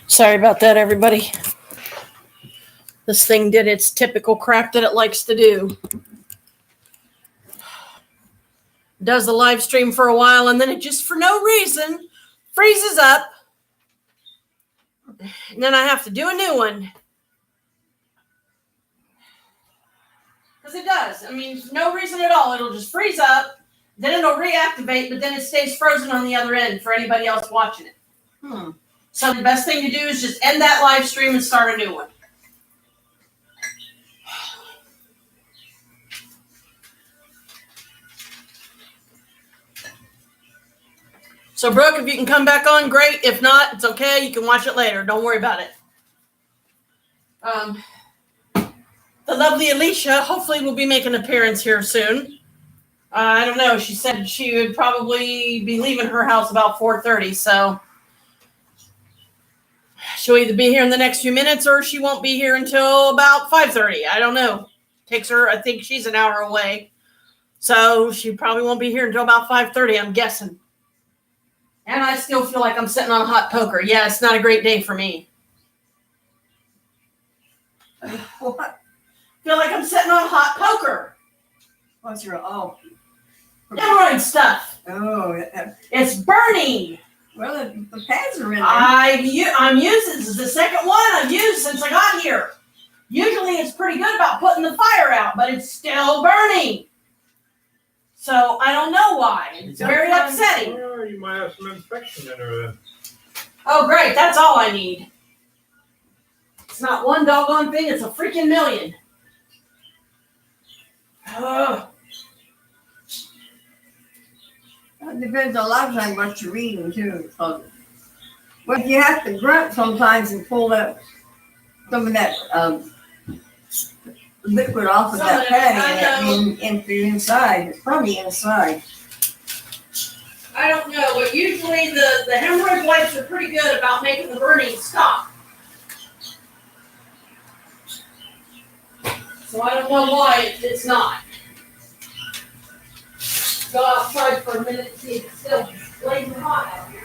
Sorry about that, everybody. This thing did its typical crap that it likes to do. Does the live stream for a while, and then it just, for no reason, freezes up. And then I have to do a new one. Because it does. I mean, for no reason at all. It'll just freeze up. Then it'll reactivate, but then it stays frozen on the other end for anybody else watching it. So the best thing to do is just end that live stream and start a new one. So, Brooke, if you can come back on, great. If not, it's okay. You can watch it later. Don't worry about it. The lovely Alicia hopefully will be making an appearance here soon. I don't know. She said she would probably be leaving her house about 4:30, so she'll either be here in the next few minutes or she won't be here until about 5:30. I don't know. Takes her, I think she's an hour away. So she probably won't be here until about 5:30, I'm guessing. And I still feel like I'm sitting on a hot poker. Yeah, it's not a great day for me. What? Feel like I'm sitting on hot poker. What's your Hemorrhoid stuff. Oh, It's burning. well, the pads are in there. I'm using, this is the second one I've used since I got here. Usually it's pretty good about putting the fire out, but it's still burning. So I don't know why. It's very upsetting. Well, you might have some infection in her then. Oh, great. That's all I need. It's not one doggone thing. It's a freaking million. Ugh. It depends a lot of times what you're eating too. But you have to grunt sometimes and pull that some of that liquid off of Some that of it, patty and into the inside. It's from the inside. I don't know, but usually the hemorrhoid wipes are pretty good about making the burning stop. So I don't know why it's not. Go outside for a minute and see if it's still blazing hot out here.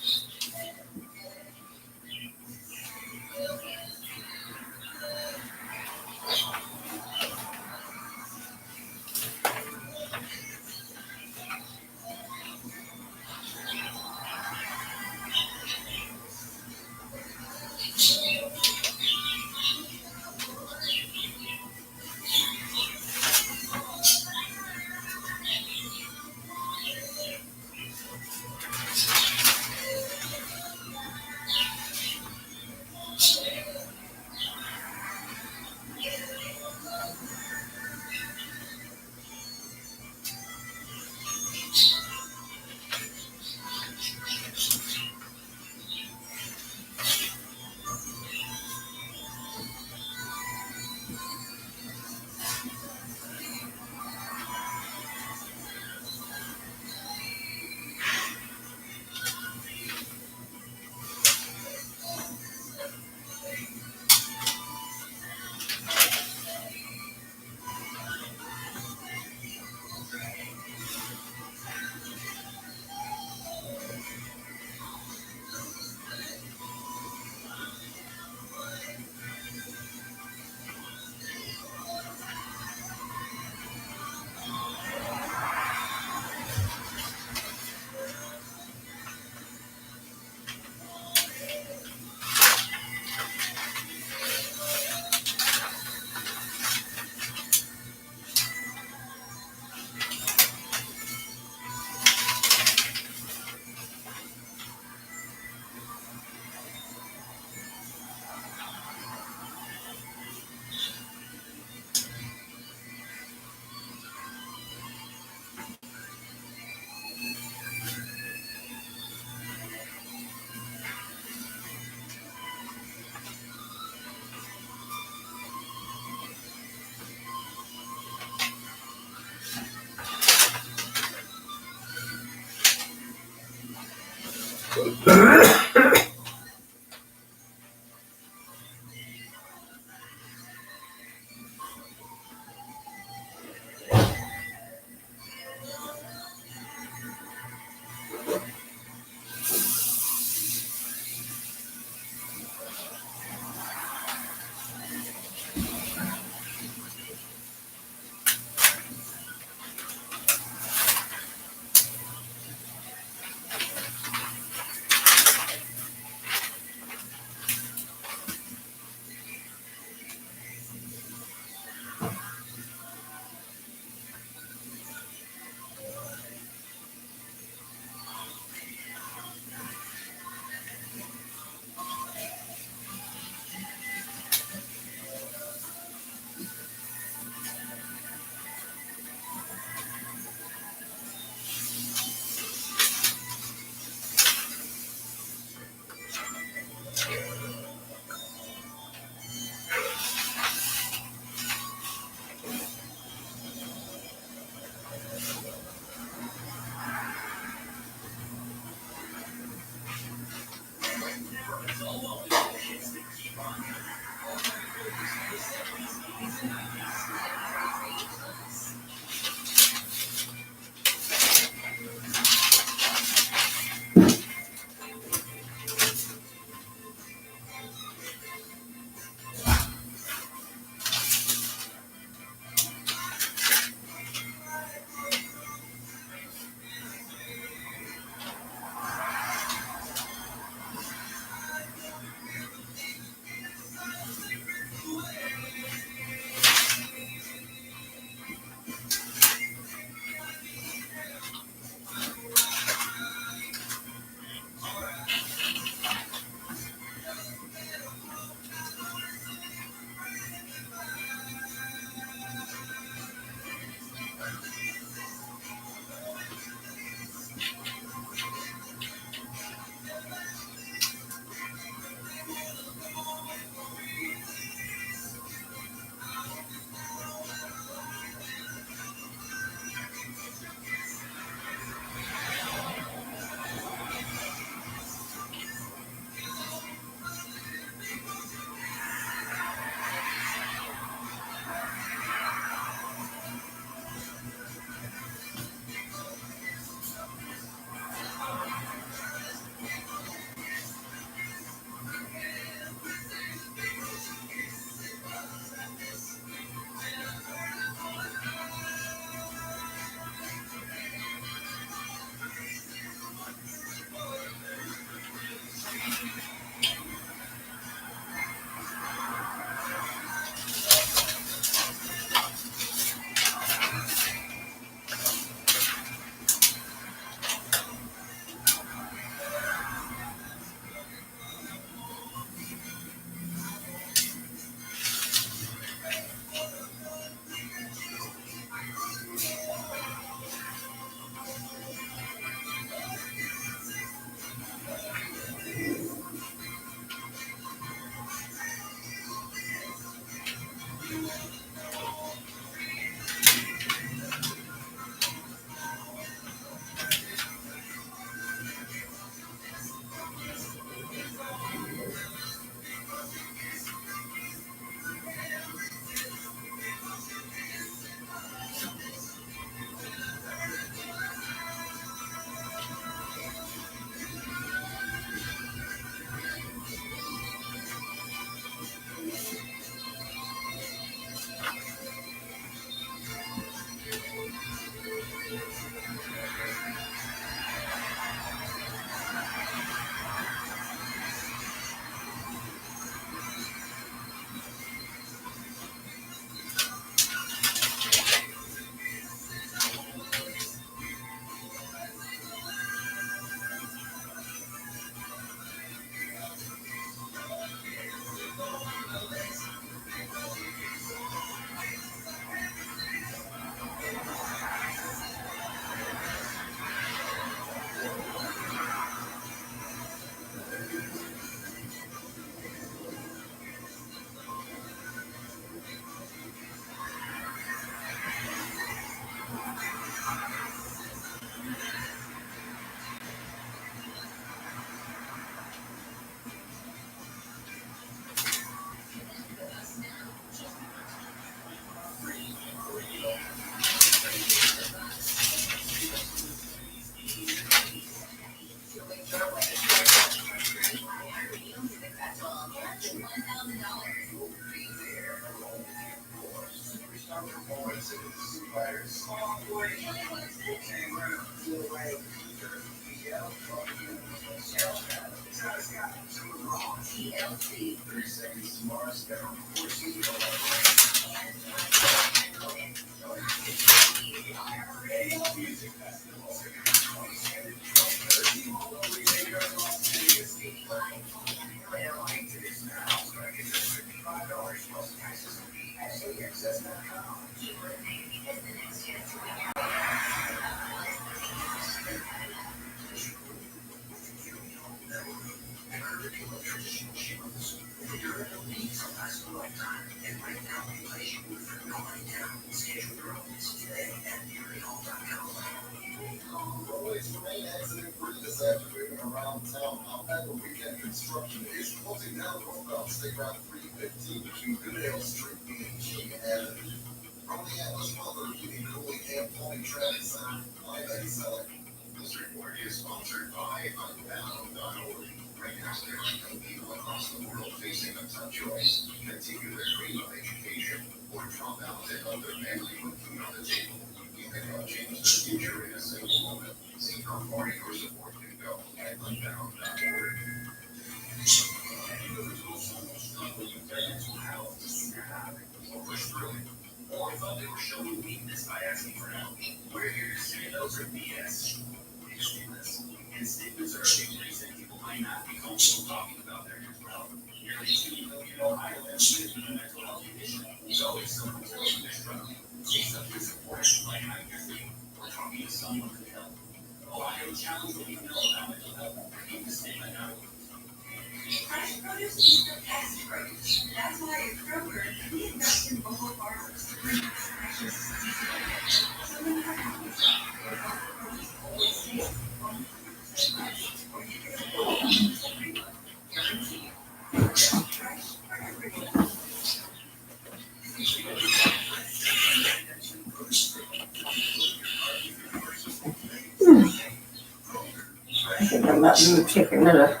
I think I'm about to take another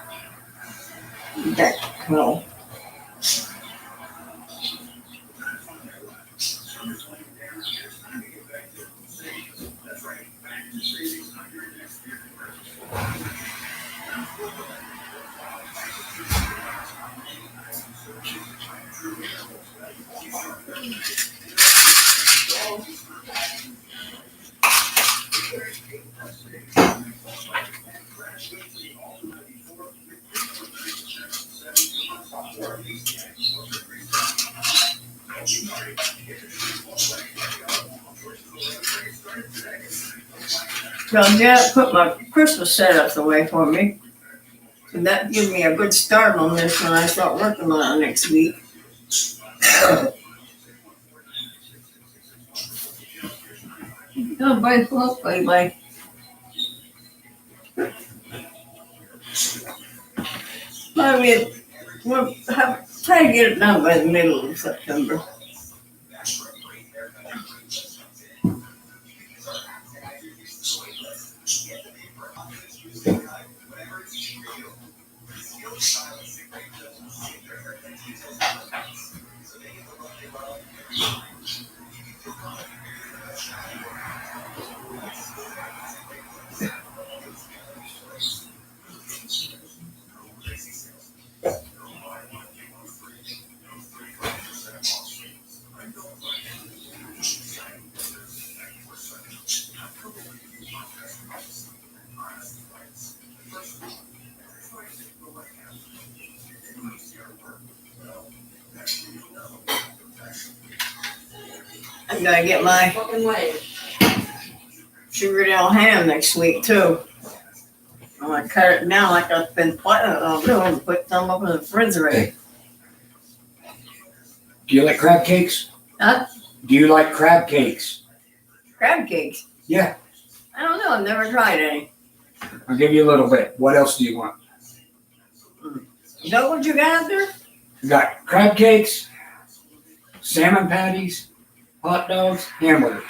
back. No. So Janet put my Christmas setups away for me. And that gives me a good start on this when I start working on it next week. Oh, boy, hopefully, we'll try to get it done by the middle of September. I'm gonna get my Fucking way. Sugardale ham next week too. I'm gonna cut it down like I've been planning on doing and put some up in the refrigerator. Do you like crab cakes? Huh? Do you like crab cakes? Crab cakes. Yeah. I don't know, I've never tried any. I'll give you a little bit. What else do you want? Is that what you got out there? We got crab cakes, salmon patties, hot dogs, hamburgers.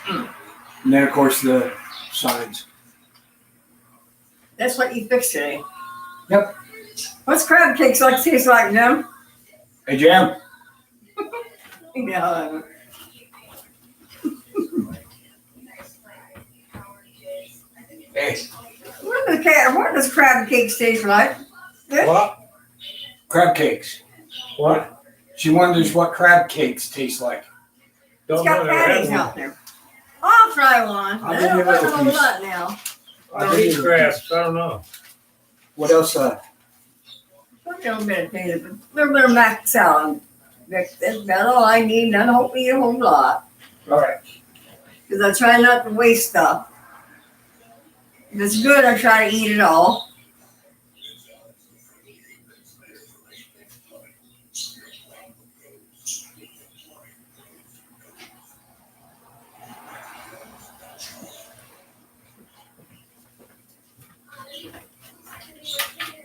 And then, of course, the sides. That's what you fixed today. Yep. What's crab cakes like taste like, Jim? Hey, Jim. Yeah. Okay. What does crab cakes taste like? What? Crab cakes. What? She wonders what crab cakes taste like. It's Don't got know, never had patties one. out there. I'll try one. I'll I give don't you a like little a whole piece. lot now. I don't eat crabs, I don't know. What else? A little bit of potato, but a little bit of mac salad. That's all I need. I don't eat a whole lot. All right. Because I try not to waste stuff. If it's good, I try to eat it all.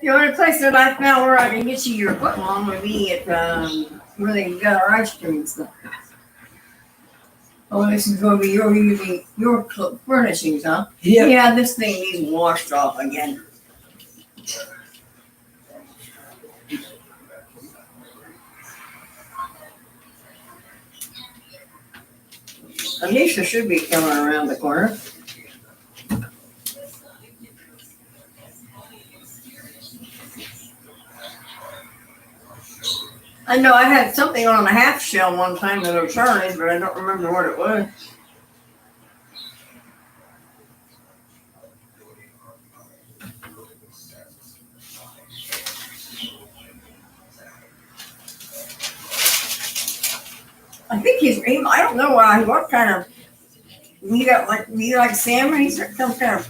The only place that I found where I can get you your foot long would be at where they got our ice cream and stuff. Oh, this is going to be your furnishings, huh? Yeah. Yeah, this thing needs washed off again. Anisha should be coming around the corner. I know I had something on a half shell one time at O'Charlie's, but I don't remember what it was. I think I don't know what kind of, you like salmon? He's got some kind of,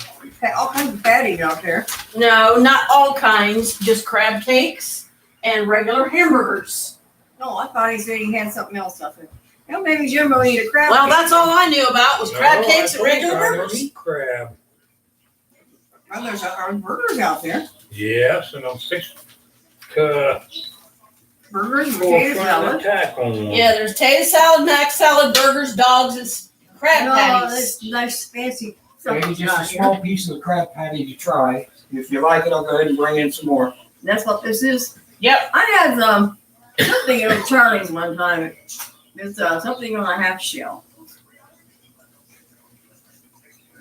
all kinds of patties out there. No, not all kinds, just crab cakes and regular hamburgers. No, I thought he said he had something else up there. Well, maybe Jim will eat a crab Well, cake. that's all I knew about was crab No, cakes I and regular told you I don't burgers. eat crab. Well, there's our burgers out there. Yes, and I'm fixing to Burgers, go potato find salad. a tack on one. Yeah, there's potato salad, mac salad, burgers, dogs, and crab No, patties. that's nice fancy Maybe stuff. just a small piece of the crab patty to try. If you like it, I'll go ahead and bring in some more. That's what this is. Yep. I had something at Charlie's one time. It's something on a half shell.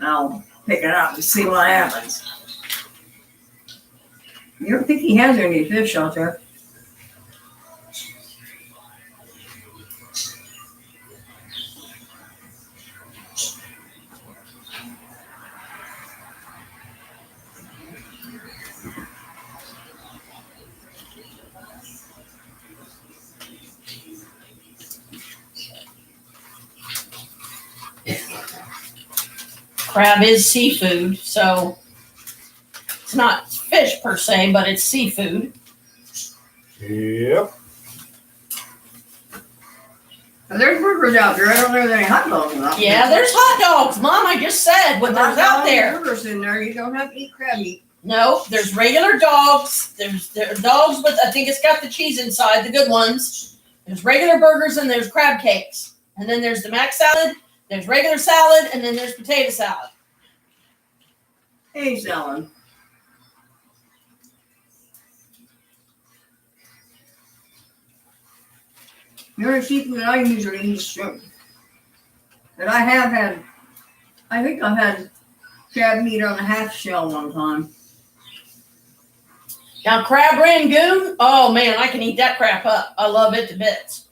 I'll pick it up and see what happens. You don't think he has any fish out there? Crab is seafood, so it's not fish per se, but it's seafood. Yep. There's burgers out there. I don't know if there's any hot dogs out there. Yeah, there's hot dogs, Mom. I just said what there's out there. Burgers in there. You don't have to eat crab meat. No, there's regular dogs. There's dogs with, I think it's got the cheese inside, the good ones. There's regular burgers and there's crab cakes. And then there's the mac salad, there's regular salad, and then there's potato salad. Hey, salad. The only seafood I usually eat is shrimp. But I have had, I think I've had crab meat on a half shell one time. Now, crab rangoon, oh man, I can eat that crap up. I love it to bits.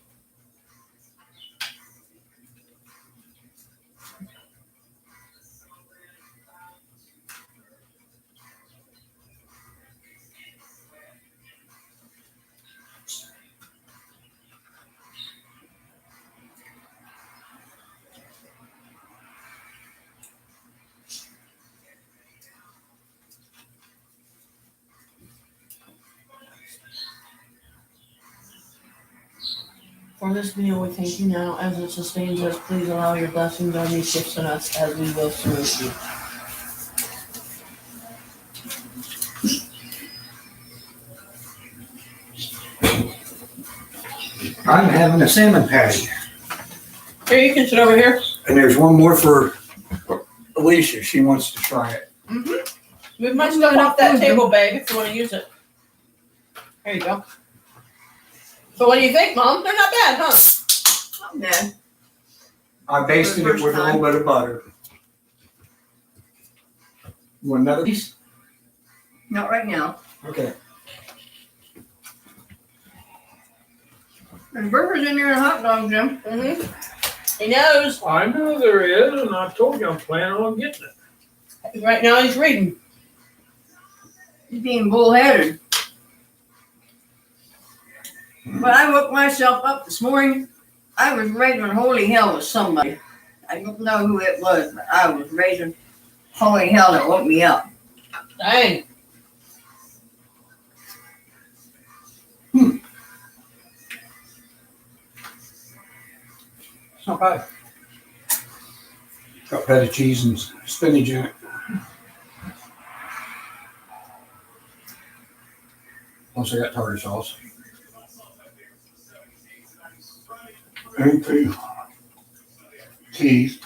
For this meal, we thank you now as it sustains us. Please allow your blessings on these gifts on us as we will serve you. I'm having a salmon patty. Here, you can sit over here. And there's one more for Alicia. She wants to try it. Move my stuff off that table, babe, if you want to use it. There you go. So what do you think, Mom? They're not bad, huh? Not bad. I basted it with a little bit of butter. You want another piece? Not right now. Okay. There's burgers in there and hot dogs, Jim. Mm-hmm. He knows. I know there is, and I told you I'm planning on getting it. Right now he's reading. He's being bullheaded. But I woke myself up this morning. I was raising holy hell with somebody. I don't know who it was, but I was raising holy hell that woke me up. Dang. It's not bad. Got feta cheese and spinach in it. Plus I got tartar sauce. And 2 cheese.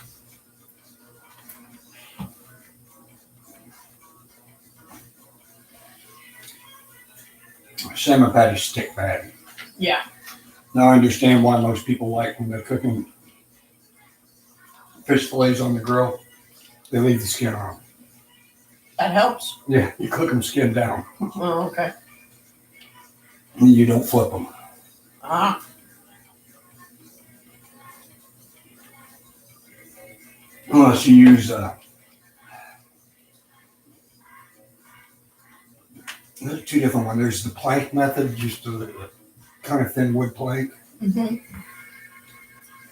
Salmon patty stick patty. Yeah. Now I understand why most people like when they're cooking fish fillets on the grill, they leave the skin on. That helps. Yeah, you cook them skin down. Oh, okay. And you don't flip them. Ah. Unless you use there's 2 different ones. There's the plank method, just a kind of thin wood plank, Mm-hmm.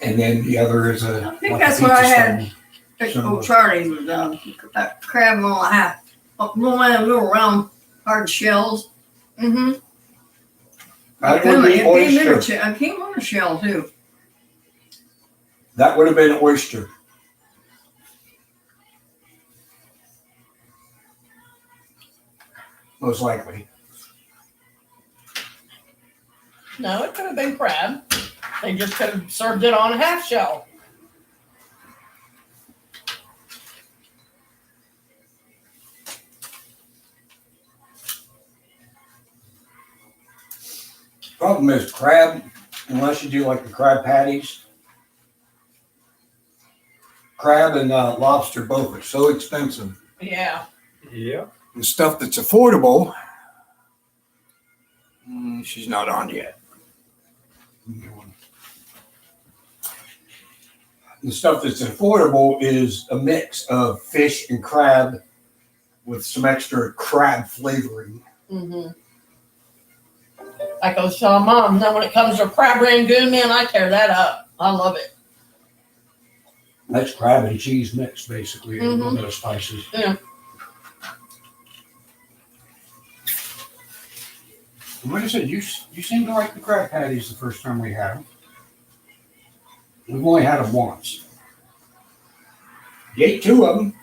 and then the other is I think that's what I had. Oh, Charlie was that crab on a half. One of them little round hard shells. Mm-hmm. That would be oyster. I came on a shell too. That would have been oyster. Most likely. No, it could have been crab. They just could have served it on a half shell. Problem is crab, unless you do like the crab patties, crab and lobster both are so expensive. Yeah. Yeah. The stuff that's affordable, she's not on yet. The stuff that's affordable is a mix of fish and crab with some extra crab flavoring. Mm-hmm. Like I was telling Mom, now when it comes to crab rangoon, man, I tear that up. I love it. That's crab and cheese mix, basically, and a little bit of spices. Yeah. And like I said, you seem to like the crab patties the first time we had them. We've only had them once. You ate 2 of them.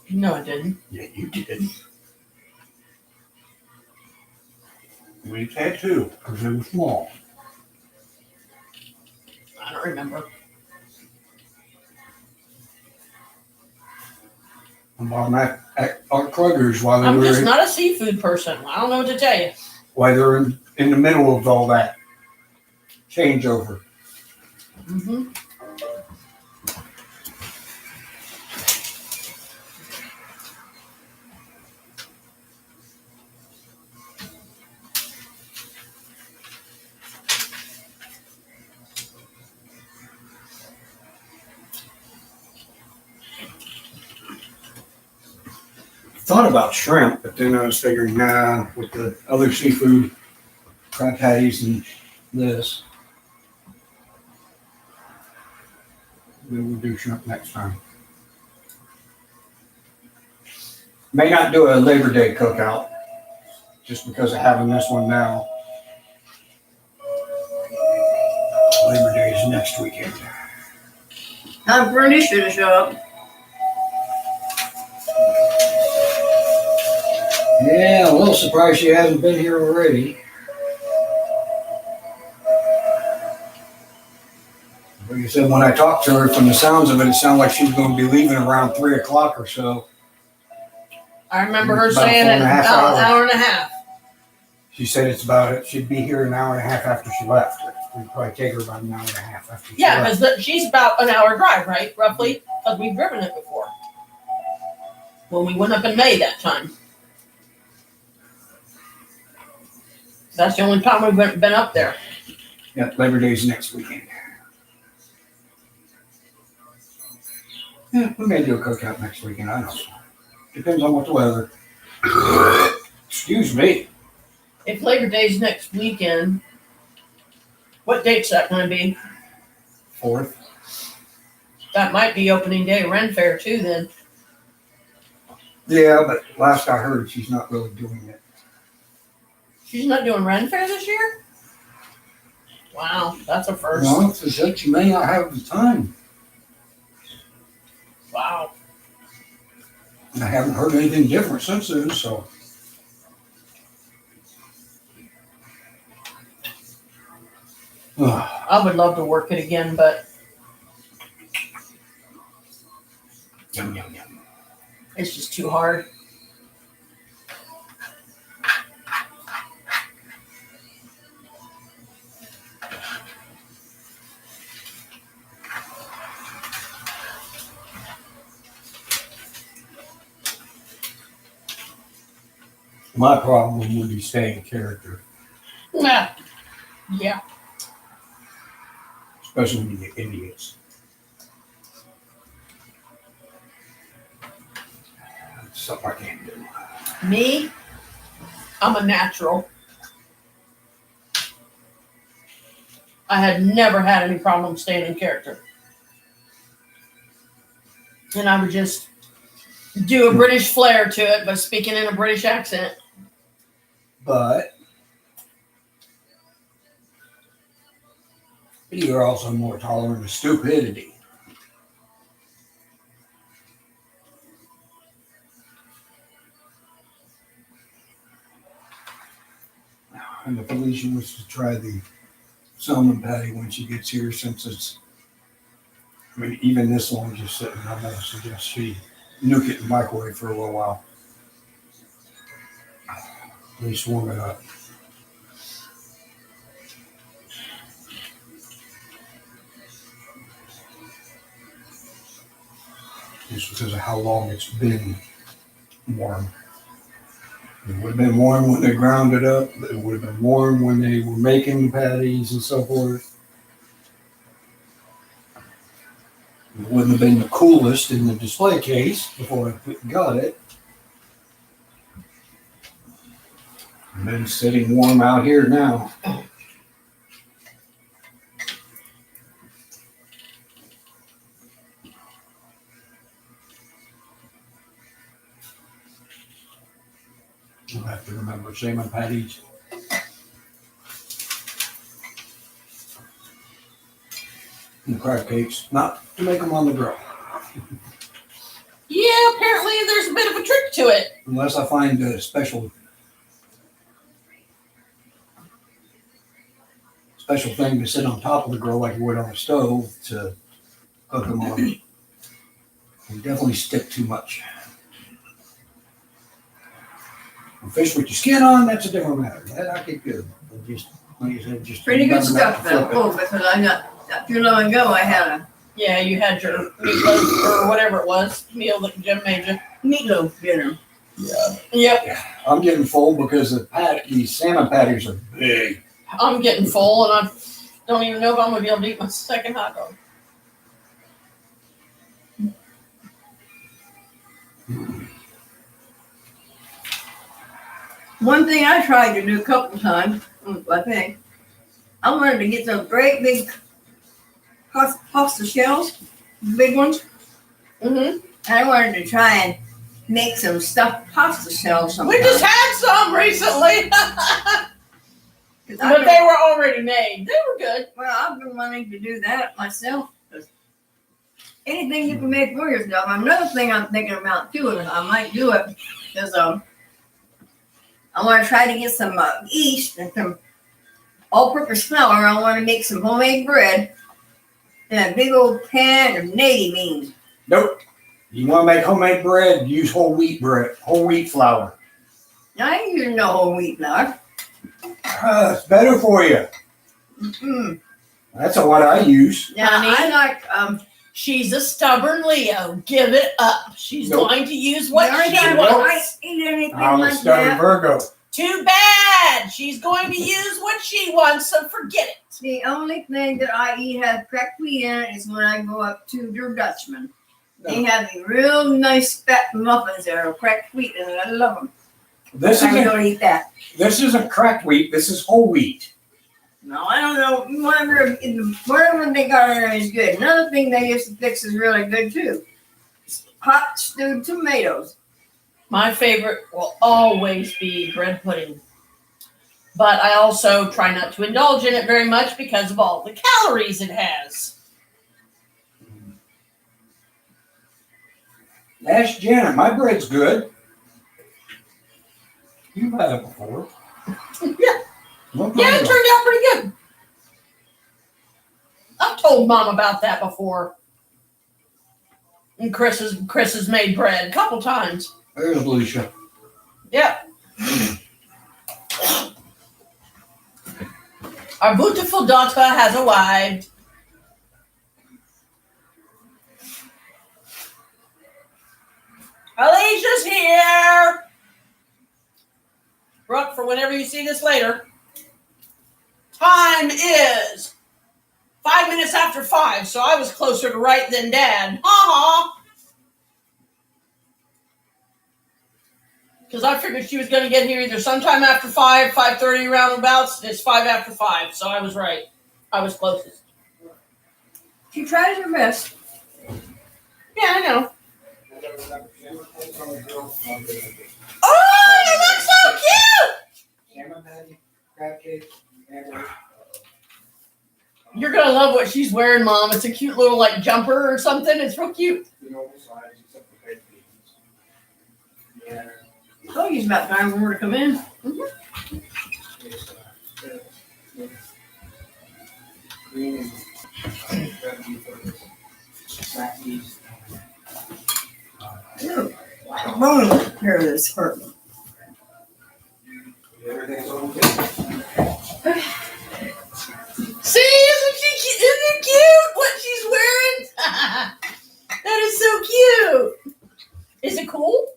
No, I didn't. Yeah, you did. We each had 2 because they were small. I don't remember. And while I'm at Art Kroger's, while I'm they just were not a seafood person. I don't know what to tell you. while they're in the middle of all that changeover. Mm-hmm. Thought about shrimp, but then I was figuring, nah, with the other seafood, crab patties and this, then we'll do shrimp next time. May not do a Labor Day cookout, just because of having this one now. Labor Day is next weekend. Time for Alicia to show up. Yeah, a little surprised she hasn't been here already. Like you said, when I talked to her, from the sounds of it, it sounded like she was going to be leaving around 3 o'clock or so. I remember her About saying it 4.5 about an hours. hour and a half. She said she'd be here an hour and a half after she left. It'd probably take her about an hour and a half after she Yeah, left. because she's about an hour drive, right? Roughly Because we've driven it before. When we went up in May that time. That's the only time we've been up there. Yeah, Labor Day's next weekend. Yeah, we may do a cookout next weekend. I don't know. Depends on what the weather. Excuse me. If Labor Day's next weekend, what date's that going to be? 4th. That might be opening day of Ren Fair too then. Yeah, but last I heard, she's not really doing it. She's not doing Ren Fair this year? Wow, that's a first. No, she said she may not have the time. Wow. And I haven't heard anything different since then, so. I would love to work it again, but Yum, yum, yum. it's just too hard. My problem would be staying in character, Yeah. Yeah. especially when you get Indians. That's something I can't do. Me, I'm a natural. I had never had any problem staying in character. And I would just do a British flair to it, but speaking in a British accent. But you're also more tolerant of stupidity. And the Felicia was to try the salmon patty when she gets here, since it's, I mean, even this one just sitting, I'm going to suggest she nuke it in the microwave for a little while. At least warm it up. Just because of how long it's been warm. It would have been warm when they ground it up. It would have been warm when they were making the patties and so forth. It wouldn't have been the coolest in the display case before I got it. And then sitting warm out here now. You'll have to remember salmon patties. And crab cakes, not to make them on the grill. Yeah, apparently there's a bit of a trick to it. Unless I find a special thing to sit on top of the grill like you would on a stove to cook them on. They definitely stick too much. And fish with your skin on, that's a different matter. That I get good. But just, like you said, just Pretty good remember not stuff to flip though. it. Oh, because I not too long ago I had Yeah, you had your meatloaf or whatever it was, meal that Jim made you. a meatloaf dinner. Yep, I'm getting full because these salmon patties are big. I'm getting full and I don't even know if I'm going to be able to eat my second hot dog. One thing I tried to do a couple times, I think, I wanted to get those great big pasta shells, big ones, Mm-hmm. and I wanted to try and make some stuffed pasta shells sometime. We just had some recently, 'Cause but they were already made. They were good. Well, I've been wanting to do that myself. 'Cause anything you can make for yourself. Another thing I'm thinking about too, and I might do it, is I want to try to get some yeast and some all-purpose flour. I want to make some homemade bread in a big old pan of navy beans. Nope. You want to make homemade bread, use whole wheat flour. Now, I ain't using no whole wheat flour. It's better for you. Mm-mm. That's what I use. Now, Honey? I like She's a stubborn Leo. Give it up. She's Nope. going to use what Every she time wants. I eat anything I'm a like stubborn that, Virgo. Too bad. She's going to use what she wants, so forget it. the only thing that I eat has cracked wheat in it is when I go up to Der Dutchman. They have the real nice fat muffins that are cracked wheat in it. I love them. This I isn't don't eat that. this isn't cracked wheat. This is whole wheat. No, I don't know. Whatever they got in there is good. Another thing they used to fix is really good too. Hot stewed tomatoes. My favorite will always be bread pudding. But I also try not to indulge in it very much because of all the calories it has. Ask Janet. My bread's good. You've had it before. Yeah. No Yeah, it problem. turned out pretty good. I've told Mom about that before. And Chris has made bread a couple times. There's Lucia. Yep. Our beautiful daughter has arrived. Alicia's here. Brooke, for whenever you see this later. Time is 5 minutes after 5, so I was closer to right than Dad. Because I figured she was going to get here either sometime after 5, 5:30 roundabouts. It's 5 after 5, so I was right. I was closest. She tries her best. Yeah, I know. Oh, you look so cute! You're going to love what she's wearing, Mom. It's a cute little, like, jumper or something. It's real cute. I told you it's about time for her to come in. Ew, like a bone here this hurt. See, isn't she cute? Isn't it cute what she's wearing? That is so cute. Is it cool?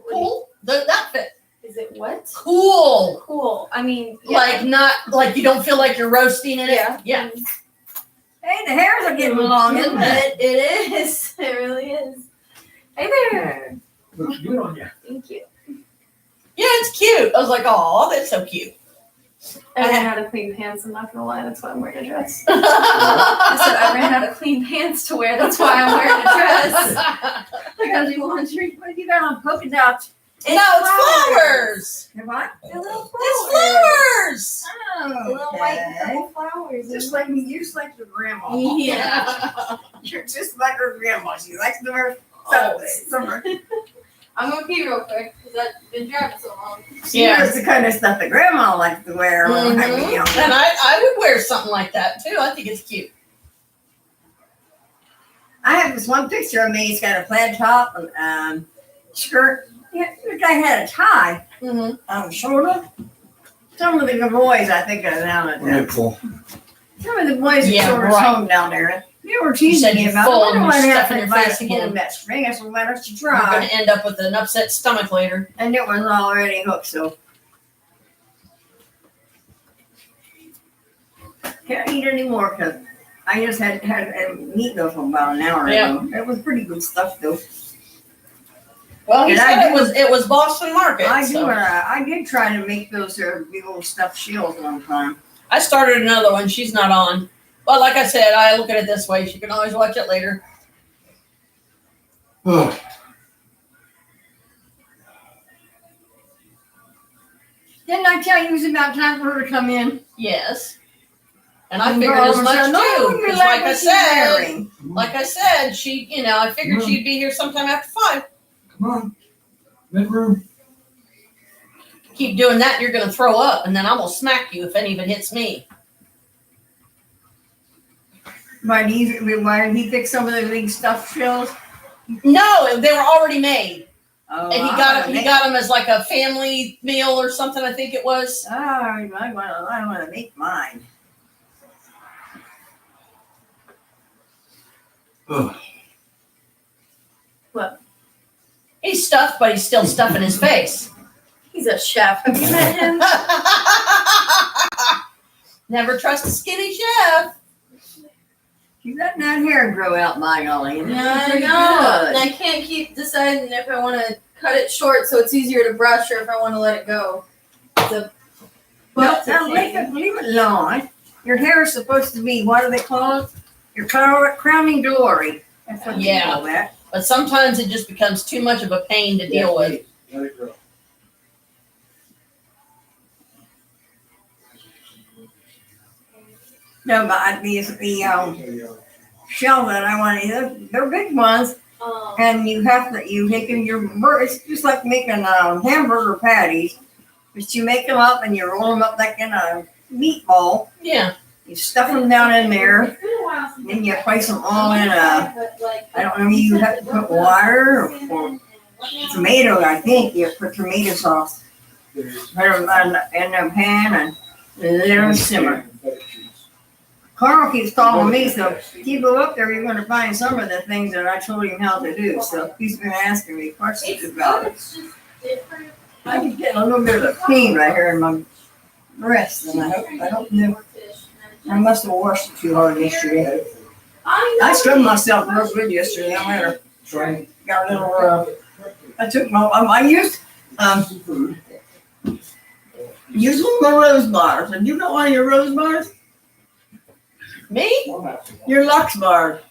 Cool? The outfit. Is it what? Cool. Cool. I mean, yeah. Like not like you don't feel like you're roasting in it. Yeah. Hey, the hairs are getting long, isn't it? It is. It really is. Hey there. Looks good on you. Thank you. Yeah, it's cute. I was like, oh, that's so cute. I ran out of clean pants. I'm not gonna lie. That's why I'm wearing a dress. I said I ran out of clean pants to wear. That's why I'm wearing a dress. I gotta do laundry. What have you got on polka dots? No, it's flowers. Have I? A little flowers. It's flowers. A little white and Okay. purple flowers. Just like your grandma. Yeah. You're just like her grandma. She likes to wear Always. summer. I'm gonna pee real quick because I've been driving so long. She wears the kind of stuff that grandma likes to wear. When I was young. And I would wear something like that too. I think it's cute. I have this one picture of me. He's got a plaid top and skirt. Yeah, the guy had a tie Mm-hmm. on the shoulder. Some of the boys, I think, are down at that. Full. Some of the boys Yeah, at Silver's right. home down there. They were You teasing said me you're about full it. I and don't you're want to have stuffing to your buy face a full again. that spring. I said, why don't you You're try? going to end up with an upset stomach later. And it was already hooked, so. Can't eat anymore because I just had meatloaf for about an hour Yeah. ago. It was pretty good stuff though. Well, he And said I it was Boston Market. So I did try to make those big old stuffed shields one time. I started another one. She's not on. But like I said, I look at it this way. She can always watch it later. Ugh. Didn't I tell you it was about time for her to come in? Yes. And I And figured all as of a much sudden, oh, too. you 'Cause like like I what she's said, wearing. I figured she'd be here sometime after 5. Come on. Bedroom. Keep doing that, you're gonna throw up, and then I'm gonna smack you if any of it hits me. Why did he fix some of the big stuffed shells? No, they were already made. Oh, And he got them as like a family meal or something, I think it was. Oh, I want to make mine. He's stuffed, but he's still stuffing his face. He's a chef. Have you met him? Never trust a skinny chef. You let that hair grow out, my golly. and Yeah, it's I pretty know. good. And I can't keep deciding if I want to cut it short so it's easier to brush or if I want to let it go. But leave it alone. Your hair is supposed to be, what do they call it? Your crowning glory. That's what you call that. But sometimes it just becomes too much of a pain to deal with. Let it grow. No, but the shell that I want to, they're big ones, and you take it's just like making hamburger patties, but you make them up and you roll them up like in a meatball. Yeah. You stuff them down in there, then you place them all in I don't know, you have to put water or tomato, I think, you put tomato sauce. Put them in a pan and let them simmer. Carl keeps calling me, so if you go up there, you're going to find some of the things that I told him how to do. So he's been asking me questions about it. I'm getting a little bit of a pain right here in my breast, and I don't know. I must have washed it too hard yesterday. I scrubbed myself real good yesterday. I had got a little. I took I used one of my rose bars. And you got one of your rose bars? Me? Your Lux bar.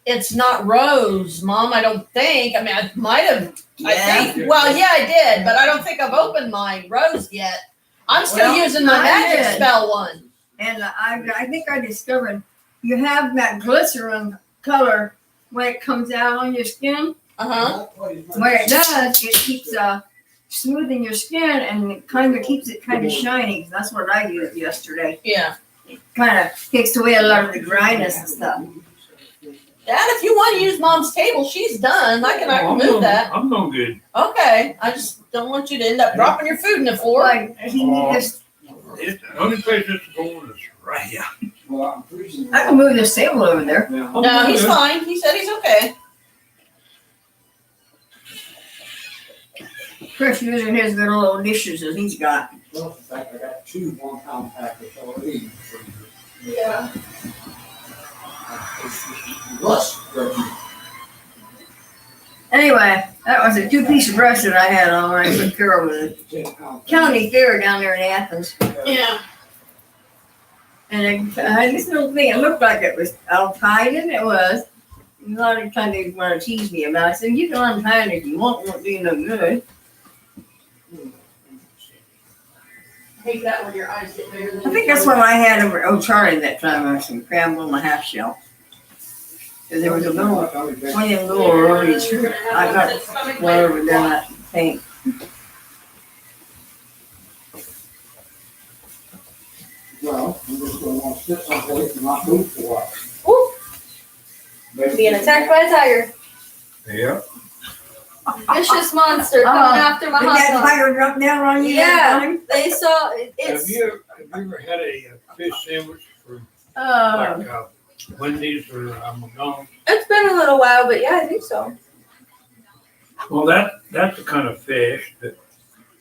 It's not rose, Mom, I don't think. I mean, I might have. Yeah. I think. Well, yeah, I did, but I don't think I've opened my rose yet. I'm still Well, using my I magic did. spell one. And I think I discovered you have that glycerin color when it comes out on your skin. Uh-huh. What it does, it keeps smoothing your skin and it kind of keeps it kind of shiny. That's what I used yesterday. Yeah. Kind of takes away a lot of the dryness and stuff. Dad, if you want to use Mom's table, she's done. I can move that. I'm no good. Okay. I just don't want you to end up dropping your food in the floor. Like he just, It's the only place it's going is right here. I can move this table over there. No, he's fine. He said he's okay. Chris using his little dishes that he's got. Well, in fact, I got 2 1-pound packets already. Yeah. Anyway, that was a 2-piece brush that I had on when I took care of the county fair down there in Athens. Yeah. And I had this little thing, it looked like it was all tied, and it was. A lot of times they want to tease me about it. I said, you can untie it if you want, it won't do you no good. Hate that when your eyes get bigger than I think that's what I had over Charlie that time. I had some crab on my half shell. Because there was a little, one of them little roads. I got one over there in that tank. Well, I'm just gonna want to sit someplace and not move for a while. Being attacked by a tiger. Yeah. Vicious monster coming after my Did hot that dog. tiger drop down on you? that time? They saw Have it's. you ever had a fish sandwich from Oh, like Wendy's or McDonald's? It's been a little while, but yeah, I think so. Well, that's the kind of fish that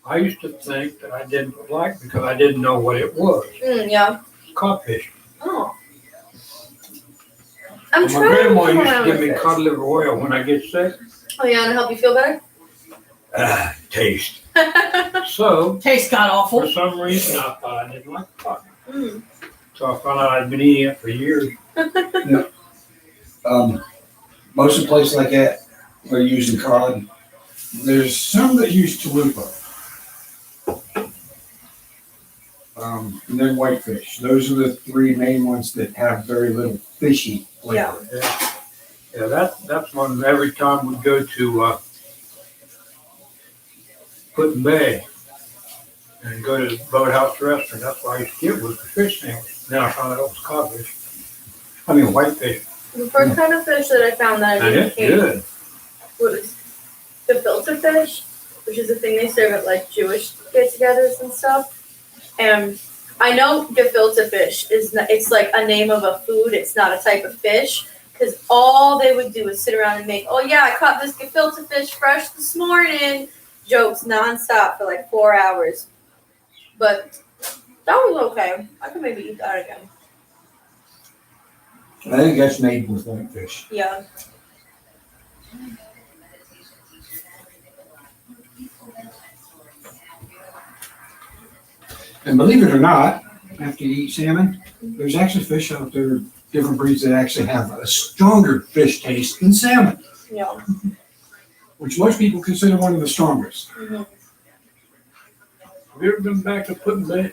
I used to think that I didn't like because I didn't know what it was. Yeah. Codfish. Oh. I'm My trying grandma to used to remember give me this. cod liver oil when I get sick. Oh yeah, to help you feel better. Taste. So Tastes god awful. for some reason I thought I didn't like cod. Mm. So I found out I'd been eating it for years. Most of the places like that are using cod. There's some that use chalupa. And then whitefish. Those are the 3 main ones that have very little fishy flavor. Yeah, that's one every time we go to Putin Bay and go to the Boathouse Restaurant, that's what I used to get was the fish sandwich. Then I found out it was codfish. I mean whitefish. The first kind of fish that I found that I And didn't it's hate good. was the filter fish, which is a thing they serve at like Jewish get-togethers and stuff. And I know gefilte fish it's like a name of a food. It's not a type of fish Because all they would do was sit around and make, oh yeah, I caught this gefilte fish fresh this morning. Jokes nonstop for like 4 hours. But that was okay. I could maybe eat that again. I think that's made with whitefish. Yeah. And believe it or not, after you eat salmon, there's actually fish out there, different breeds that actually have a stronger fish taste than salmon, Yeah. which most people consider one of the strongest. Mhm. Have you ever been back to Put-in-Bay?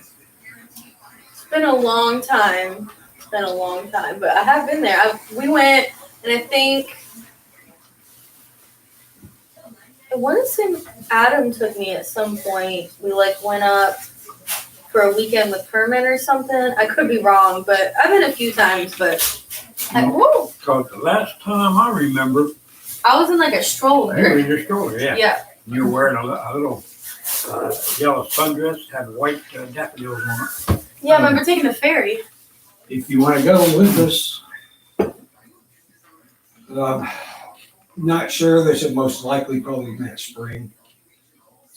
It's been a long time. It's been a long time, but I have been there. We went, and I think I want to say Adam took me at some point. We like went up for a weekend with Herman or something. I could be wrong, but I've been a few times. But like, whoa, Because the last time I remember, I was in like a you were stroller. in your stroller, yeah. Yeah. You were wearing a little yellow sundress, had white daffodils on it. Yeah, I remember taking the ferry. If you want to go with us, not sure. They said most likely probably next spring.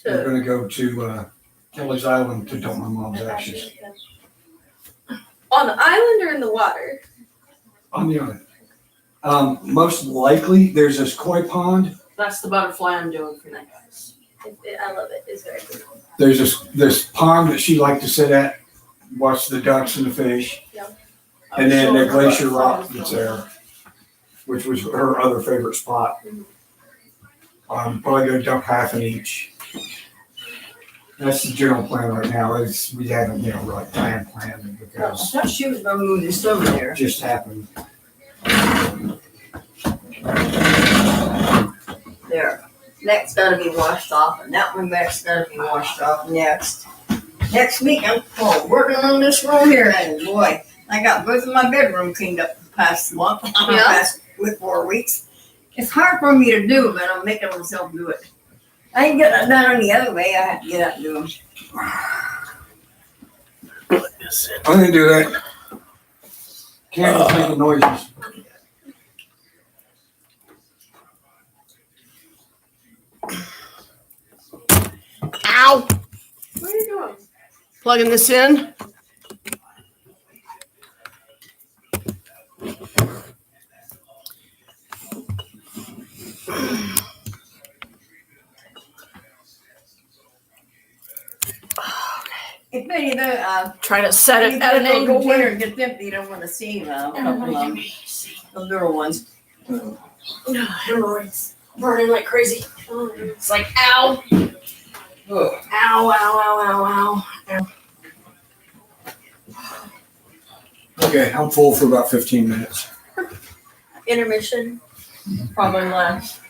We're To going to go to Kelly's Island to dump my mom's ashes on the island or in the water? on the island. Most likely, there's this koi pond. That's the butterfly I'm doing for that, guys. I love it. It's very cool. There's this pond that she liked to sit at, watch the ducks and the fish, and then the glacier rock that's there, which was her other favorite spot. Probably gonna dump half in each. That's the general plan right now. We haven't, really planned it I because thought she was gonna move this over there. it just happened. There. That's gotta be washed off, and that one back's gotta be washed off next. Next week, I'm working on this room here, and boy, I got both of my bedroom cleaned up the past month, past 4 weeks. It's hard for me to do, but I'm making myself do it. I ain't getting it done any other way. I have to get up and do them. I'm gonna do that. Candles making noises. Ow! What are you doing? Plugging this in. If any of the, Try to set it at an angle where. container gets empty, you don't want to see a couple of them, the little ones. Hemorrhoids burning like crazy. It's like ow. Ow, ow, ow, ow, ow. Okay, I'm full for about 15 minutes. Intermission. Probably less.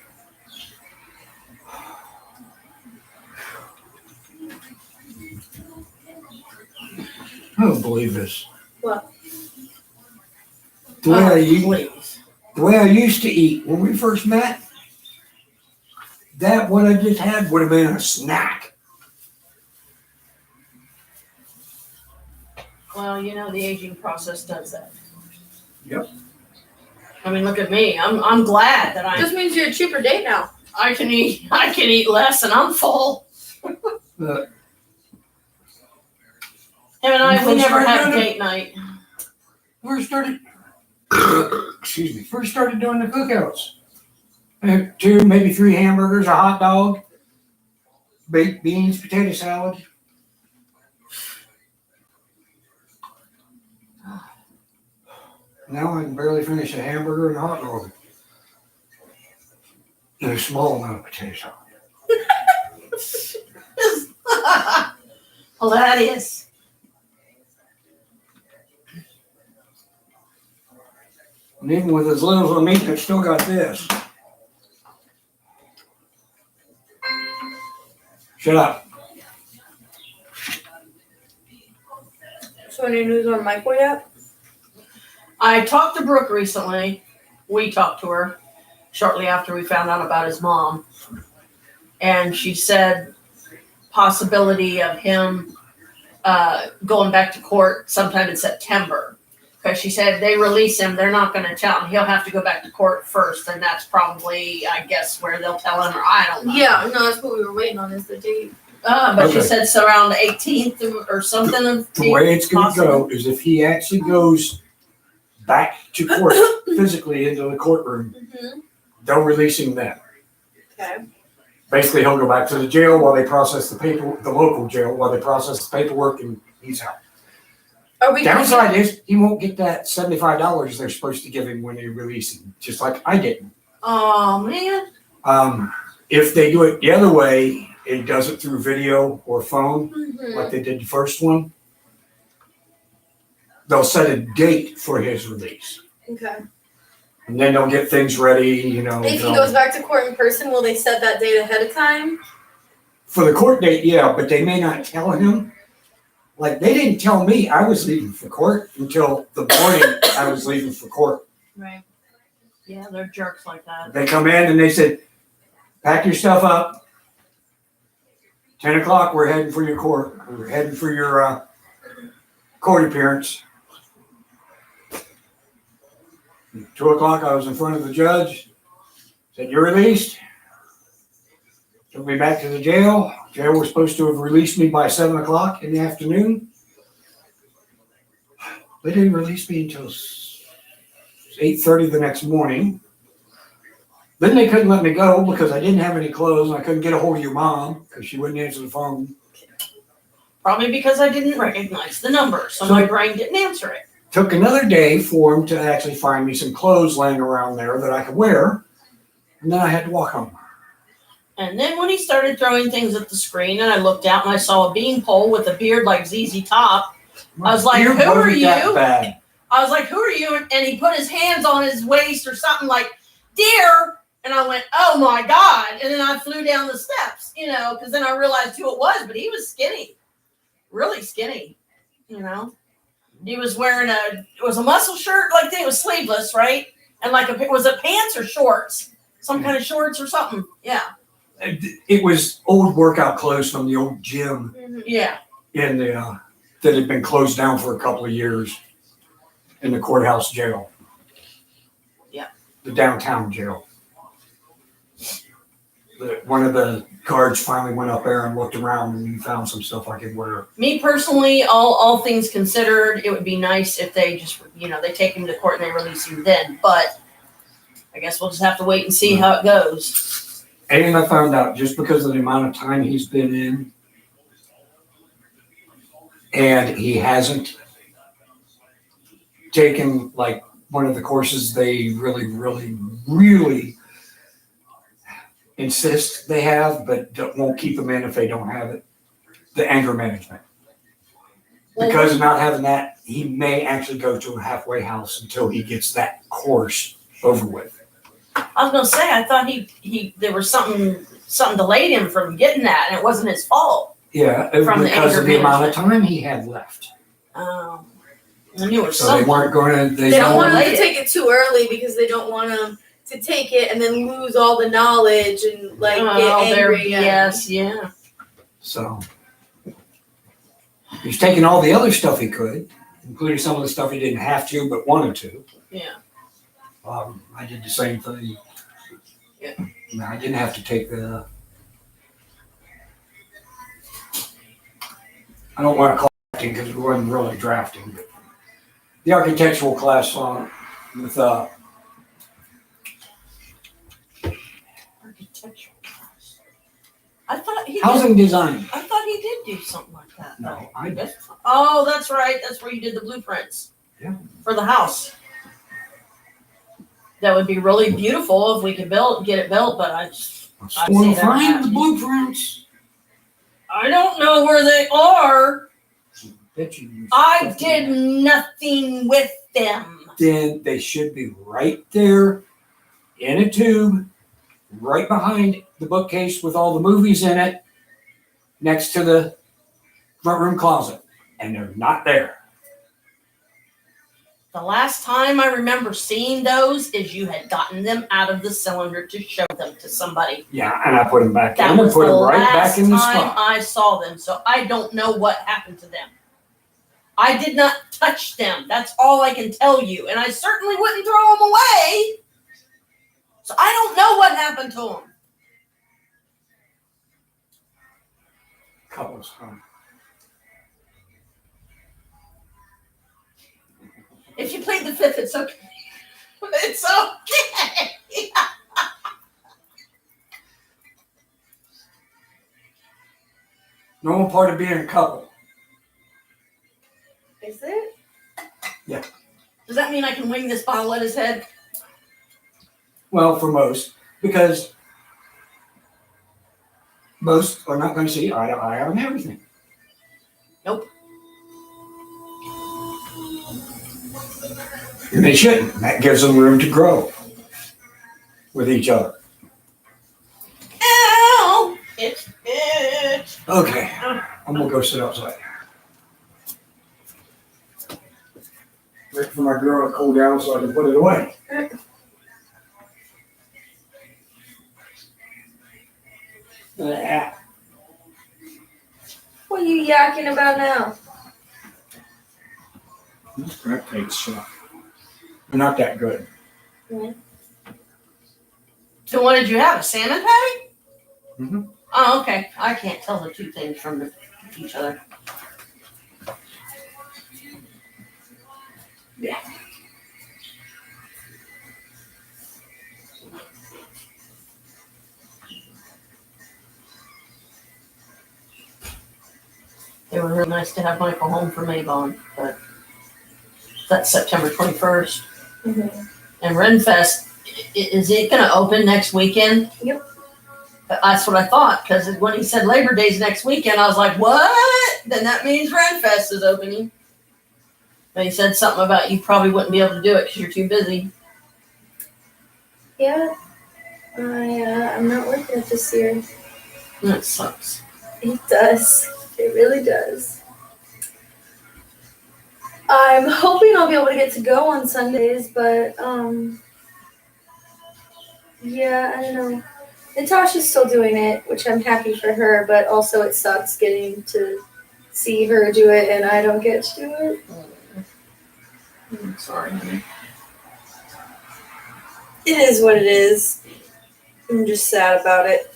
I don't believe this. What? The Please. way I used to eat when we first met, that what I just had would have been a snack. Well, the aging process does that. Yep. I mean, look at me. I'm glad that Just means you're a cheaper date now. I can eat less and I'm full. Look, Him and I, we You never folks had started date night. first started doing the cookouts. I had 2, maybe 3 hamburgers, a hot dog, baked beans, potato salad. Now I can barely finish a hamburger and a hot dog. And a small amount of potato salad. Well, that is. And even with as little as I'm eating, I still got this. Shut up. So any news on Michael yet? I talked to Brooke recently. We talked to her shortly after we found out about his mom. And she said possibility of him going back to court sometime in September. Because she said if they release him, they're not going to tell him. He'll have to go back to court first, and that's probably, I guess, where they'll tell him, or I don't know. Yeah, no, that's what we were waiting on, is the date. But she Okay. said it's around the 18th or something. The way it's gonna go is if he actually goes back to court physically into the courtroom, Mm-hmm. they'll release him then. Okay. Basically, he'll go back to the jail while they process the local jail, while they process the paperwork, and he's out. Are we Downside is, he won't get that $75 they're supposed to give him when they release him, just like I didn't. Oh, man. If they do it the other way, it does it through video or phone, Mhm. like they did the first one, they'll set a date for his release. Okay. And then they'll get things ready, you know. If he they'll- goes back to court in person, will they set that date ahead of time? For the court date, yeah, but they may not tell him. Like, they didn't tell me I was leaving for court until the morning I was leaving for court. Right. Yeah, they're jerks like that. They come in and they said, pack your stuff up. 10 o'clock, we're heading for your court. We're heading for your court appearance. 2 o'clock, I was in front of the judge. Said, you're released. Took me back to the jail. Jail was supposed to have released me by 7 o'clock in the afternoon. They didn't release me until 8:30 the next morning. Then they couldn't let me go because I didn't have any clothes and I couldn't get a hold of your mom because she wouldn't answer the phone. Probably because I didn't recognize the number, so my brain didn't answer it. Took another day for him to actually find me some clothes laying around there that I could wear. And then I had to walk home. And then when he started throwing things at the screen, and I looked out and I saw a beanpole with a beard like ZZ Top, I was like, Your who are wasn't that you? bad. I was like, who are you? And he put his hands on his waist or something like, dear. And I went, oh my God. And then I flew down the steps, you know, because then I realized who it was, but he was skinny, really skinny, you know. He was wearing it was a muscle shirt, like it was sleeveless, right? And like was it pants or shorts? Some kind of shorts or something. Yeah. It was old workout clothes from the old gym Yeah. in the that had been closed down for a couple of years in the courthouse jail. Yeah. The downtown jail. One of the guards finally went up there and looked around and he found some stuff I could wear. Me personally, all things considered, it would be nice if they just, you know, they take him to court and they release him then. But I guess we'll just have to wait and see how it goes. And I found out just because of the amount of time he's been in, and he hasn't taken like one of the courses they really insist they have, but won't keep them in if they don't have it. The anger management. Because of not having that, he may actually go to a halfway house until he gets that course over with. I was gonna say, I thought he there was something delayed him from getting that, and it wasn't his fault. Yeah, From the because anger of the amount of management. time he had left. I knew it was So they something. weren't going to. They don't want him to Relate it. take it too early because they don't want him to take it and then lose all the knowledge and like get they're angry. and- BS, yeah. So he's taking all the other stuff he could, including some of the stuff he didn't have to but wanted to. Yeah. I did the same thing. Yeah. I didn't have to take the. I don't want to call it drafting because it wasn't really drafting, but the architectural class on with Architectural class. I thought he housing design. I thought he did do something like that. No, I did. Oh, that's right. That's where you did the blueprints. Yeah. For the house. That would be really beautiful if we could get it built, but I I'm I'd still say that find the happened. blueprints. I don't know where they are. Bet you I did nothing with them. Then they should be right there in a tube, right behind the bookcase with all the movies in it, next to the front room closet. And they're not there. The last time I remember seeing those is you had gotten them out of the cylinder to show them to somebody. Yeah, and I put them back That in and was put the them right last back in the time spot. I saw them, so I don't know what happened to them. I did not touch them. That's all I can tell you. And I certainly wouldn't throw them away. So I don't know what happened to them. Couples, If you plead the fifth, it's okay. It's okay. normal part of being a couple. Is it? Does that mean I can wing this bottle at his head? Well, for most, because most are not going to see eye to eye on everything. Nope. And they shouldn't. That gives them room to grow with each other. Ow! Itch. Okay, I'm gonna go sit outside. Wait for my girl to cool down so I can put it away. What are you yakking about now? This crab cakes suck. They're not that good. So what did you have? A salmon patty? Mhm. Oh, okay. I can't tell the two things from each other. Yeah. It was really nice to have Michael home from Avon, but that's September 21st. Mm-hmm. And Renfest, is it going to open next weekend? Yep. That's what I thought, because when he said Labor Day's next weekend, I was like, what? Then that means Renfest is opening. But he said something about you probably wouldn't be able to do it because you're too busy. Yeah. I'm not working it this year. That sucks. It does. It really does. I'm hoping I'll be able to get to go on Sundays, but yeah, I don't know. Natasha's still doing it, which I'm happy for her, but also it sucks getting to see her do it and I don't get to do it. I'm sorry, honey. It is what it is. I'm just sad about it.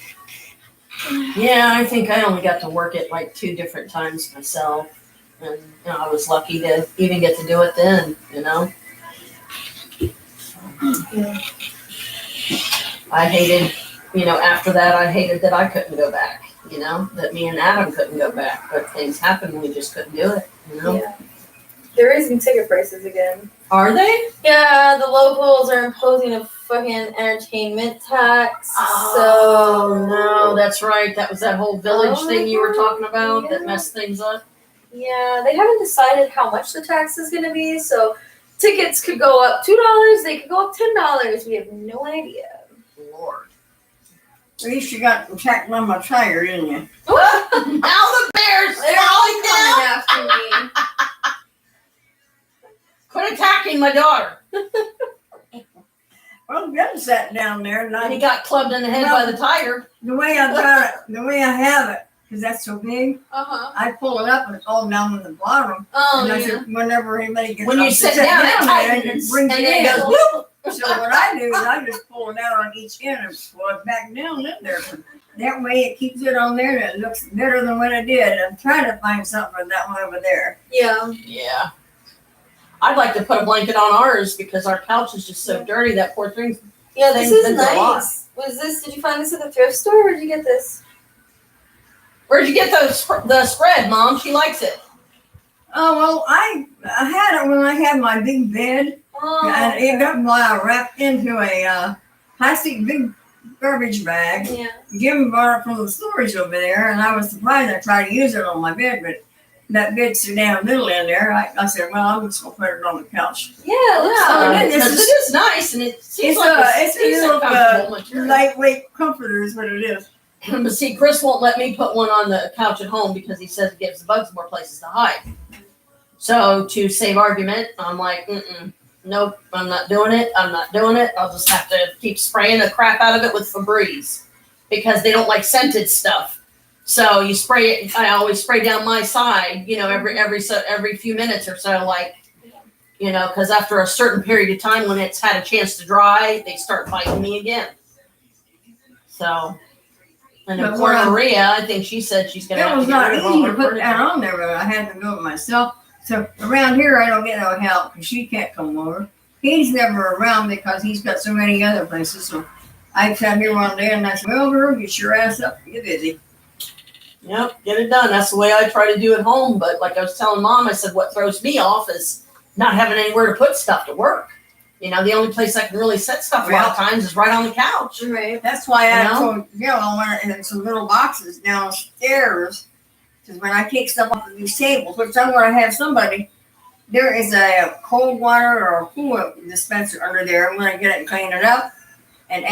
Yeah, I think I only got to work it like 2 different times myself. And I was lucky to even get to do it then, Yeah. I hated, after that, I hated that I couldn't go back, that me and Adam couldn't go back. But things happened, we just couldn't do it, Yeah. They're raising ticket prices again. Are they? Yeah, the locals are imposing a fucking entertainment tax. Oh, no, that's right. That was that whole village thing you were talking about that Yeah. messed things up. Yeah, they haven't decided how much the tax is going to be, so tickets could go up $2, they could go up $10. We have no idea. Lord. At least you got attacked by my tire, didn't you? Now the bear's They're all falling down. coming after me. Quit attacking my daughter. Well, Ben sat down there, and And he I, got clubbed in the head by the tire. the way I got it, the way I have it, because that's so big, Uh-huh. I pull it up and it's all down in the bottom. Oh, And I yeah. said, whenever anybody gets When up you to sit sit down, it there, tightens. it brings And it then in. it goes, whoop. So what I do is I just pull it out on each end and pull it back down in there. That way it keeps it on there and it looks better than what I did. I'm trying to find something for that one over there. Yeah. Yeah. I'd like to put a blanket on ours because our couch is just so dirty. That poor thing. Yeah, this Things is been a lot. nice. Did you find this at the thrift store? Where did you get this? Where'd you get the spread, Mom? She likes it. Oh, well, I had it when I had my big bed. Oh, And it got wrapped into a plastic big garbage bag. yeah. Jim bought it from the storage over there, and I was surprised. I tried to use it on my bed, but that bed's so damn little in there. I said, well, I'm just going to put it on the couch. Yeah, it looks Yeah, fun. it is. Because it is nice and it seems It's like it's a decent little comfortable material. lightweight comforter is what it is. But see, Chris won't let me put one on the couch at home because he says it gives the bugs more places to hide. So to save argument, I'm like, nope, I'm not doing it. I'll just have to keep spraying the crap out of it with Febreze because they don't like scented stuff. So you spray it. I always spray down my side, every few minutes or so, like, because after a certain period of time, when it's had a chance to dry, they start biting me again. So, and then But poor what I- Maria, I think she said she's gonna It have was to get not rid of all easy her to put furniture. that on there, but I had to do it myself. So around here, I don't get no help because she can't come over. He's never around because he's got so many other places. So I sat here one day and I said, well, girl, get your ass up. Get busy. Yep, get it done. That's the way I try to do at home. But like I was telling Mom, I said, what throws me off is not having anywhere to put stuff to work. The only place I can really set stuff a lot of times is right on the couch. Right. That's why I You know? told Jill I went in some little boxes downstairs. Because when I take stuff off of these tables, which I'm going to have somebody, there is a cold water or a cool dispenser under there. I'm going to get it and clean it up and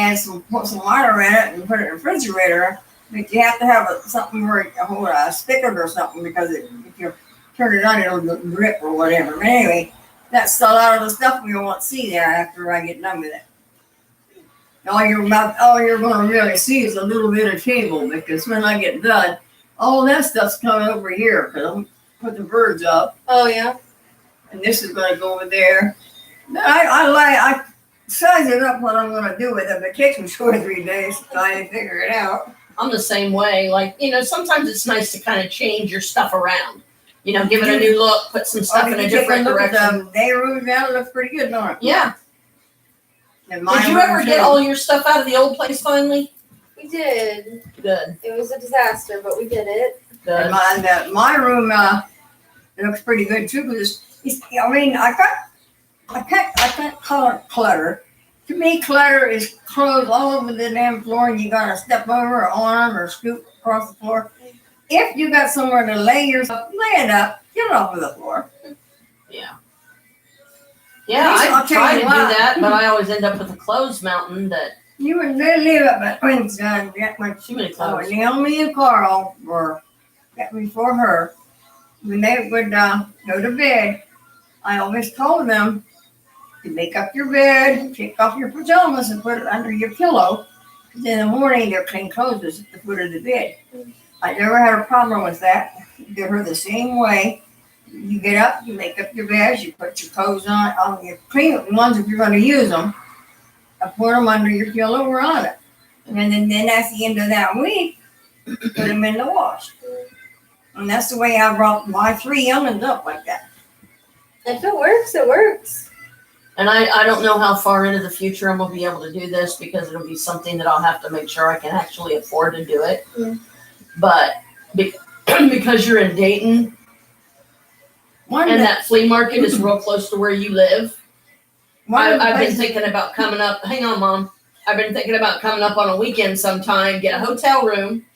put some water in it and put it in the refrigerator. But you have to have something where you hold a spigot or something because if you turn it on, it'll drip or whatever. But anyway, that's a lot of the stuff we won't see there after I get done with it. All you're going to really see is a little bit of table because when I get done, all that stuff's coming over here because I'm put the birds up, Oh yeah. and this is going to go over there. I size it up what I'm going to do with it. But it takes me 2 or 3 days to try and figure it out. I'm the same way. Like, sometimes it's nice to kind of change your stuff around. Give it a new look, put some stuff in a different direction. The day room now it looks pretty good, don't it? Yeah. And my Did you room, ever get too. all your stuff out of the old place finally? We did. Good. It was a disaster, but we did it. And Good. my room it looks pretty good too because I can't call it clutter. To me, clutter is clothes all over the damn floor and you gotta step over or on them or scoot across the floor. If you got somewhere to lay your stuff, lay it up, get it off of the floor. Yeah, Lisa, I I'll tell try you to do what. that, but I always end up with a clothes mountain that You would live up at Queen's done get my too many Oh, clothes. Naomi and Carl were before her. When they would go to bed, I always told them to make up your bed, take off your pajamas, and put it under your pillow. 'Cause in the morning, their clean clothes was at the foot of the bed. I never had a problem with that. Did her the same way. You get up, you make up your beds, you put your clothes on your clean ones if you're going to use them. I put them under your pillow or on it. And then at the end of that week, put them in the wash. And that's the way I brought my 3 youngins up like that. If it works, it works. And I don't know how far into the future I'm gonna be able to do this because it'll be something that I'll have to make sure I can actually afford to do it. Mm. But because you're in Dayton and that flea market is real close to where you live, I've been thinking about coming up. Hang on, Mom. I've been thinking about coming up on a weekend sometime, get a hotel room,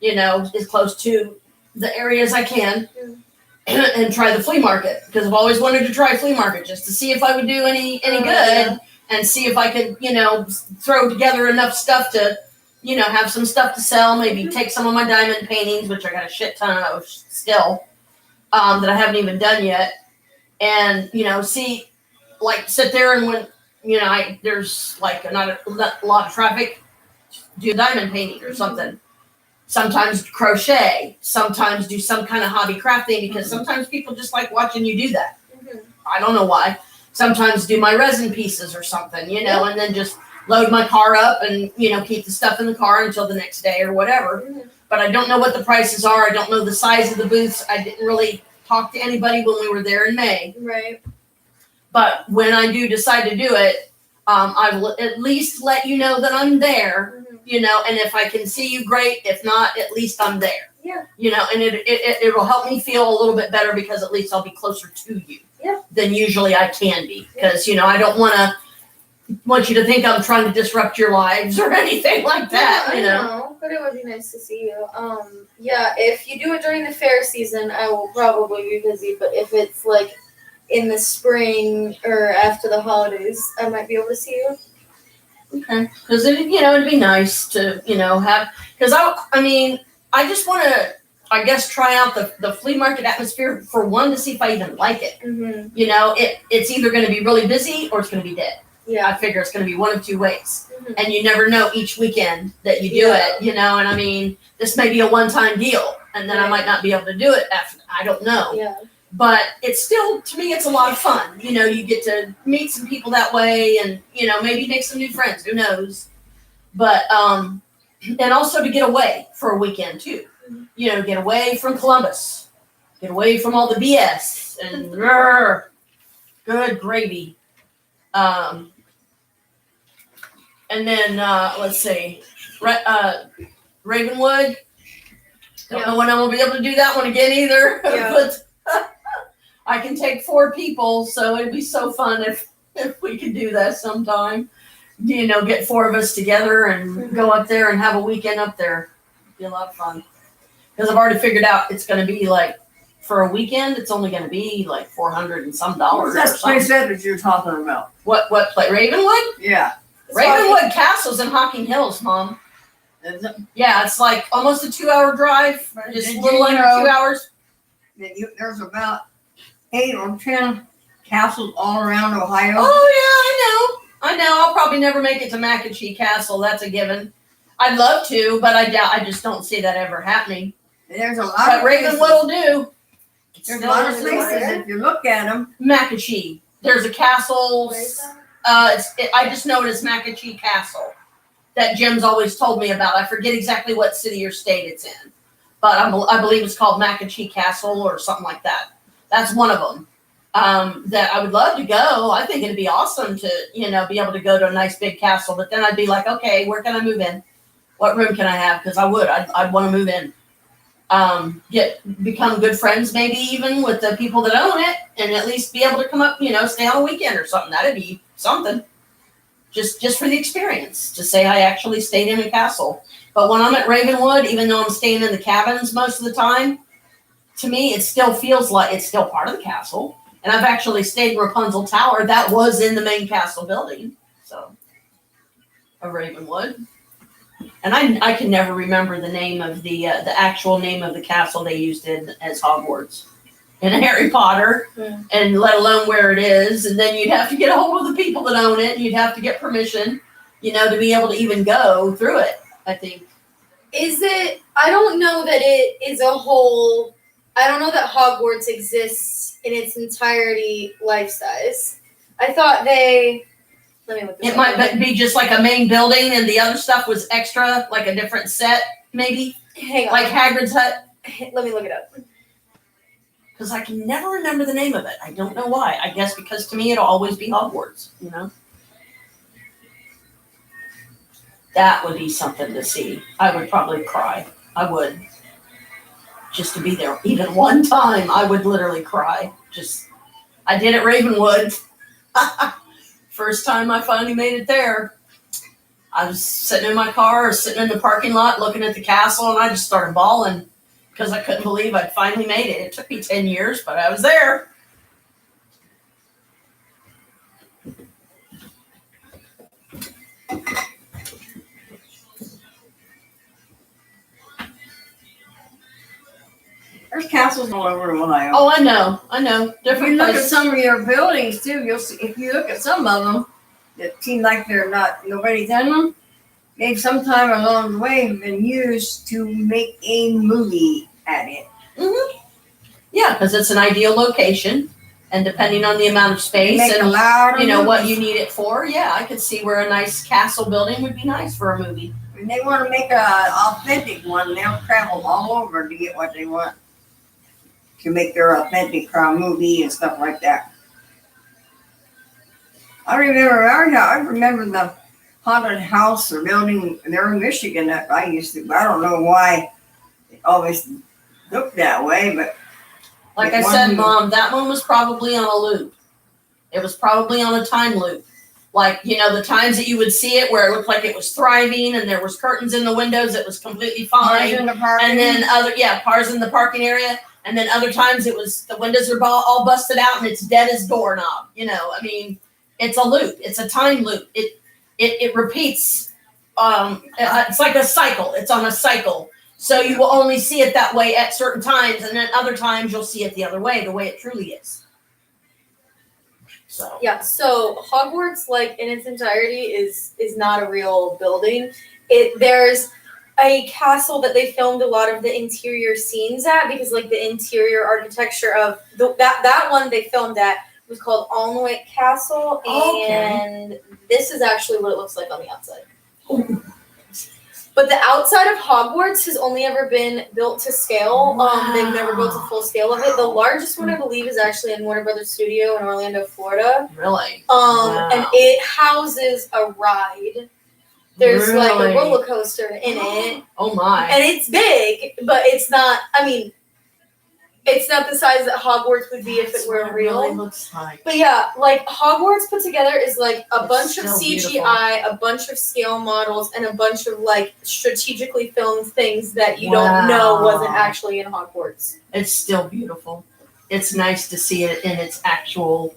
as close to the area as I can, and try the flea market because I've always wanted to try flea market just to see if I would do any good Yeah. and see if I could, throw together enough stuff to, have some stuff to sell. Maybe take some of my diamond paintings, which I got a shit ton of still, that I haven't even done yet, and see. Like sit there and when there's like not a lot of traffic, do diamond painting or something. Sometimes crochet. Sometimes do some kind of hobby crafting because sometimes people just like watching you do that. I don't know why. Sometimes do my resin pieces or something, and then just load my car up and keep the stuff in the car until the next day or whatever. But I don't know what the prices are. I don't know the size of the booths. I didn't really talk to anybody when we were there in May. Right. But when I do decide to do it, I will at least let you know that I'm there, and if I can see you, great. If not, at least I'm there. Yeah. And it will help me feel a little bit better because at least I'll be closer to you than usually I can be. Because, I don't want you to think I'm trying to disrupt your lives or anything like that, I know, but it would be nice to see you. If you do it during the fair season, I will probably be busy, but if it's like in the spring or after the holidays, I might be able to see you. Okay. Because, it'd be nice to, have, because I just want to, I guess, try out the flea market atmosphere for one to see if I even like it. Mm-hmm. It's either going to be really busy or it's going to be dead. Yeah. I figure it's going to be one of two ways. Mhm. And you never know each weekend that you do Yeah. it, and I mean, this may be a one-time deal, and then I Right. might not be able to do it after, I don't know. Yeah. But it's still, to me, it's a lot of fun. You get to meet some people that way and, maybe make some new friends, who knows. But, and also to get away for a weekend too. Get away from Columbus, get away from all the BS and good gravy. And then let's see, Ravenwood. Don't know when I'm gonna be able to do that one again either. Yeah. But I can take 4 people, so it'd be so fun if we could do that sometime. Get 4 of us together and go up there and have a weekend up there. It'd be a lot of fun. Because I've already figured out it's gonna be like, for a weekend, it's only gonna be like $400 and some dollars. That's or something. place that you're talking about. What play? Ravenwood? Yeah. Ravenwood Castle's in Hocking Hills, Mom. Is it? Yeah, it's like almost a 2-hour drive, just a Did little you under know 2 hours. There's about 8 or 10 castles all around Ohio. Oh yeah, I know. I'll probably never make it to Mackachie Castle. That's a given. I'd love to, but I just don't see that ever happening. There's a lot But of Ravenwood places. will do. There's a lot of places if you look at them. Mackachie. There's a castle. Where is that? I just know it as Mackachie Castle that Jim's always told me about. I forget exactly what city or state it's in, but I believe it's called Mackachie Castle or something like that. That's one of them that I would love to go. I think it'd be awesome to, be able to go to a nice big castle, but then I'd be like, okay, where can I move in? What room can I have? Because I'd want to move in. Become good friends maybe even with the people that own it, and at least be able to come up, stay on a weekend or something. That'd be something. Just for the experience, to say I actually stayed in a castle. But when I'm at Ravenwood, even though I'm staying in the cabins most of the time, to me it still feels like it's still part of the castle. And I've actually stayed in Rapunzel Tower. That was in the main castle building. So, of Ravenwood. And I can never remember the name of the actual name of the castle they used as Hogwarts in Harry Potter, and let alone where it is. And then you'd have to get a hold of the people that own it, and you'd have to get permission, to be able to even go through it, I think. I don't know that it is a whole, I don't know that Hogwarts exists in its entirety life size. I thought let me look this It up. might be just like a main building, and the other stuff was extra, like a different set, maybe, Hang on. like Hagrid's Hut. Let me look it up. Because I can never remember the name of it. I don't know why. I guess because to me it'll always be Hogwarts, That would be something to see. I would probably cry. I would. Just to be there even one time, I would literally cry. I did at Ravenwood. First time I finally made it there. I was sitting in my car or sitting in the parking lot looking at the castle, and I just started bawling because I couldn't believe I'd finally made it. It took me 10 years, but I was there. There's castles all over Ohio. Oh, I know. If Different you look at places. some of your buildings too, you'll see. If you look at some of them that seem like nobody's in them, they've sometime along the way been used to make a movie at it. Mm-hmm. Yeah, because it's an ideal location, and depending on the amount of They space make a and lot of what you movies. need it for, yeah, I could see where a nice castle building would be nice for a movie. When they want to make an authentic one, they'll travel all over to get what they want to make their authentic movie and stuff like that. I remember the haunted house or building there in Michigan that I used to. I don't know why it always looked that way, but Like Yeah, I one said, movie. Mom, that one was probably on a loop. It was probably on a time loop. Like, the times that you would see it where it looked like it was thriving and there was curtains in the windows, it was completely cars fine. in the parking. And then cars in the parking area. And then other times it was the windows are all busted out and it's dead as doorknob. It's a loop. It's a time loop. It repeats. It's like a cycle. It's on a cycle. So you will only see it that way at certain times, and then other times you'll see it the other way, the way it truly is. So Yeah, so Hogwarts, like in its entirety, is not a real building. There's a castle that they filmed a lot of the interior scenes at, because like the interior architecture of that one they filmed at was called Alnwick Castle, and this is actually what it looks like on the outside. But the outside of Hogwarts has only ever been built to scale. They've never built a full scale of it. The largest one, I believe, is actually in Warner Brothers Studio in Orlando, Florida. really, And it houses a ride. There's like Really? a roller coaster in it, oh my. and it's big, but it's not. I mean, it's not the size that Hogwarts would be if That's it were what real. really looks like. But yeah, like Hogwarts put together is like a It's bunch of still CGI, a bunch of scale models, and a bunch of like strategically filmed things that you don't know wasn't Wow. actually in Hogwarts. It's still beautiful. It's nice to see it in its actual,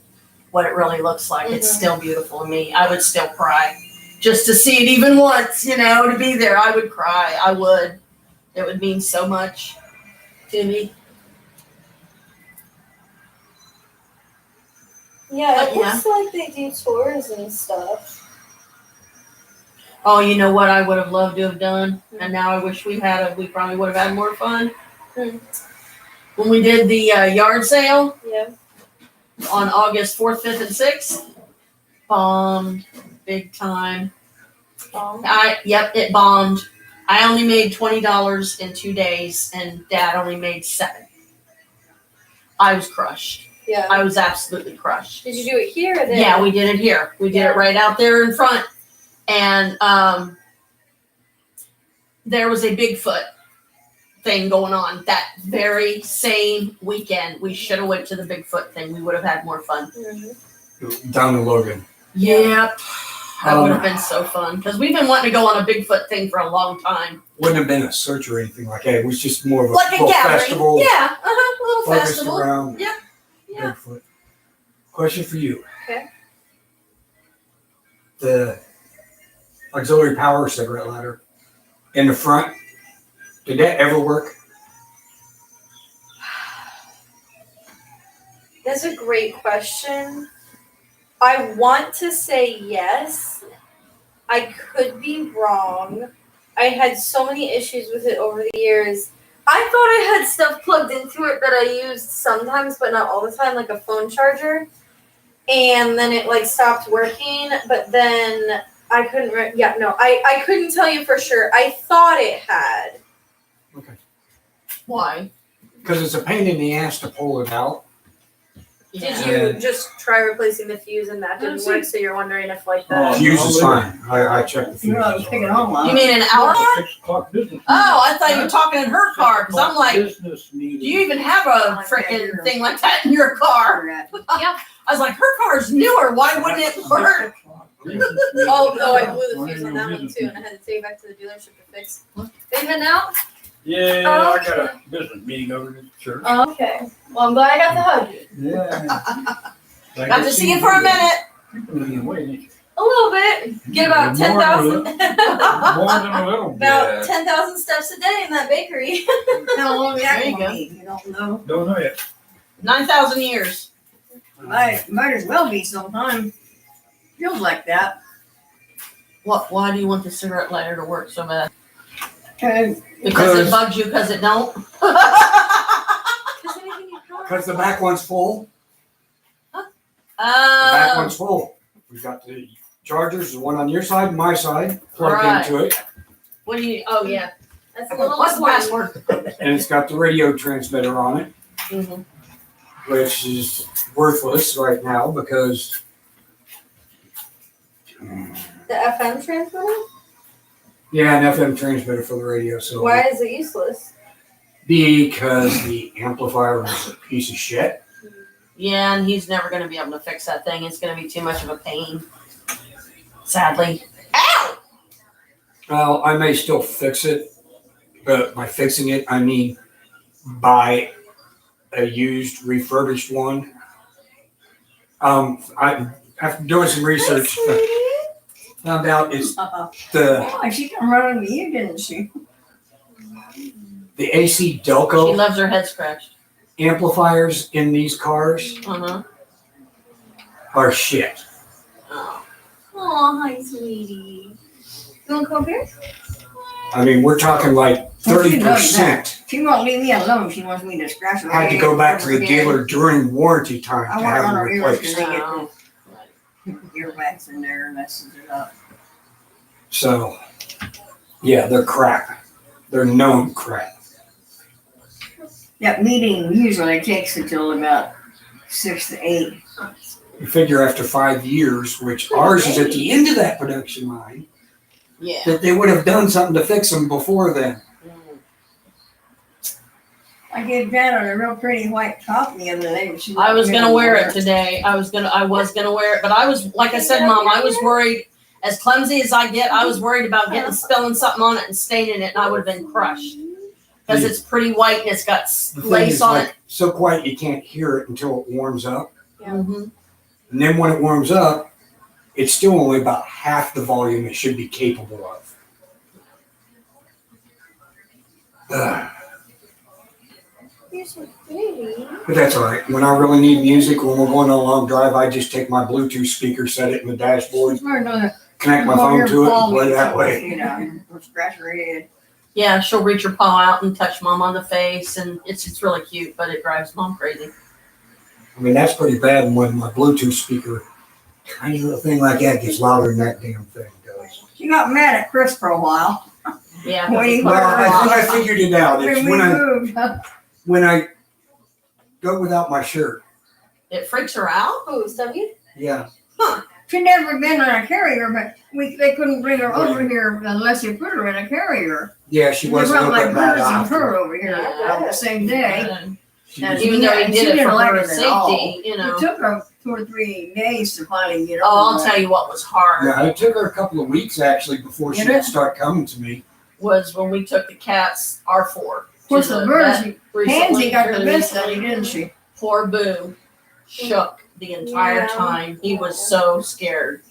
what it really looks like. It's Mhm. still beautiful to me. I would still cry just to see it even once, you know, to be there. I would cry. I would. It would mean so much to me. Yeah, it Yeah. looks like they do tours and stuff. Oh, you know what I would have loved to have done? And now I wish we probably would have had more fun. Hmm. When we did the yard sale Yeah. on August 4th, 5th, and 6th, bombed big time. It bombed. I only made $20 in 2 days, and Dad only made $7. I was crushed. Yeah. I was absolutely crushed. Did you do it here or there? Yeah, we did it here. We did Yeah. it right out there in front, and there was a Bigfoot thing going on that very same weekend. We should have went to the Bigfoot thing. We would have had more fun. Mhm. Down to Logan. Yep. That would have been so fun because we've been wanting to go on a Bigfoot thing for a long time. Wouldn't have been a search or anything like that. It was just more of a Like a little gathering. festival Yeah, a little focused festival. around Yeah. Yeah. Bigfoot. Question for you. Okay. The auxiliary power cigarette lighter in the front, did that ever work? That's a great question. I want to say yes. I could be wrong. I had so many issues with it over the years. I thought I had stuff plugged into it that I used sometimes, but not all the time, like a phone charger. And then it like stopped working, but then I couldn't. I couldn't tell you for sure. I thought it had. Why? Because it's a pain in the ass to pull it out. Did Yeah. you just try replacing the fuse and that didn't work? So you're wondering if like the Oh, Fuse is no, fine. I checked the fuse. You know, I was picking home on. You mean an outlaw? 6 o'clock business. Oh, I thought you were talking in her car because I'm like, Business meeting. do you even have a freaking thing like that in your car? I was like, her car's newer. Why wouldn't it work? Oh no, I blew the fuse on that one too, and I had to take it back to the dealership to fix. They've been out? Yeah, Oh, I got a business meeting over at the church. Oh, okay. Well, I'm glad I got to hug you. Yeah. Got to see you for a minute. Wait, A little bit. Get about More than a 10,000. more than a little bit. About 10,000 steps a day in that bakery. How long that There you will go. be, you don't know. Don't know yet. 9,000 years. Might as well be sometime. Feels like that. What? Why do you want the cigarette lighter to work so bad? Okay. Because it Because- bugs you because it don't? Because the back one's full. The back Oh, one's full. We've got the chargers, the one on your side and my side, plugged Right. into it. what do you? Oh yeah. That's a little What's the password? And it's got the radio transmitter on it, Mhm. which is worthless right now because The FM transmitter? yeah, an FM transmitter for the radio. So Why is it useless? because the amplifier is a piece of shit. Yeah, and he's never going to be able to fix that thing. It's going to be too much of a pain. Sadly. Ow! Well, I may still fix it, but by fixing it, I mean buy a used, refurbished one. I after doing some research, found out it's the Oh, she come running to you, didn't she? AC She Delco loves her head scratched. amplifiers in these cars. Uh-huh. are shit. Oh. Oh, hi, sweetie. You want to come here? I mean, we're talking like Well, she knows 30%. She won't leave me alone. She wants me to scratch her. Had to go back to the head. dealer during warranty time I to want have on them her ears because replaced. they Oh. get the earwax in there and messes it up. So, yeah, they're crap. They're known crap. That meeting usually takes until about 6 to 8. You figure after 5 years, which ours is at the end of that production line, Yeah. that they would have done something to fix them before then. I gave Janet a real pretty white top the other day. But she I was wouldn't gonna wear it it. today. I was gonna wear it, but I was, like I said, Mom, I was worried. As clumsy as I get, I was worried about spilling something on it and staining it, and I would have been crushed. Because it's pretty white and it's got The thing lace is on like so quiet you can't hear it until it warms up. it. Mhm. And then when it warms up, it's still only about half the volume it should be capable of. Ugh. You're so pretty. But that's all right. When I really need music, when we're going on a long drive, I just take my Bluetooth speaker, set it in the dashboard, She's wearing another. connect my phone to it, and play that way. You know, or scratch her head. Yeah, she'll reach her paw out and touch Mom on the face, and it's really cute, but it drives Mom crazy. I mean, that's pretty bad when my Bluetooth speaker, tiny little thing like that, gets louder than that damn thing does. She got mad at Chris for a while. Yeah. Well, you Well, Wow. I think I figured it out. It's When we moved. when I go without my shirt. It freaks her out. Who, Stubby? Yeah. She'd never been on a carrier, but they couldn't bring her over here unless you put her in a carrier. Yeah, she They wasn't brought my looking that brothers and often. her over here on the same day. And She was- even though he Yeah, did she it for didn't like her it at all. safety, you know. It took her 2 or 3 days to finally get over Oh, I'll that. tell you what was hard Yeah, it took her a couple of weeks actually before she Did it? would start coming to me. was when we took the cats, our 4. Of course, to the the birds, vet recently, Pansy got the really best of recently. it, didn't she? Poor Boo shook the entire Yeah. time. He was so scared.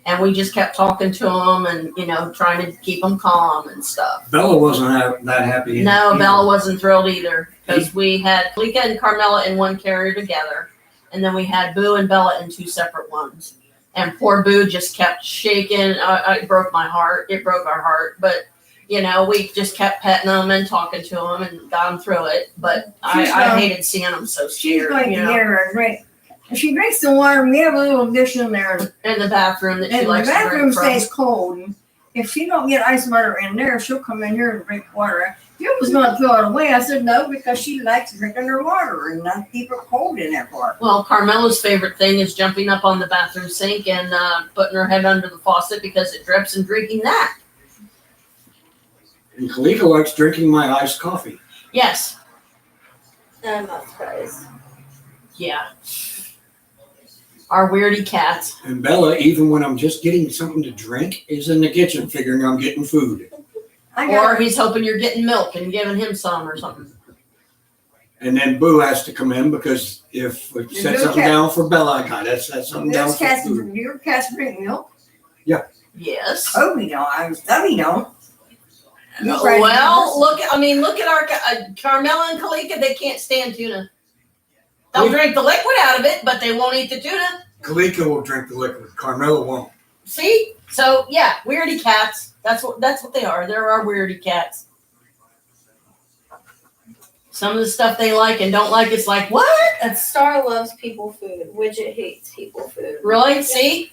And we just kept talking to him and, you know, trying to keep him calm and stuff. Bella wasn't that happy. No, either. Bella wasn't thrilled either because we had Kalika and Carmela in one carrier together. And then we had Boo and Bella in 2 separate ones. And poor Boo just kept shaking. It broke my heart. It broke our heart. But, you know, we just kept petting him and talking to him and got him through it. But I hated seeing him so She's scared. going You to know, get her a drink. If she drinks the water, we have a little dish in there. in the bathroom that she And the likes to bathroom drink from. stays cold. If she don't get ice water in there, she'll come in here and drink water. Jill was going to throw it away. I said no because she likes drinking her water and not keep it cold in that part. Well, Carmela's favorite thing is jumping up on the bathroom sink and putting her head under the faucet because it drips and drinking that. And Kalika likes drinking my iced coffee. Yes. I'm not surprised. Yeah. Our weirdy cats. And Bella, even when I'm just getting something to drink, is in the kitchen figuring I'm getting food. I Or got he's hoping you're getting milk and giving him some or something. And then Boo has to come in because if we set Boo something cat- down for Bella, I gotta set something down those for cats. food. Your cats drink milk. Yes. Toby don't. Stubby don't. You tried to Well, look at our Carmela and Kalika. They can't stand tuna. They'll drink the liquid out of it, but they won't eat the tuna. Kalika will drink the liquid. Carmela won't. See? So yeah, weirdy cats. That's what they are. They're our weirdy cats. Some of the stuff they like and don't like, it's like, what? Star loves people food. Widget hates people food. Really? See?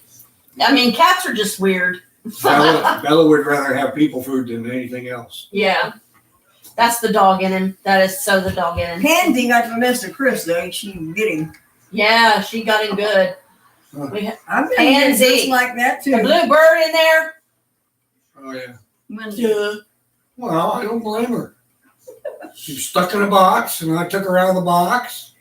I mean, cats are just weird. Bella would rather have people food than anything else. Yeah. That's the dog in him. That is so the dog in him. Pansy got the best of Chris though. Ain't she get him? Yeah, she got him good. We had I've been Pansy. getting just like that the too. blue bird in there. Oh yeah. When- Well, I don't blame her. She was stuck in a box, and I took her out of the box.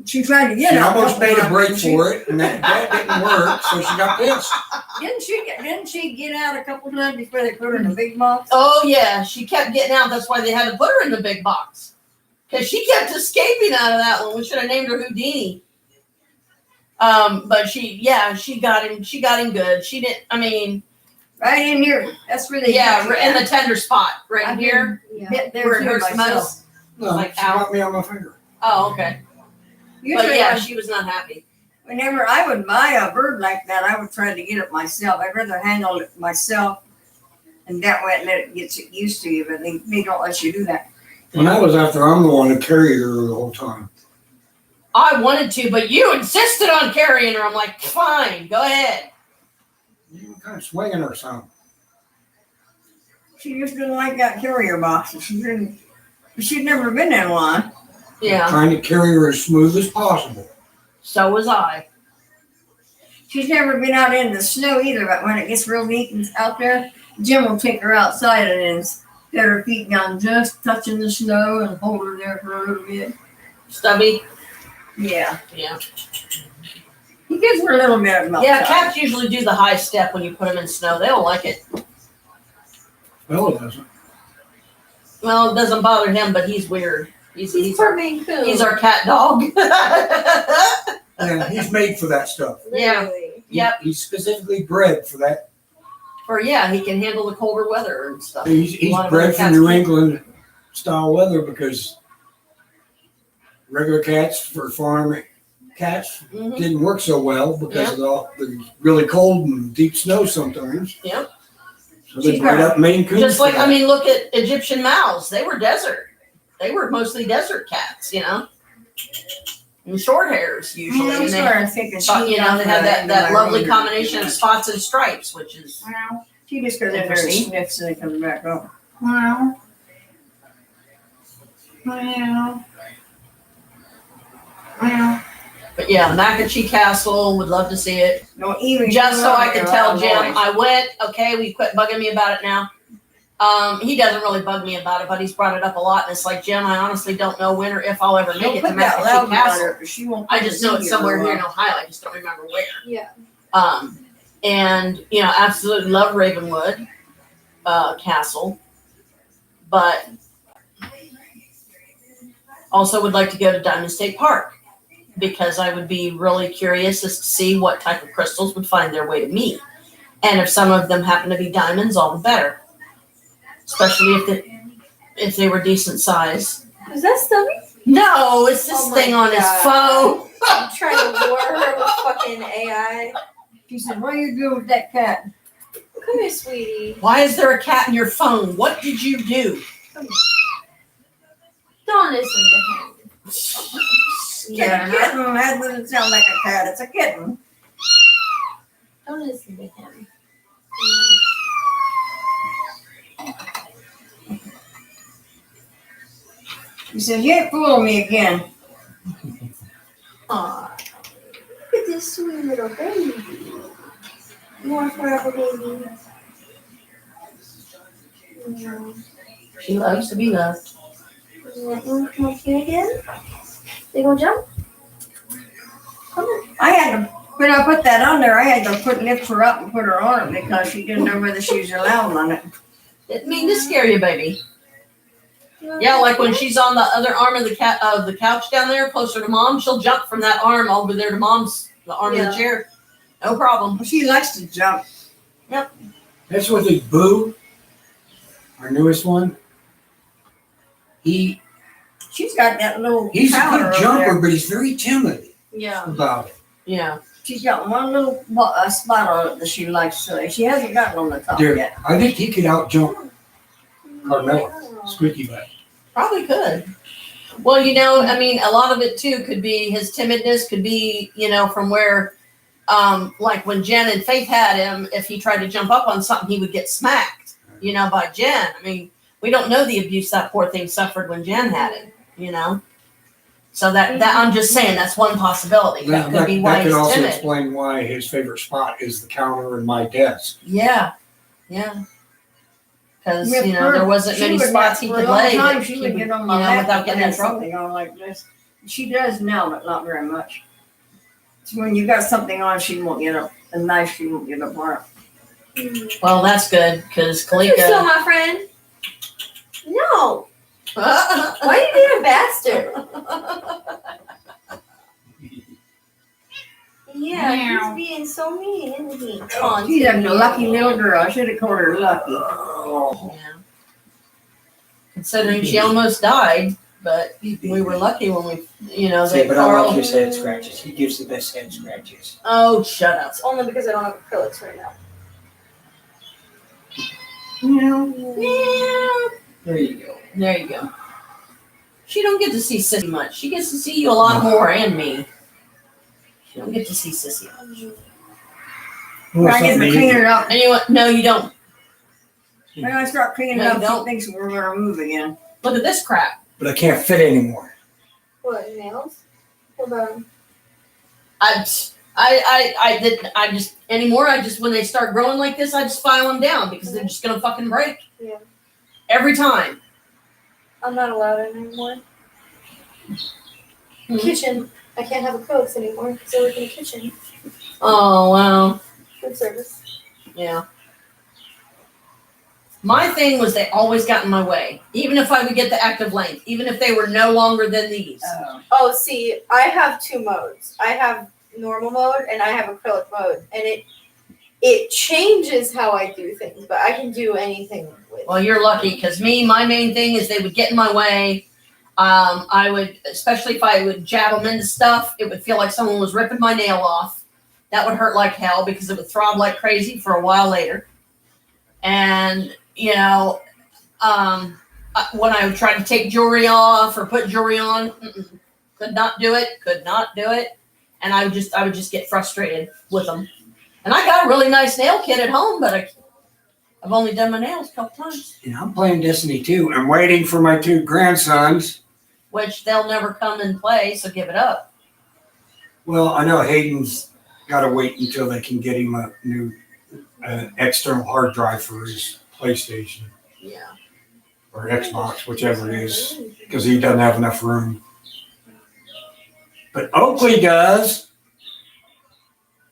She tried to She get out. almost made a break for it, and that didn't work, so she got pissed. Didn't she get out a couple times before they put her in a big box? Oh yeah, she kept getting out. That's why they had to put her in the big box. Because she kept escaping out of that one. We should have named her Houdini. But she got him. She got him good. She didn't. I mean, Right in here. That's where they yeah, got you in at. the tender spot right I've here. been bit there Where it too hurts the myself. most. No, Like she got me on my finger. Oh, okay. Usually But yeah, when- she was not happy. Whenever I would buy a bird like that, I would try to get it myself. I'd rather handle it myself, and that way let it get used to you. But they don't let you do that. When I was after, I'm the one who carried her the whole time. I wanted to, but you insisted on carrying her. I'm like, fine, go ahead. You were kind of swinging her some. She just didn't like that carrier box. She'd never been in one. Yeah, Trying to carry her as smooth as possible. so was I. She's never been out in the snow either. But when it gets real neat and out there, Jim will take her outside and then get her feet down, just touching the snow, and hold her there for a little bit. Stubby. Yeah, Yeah. he gives her a little bit of milk. Yeah, cats usually do the high step when you put them in snow. They don't like it. Well, it doesn't. Well, it doesn't bother him, but he's weird. He's for our, Maine Coon. he's our cat dog. Yeah, he's made for that stuff. Yeah. Literally. Yep. He's specifically bred for that. Or yeah, he can handle the colder weather and stuff. He's A lot of bred other for cats New can't. England style weather because regular cats for farm cats Mhm. didn't work so well because of the really cold and deep snow sometimes. Yep. So they She's bred got- up Maine Coons. Just like, for I that. mean, look at Egyptian mouse. They were desert. They were mostly desert cats, you know? And short hairs usually. I'm And they, starting thinking but, you know, they had that lovely combination of spots and stripes, which is, Well, she just goes in there and Interesting. sniffs and then comes back up. Well. Well. Well. but yeah, Nakachi Castle, would love to see it. No, even Just so I could tell Jim, Illinois. I went, okay, we quit bugging me about it now. He doesn't really bug me about it, but he's brought it up a lot. And it's like, Jim, I honestly don't know when or if I'll ever make Don't it to put that Nakachi loud on Castle. her, 'cause she won't I put just it know in it's here somewhere for a here in while. Ohio. I just don't remember where. Yeah. And you know, absolutely love Ravenwood Castle, but also would like to go to Diamond State Park because I would be really curious as to see what type of crystals would find their way to me, and if some of them happen to be diamonds, all the better. Especially if they were decent size. Is that Stubby? No, it's this Oh my thing on his God. phone. I'm trying to lure her with fucking AI. She said, "What are you doing with that cat?" Come here, sweetie. Why is there a cat in your phone? What did you do? Don't listen to him. Yeah, kitten. That doesn't sound like a cat. It's a kitten. Don't listen to him. He says, "You ain't fooling me again." Aw. Look at this sweet little baby. More forever baby. She loves to be loved. You want to come up here again? They gonna jump? Come on. I had to, when I put that on there, I had to lift her up and put her on it because she didn't know whether she was allowed on it. Didn't mean to scare you, baby. Yeah, like when she's on the other arm of the couch down there, closer to mom, she'll jump from that arm over there to mom's, the arm of Yeah. the chair. No problem. She likes to jump. That's what the Boo, our newest one. She's got that little He's a powder good over jumper, there. but he's very timid Yeah. about it. Yeah. She's got one little spot on it that she likes to. She hasn't gotten on the top Dude, yet. I think he could out jump Carmela, Squeaky Butt. Probably could. Well, you know, I mean, a lot of it too could be his timidness, could be, you know, from where, like when Jen and Faith had him, if he tried to jump up on something, he would get smacked, you know, by Jen. I mean, we don't know the abuse that poor thing suffered when Jen had him, you know? So that I'm just saying that's one possibility. That could be why That could he's also timid. explain why his favorite spot is the counter in my desk. Yeah. Yeah. Because, With you know, her, there wasn't she many would spots not- he for could a long lay. time, that she he would would, get on you my know, lap without and getting in have trouble. something on like this. She does now, but not very much. So when you got something on, she won't get up. A knife, she won't get up on it. Well, that's good because You still Kalika. my friend? No. Why are you being a bastard? Yeah, he's being so mean, isn't he? Come on, She's a Timmy. lucky little girl. I should have called her lucky. Yeah. Considering she almost died but we were lucky when we, See, that but I Carl. like his head scratches. He gives the best head scratches. Oh, shut up. It's only because I don't have acrylics right now. Yeah. There you go. There you go. She don't get to see Sissy much. She gets to see you a lot more and me. She don't get to see Sissy much. I get to clean it up. Anyway, no, you don't. When I start cleaning No, up, don't. she thinks we're gonna move again. Look at this crap. But I can't fit anymore. What, nails? What about 'em? I just anymore. I just when they start growing like this, I just file them down because they're just gonna fucking break. Yeah. Every time. I'm not allowed in anymore. Mhm. Kitchen. I can't have acrylics anymore because I work in the kitchen. Oh wow. Food service. Yeah. My thing was they always got in my way, even if I would get the active length, even if they were no longer than these. Oh, see, I have two modes. I have normal mode and I have acrylic mode, and it changes how I do things, but I can do anything with. Well, you're lucky because my main thing is they would get in my way. I would, especially if I would jab them into stuff, it would feel like someone was ripping my nail off. That would hurt like hell because it would throb like crazy for a while later. And, when I would try to take jewelry off or put jewelry on, could not do it. And I would just get frustrated with them. And I got a really nice nail kit at home, but I've only done my nails a couple times, You know, I'm playing Destiny 2. I'm waiting for my 2 grandsons. which they'll never come and play, so give it up. Well, I know Hayden's got to wait until they can get him a new external hard drive for his PlayStation Yeah. or Xbox, whichever it is, because he doesn't have enough room. But Oakley does.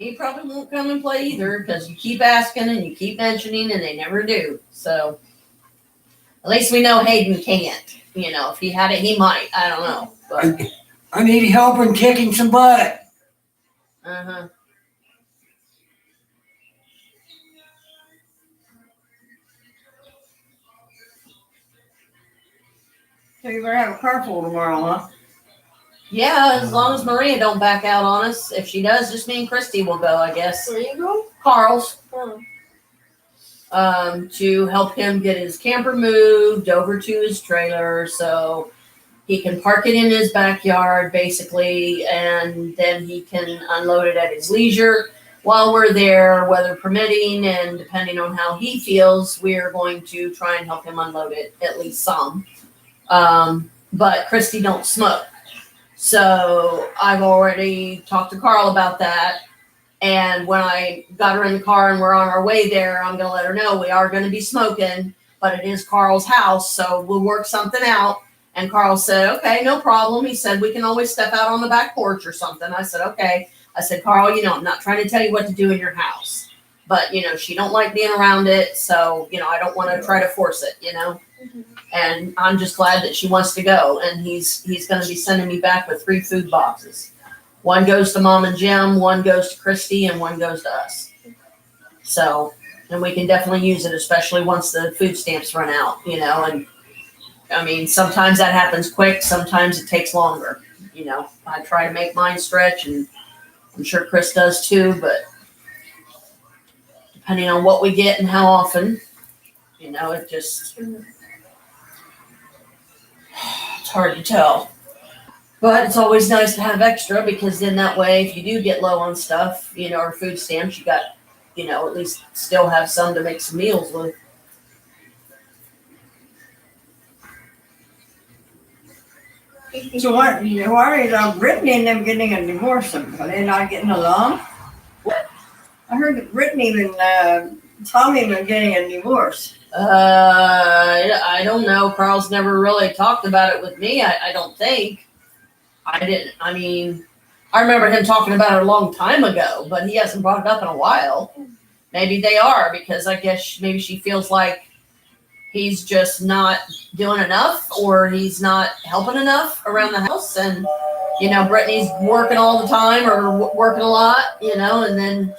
He probably won't come and play either because you keep asking and you keep mentioning and they never do. So at least we know Hayden can't. If he had it, he might. I don't know. But I need help in kicking some butt. uh-huh. So you better have a carpool tomorrow, huh? Yeah, as long as Maria don't back out on us. If she does, just me and Christy will go, I guess. Where you go? Carl's. Oh. To help him get his camper moved over to his trailer so he can park it in his backyard basically, and then he can unload it at his leisure while we're there, weather permitting, and depending on how he feels, we're going to try and help him unload it at least some. But Christy don't smoke. So I've already talked to Carl about that. And when I got her in the car and we're on our way there, I'm going to let her know we are going to be smoking, but it is Carl's house, so we'll work something out. And Carl said, okay, no problem. He said, we can always step out on the back porch or something. I said, okay. I said, Carl, I'm not trying to tell you what to do in your house, but, she don't like being around it. So, I don't want to try to force it, Mm-hmm. And I'm just glad that she wants to go. And he's going to be sending me back with 3 food boxes. One goes to Mom and Jim, one goes to Christy, and one goes to us. So, and we can definitely use it, especially once the food stamps run out, and I mean, sometimes that happens quick. Sometimes it takes longer. I try to make mine stretch, and I'm sure Chris does too, but depending on what we get and how often, it just, it's hard to tell. But it's always nice to have extra because then that way, if you do get low on stuff, or food stamps, you got, at least still have some to make some meals with. So why is Brittany and them getting a divorce? Are they not getting along? I heard that Brittany and Tommy were getting a divorce. I don't know. Carl's never really talked about it with me. I don't think. I didn't. I mean, I remember him talking about it a long time ago, but he hasn't brought it up in a while. Maybe they are because I guess maybe she feels like he's just not doing enough or he's not helping enough around the house. And, Brittany's working all the time or working a lot, and then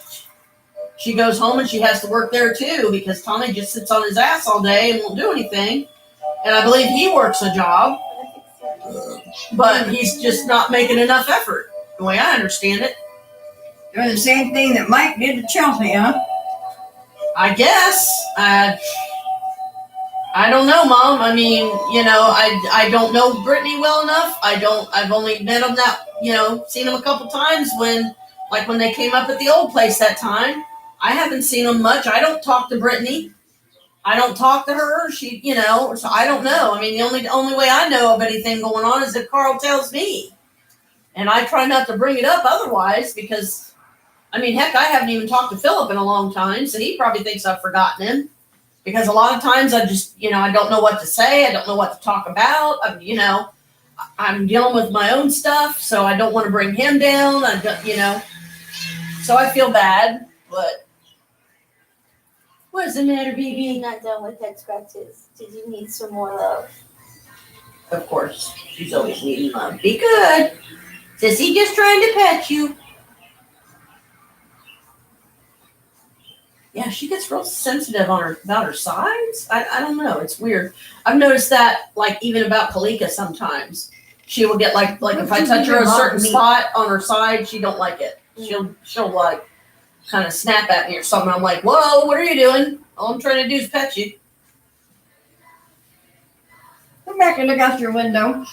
she goes home and she has to work there too because Tommy just sits on his ass all day and won't do anything. And I believe he works a job. but he's just not making enough effort, the way I understand it. Doing the same thing that Mike did to Chelsea, huh? I guess. I don't know, Mom. I mean, I don't know Brittany well enough. I've only met him seen him a couple times when they came up at the old place that time. I haven't seen him much. I don't talk to Brittany. I don't talk to her. She, so I don't know. I mean, the only way I know of anything going on is if Carl tells me. And I try not to bring it up otherwise because, I mean, heck, I haven't even talked to Philip in a long time, so he probably thinks I've forgotten him. Because a lot of times I just, I don't know what to say. I don't know what to talk about. I'm dealing with my own stuff, so I don't want to bring him down. So I feel bad, but what's the matter, You're baby? not done with head scratches. Did you need some more love? Of course, she's always needing love. Be good. Sissy just trying to pet you. Yeah, she gets real sensitive about her sides. I don't know. It's weird. I've noticed that, even about Kalika sometimes. She will get like if I touch her a certain spot on her side, she don't like it. She'll kind of snap at me or something. I'm like, whoa, what are you doing? All I'm trying to do is pet you. Come back and look out your window.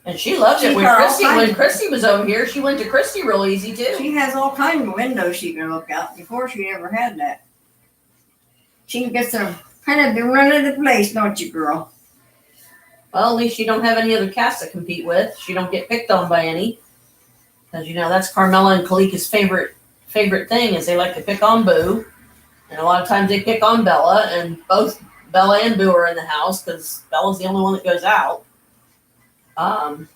And she loves it. When Christy was over here, she went to Christy real easy too. She has all kinds of windows she can look out. Before she never had that. She gets to kind of the run of the place, don't you, girl? Well, at least you don't have any other cats to compete with. She don't get picked on by any. Because, that's Carmela and Kalika's favorite thing is they like to pick on Boo. And a lot of times they pick on Bella. And both Bella and Boo are in the house because Bella's the only one that goes out. Her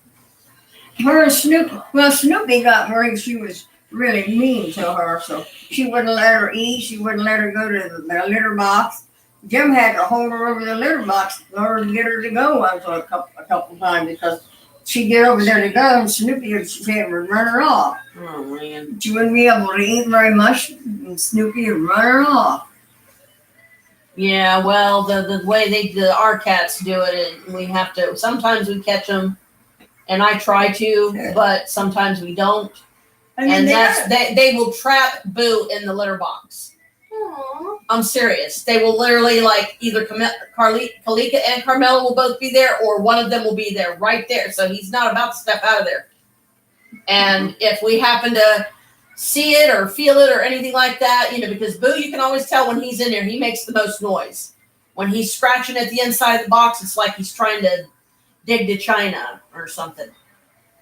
and Snoopy. Well, Snoopy got her. She was really mean to her, so she wouldn't let her eat. She wouldn't let her go to the litter box. Jim had to hold her over the litter box in order to get her to go a couple times because she'd get over there to go, and Snoopy would run her off. Oh, man. She wouldn't be able to eat very much, and Snoopy would run her off. Yeah, well, the way our cats do it, we have to, sometimes we catch them, and I try to, but sometimes we don't. I mean, And they will trap Boo in the litter box. Aww. I'm serious. They will literally either Kalika and Carmela will both be there, or one of them will be there right there. So he's not about to step out of there. And if we happen to see it or feel it or anything like that, because Boo, you can always tell when he's in there, he makes the most noise. When he's scratching at the inside of the box, it's like he's trying to dig to China or something.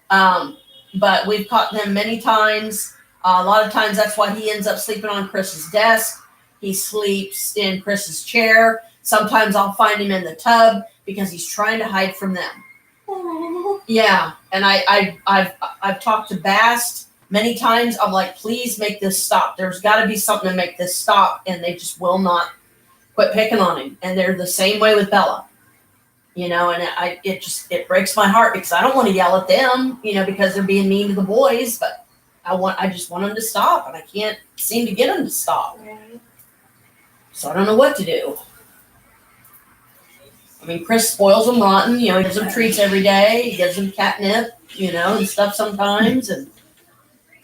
But we've caught him many times. A lot of times that's why he ends up sleeping on Chris's desk. He sleeps in Chris's chair. Sometimes I'll find him in the tub because he's trying to hide from them. Aww. Yeah, and I've talked to Bast many times. I'm like, please make this stop. There's got to be something to make this stop, and they just will not quit picking on him. And they're the same way with Bella. And it breaks my heart because I don't want to yell at them, because they're being mean to the boys, but I just want them to stop, and I can't seem to get them to stop. Right. So I don't know what to do. I mean, Chris spoils them rotten, he gives them treats every day, he gives them catnip, and stuff sometimes, and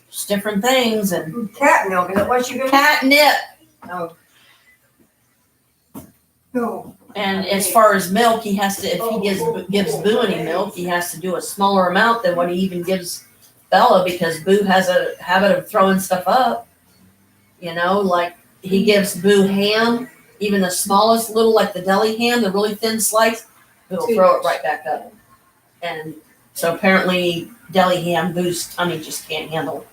just different things, and Cat milk, is that what you get? catnip. Oh. No. And as far as milk, he has to, if he gives Boo any milk, he has to do a smaller amount than what he even gives Bella because Boo has a habit of throwing stuff up. Like he gives Boo ham, even the smallest little, like the deli ham, the really thin slice, Boo will throw it right back up. And so apparently deli ham, Boo's tummy just can't handle.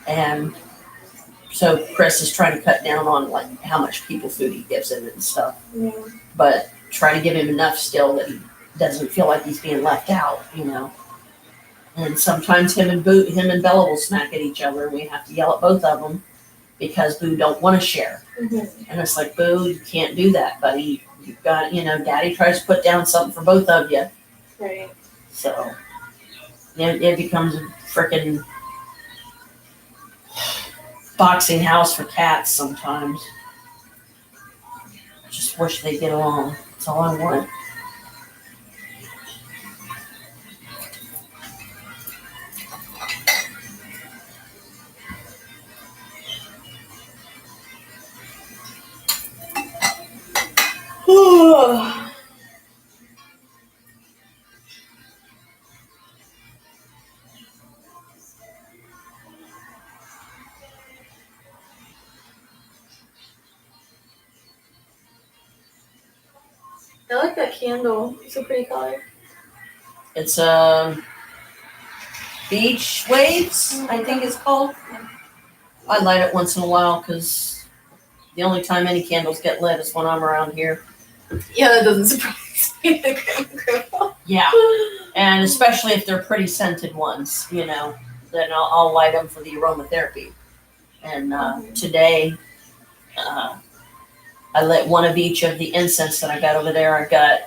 And so Chris is trying to cut down on how much people food he gives him and stuff. Yeah. But try to give him enough still that he doesn't feel like he's being left out, And sometimes him and Bella will smack at each other, and we have to yell at both of them because Boo don't want to share. Mm-hmm. And it's like, Boo, you can't do that, buddy. You've got, Daddy tries to put down something for both of you. Right. So it becomes a freaking boxing house for cats sometimes. I just wish they'd get along. That's all I want. I like that candle. It's a pretty color. It's Beach Waves, I think it's called. I light it once in a while because the only time any candles get lit is when I'm around here. Yeah, that doesn't surprise me. The grandma. Yeah, and especially if they're pretty scented ones, then I'll light them for the aromatherapy. And today, I lit one of each of the incense that I got over there. I got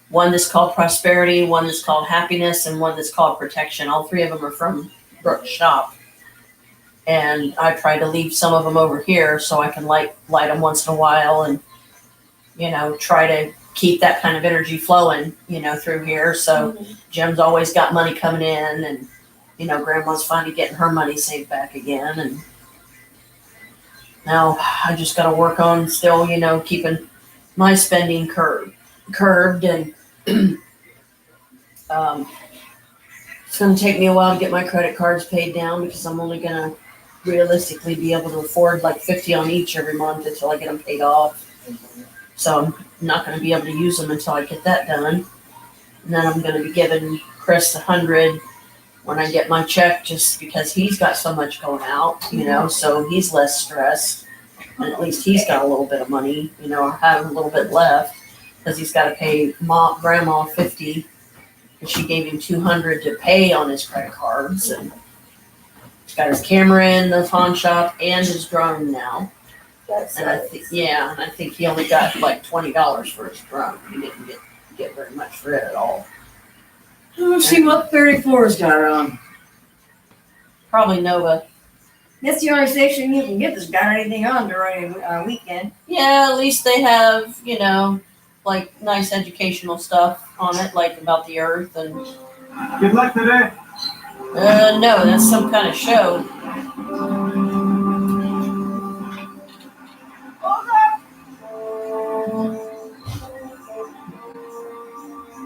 one that's called Prosperity, one that's called Happiness, and one that's called Protection. All three of them are from Brooke's shop. And I try to leave some of them over here so I can light them once in a while and, try to keep that kind of energy flowing, through here. So Jim's always got money coming in and, Grandma's finally getting her money saved back again. And now I just got to work on still, keeping my spending curbed and it's going to take me a while to get my credit cards paid down because I'm only going to realistically be able to afford like 50 on each every month until I get them paid off. So I'm not going to be able to use them until I get that done. And then I'm going to be giving Chris 100 when I get my check just because he's got so much going out, so he's less stressed. And at least he's got a little bit of money, or have a little bit left. Because he's got to pay Grandma 50, and she gave him 200 to pay on his credit cards, and he's got his camera in the pawn shop and his drone now. And I think he only got like $20 for his drone. He didn't get very much for it at all. Let's see what 34's got on. Probably Nova. That's the only station you can get that's got anything on during a weekend. Yeah, at least they have, like nice educational stuff on it, like about the earth and. Good luck today. No, that's some kind of show.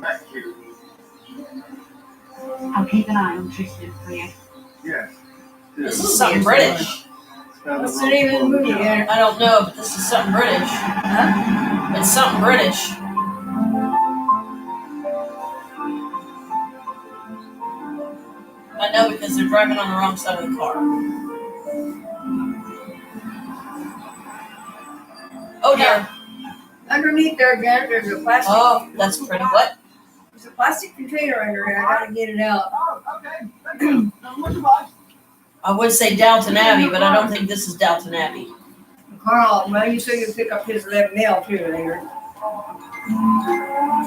Thank you. I'll keep an eye on Tristan for you. Yes. This is something British. What's the name of the movie there? I don't know, but this is something British. Huh? It's something British. I know because they're driving on the wrong side of the car. Oh dear. Underneath there again, there's a plastic. Oh, that's pretty. What? There's a plastic container under there. I gotta get it out. Oh, okay. Thank you. What you want? I would say Downton Abbey, but I don't think this is Downton Abbey. Carl, well, you said you'd pick up his mail too later.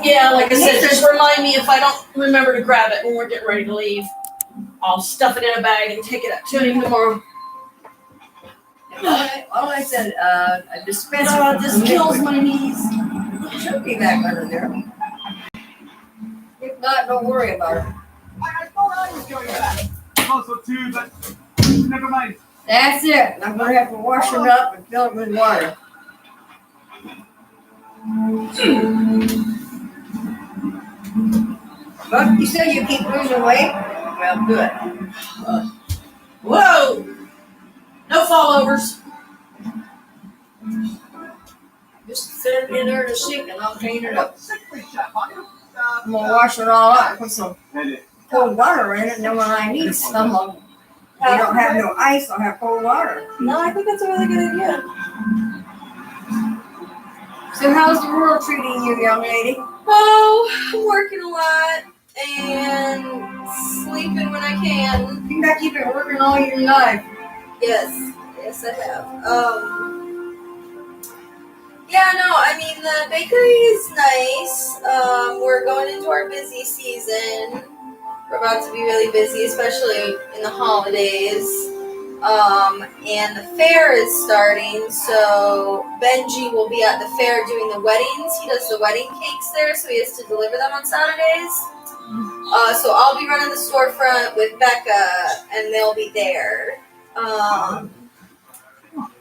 Yeah, like I said, just remind me if I don't remember to grab it when we're getting ready to leave. I'll stuff it in a bag and take it up to him tomorrow. All I said, a dispenser. This kills my knees. It should be back under there. If not, don't worry about it. I thought I was going back. Also too, but never mind. That's it. I'm gonna have to wash it up and fill it with water. But you said you keep losing weight? Well, good. Whoa! No fallovers. Just set it in there in the sink and I'll clean it up. Sickly chef, huh? I'm gonna wash it all out, put some Hit it. cold water in it, and then when I need some of them, they don't have no ice, I'll have cold water. No, I think that's a really good idea. So how's the world treating you, young lady? Oh, I'm working a lot and sleeping when I can. You got you've been working all your life. Yes, I have. Yeah, no, I mean the bakery is nice. We're going into our busy season. We're about to be really busy, especially in the holidays. And the fair is starting, so Benji will be at the fair doing the weddings. He does the wedding cakes there, so he has to deliver them on Saturdays. So I'll be running the storefront with Becca, and they'll be there.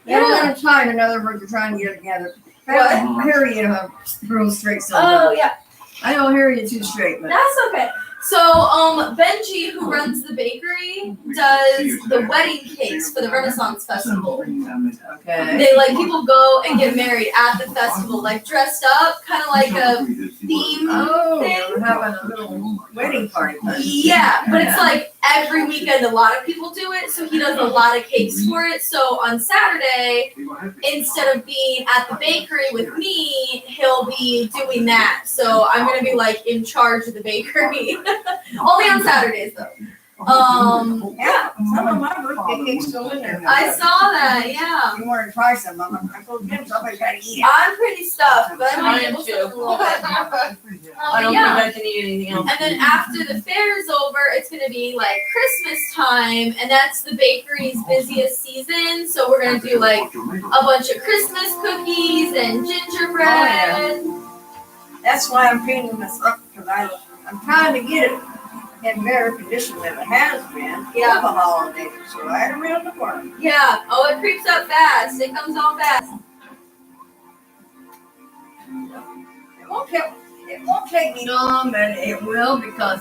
They don't have time, in other words, we're trying to get together. Harriet real straight sometimes. Oh, yeah. I don't hear you too straight, but That's okay. So, Benji, who runs the bakery, does the wedding cakes for the Renaissance Festival. Okay. They like people go and get married at the festival, like dressed up, kind of like a theme. Oh, they're having a little wedding party. Yeah, but it's like every weekend a lot of people do it, so he does a lot of cakes for it. So on Saturday, instead of being at the bakery with me, he'll be doing that. So I'm gonna be like in charge of the bakery. Only on Saturdays though. Yeah, some of my birthday cake's still in there. I saw that, yeah. You want to try some of them? I told Jim somebody got to eat it. I'm pretty stuffed, but I I might am get too. a little bit. I don't Yeah. think I can eat anything else. And then after the fair is over, it's gonna be like Christmas time, and that's the bakery's busiest season. So we're gonna do like a bunch of Christmas cookies and gingerbread. That's why I'm cleaning this up, because I'm trying to get it in better condition than it has been. Yeah. For the holidays, so right around the corner. Yeah. Oh, it creeps up fast. It comes on fast. It won't take me long, but it will, because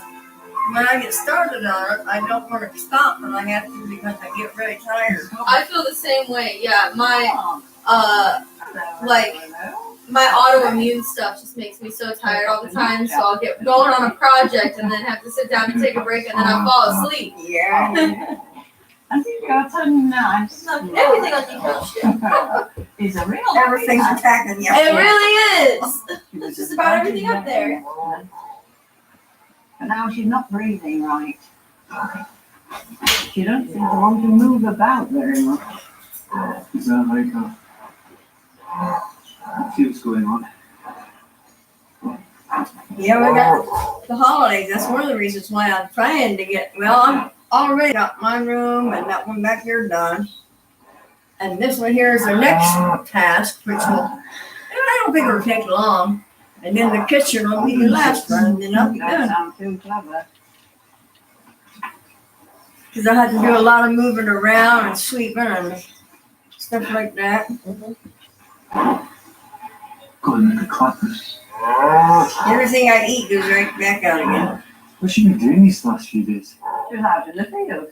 when I get started on it, I don't want to stop, and I have to because I get really tired. I feel the same way. Yeah. My autoimmune stuff just makes me so tired all the time. So I'll get going on a project and then have to sit down and take a break, and then I fall asleep. Yeah. I think you're turning nice. Everything on the Is a real. Everything's attacking you. It really is. It's just about everything up there. But now she's not breathing right. She don't seem to want to move about very much. Is that like see what's going on? Yeah, we got the holidays. That's one of the reasons why I'm trying to get, I'm already got my room and that one back here done. And this one here is the next task, which will, I don't think it'll take long. And then the kitchen will be the last one, and then I'll be That done. sounds too clever. Because I had to do a lot of moving around and sweeping and stuff like that. Go and make a clappers. Everything I eat goes right back out again. What's she been doing these last few days? She's out in the field.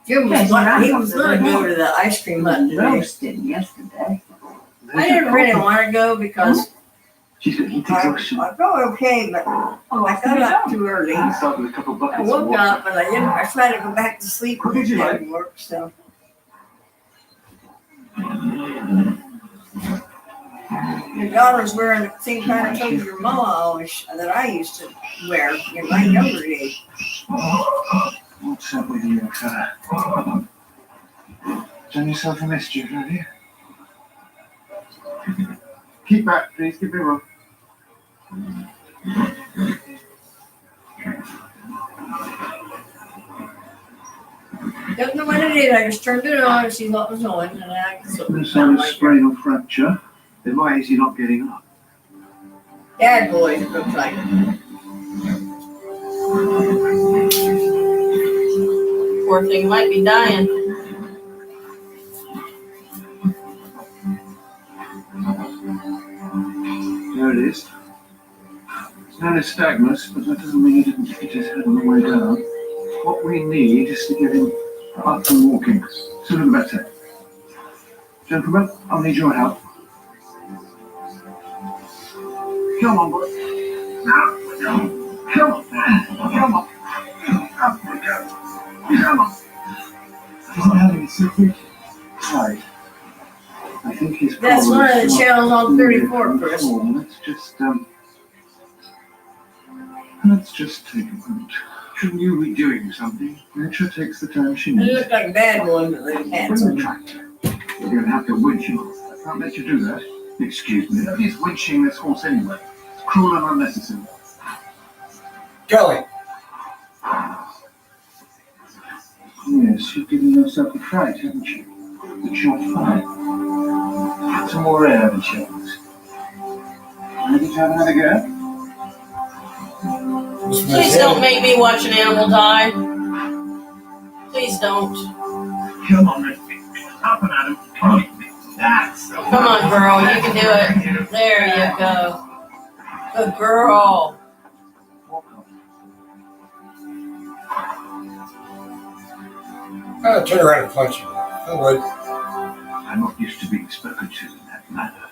Jim was he was going to go to the ice cream hut today. Roasted yesterday. I didn't really want to go because She's got heat exhaustion. I felt okay, but Oh, I got up too early. I started with a couple of I buckets of woke water. up and I tried to go back to sleep. What did you like? Didn't work, so. Your daughter's wearing the same kind of clothes your mama always, that I used to wear in my younger days. What's up with you, fella? Done yourself a mischief, have you? Keep back, please. Keep me wrong. Don't know what it is, I just turned it on and see what was on, and I This sound of sprain or fracture. Then why is he not getting up? Dad boy, it looks like. Poor thing might be dying. There it is. It's known as nystagmus, but that doesn't mean he didn't hit his head on the way down. What we need is to get him up and walking. Sooner the better. Gentlemen, I'll need your help. Come on, boy. Now, come on. Come on. Come on. Up we go. Come on. He's not having it so quick. Right. I think he's That's one of the channels on 34, Chris. Let's just take a moment. Shouldn't you be doing something? Nature takes the time she It needs. looked like Bad boy, but they had Bring the some. tractor. You're going to have to winch him. I can't let you do that. Excuse me. He's winching this horse anyway. It's cruel and unnecessary. Kelly, Yes, you've given yourself a fright, haven't you? But you're fine. Some more air, haven't you? Ready to have another go? Please don't make me watch an animal die. Please don't. Come on, up and at him. That's the Come on, girl. You can do it. There you go. Good girl. Walk on. I'll turn around and punch you. I would. I'm not used to being spoken to in that manner.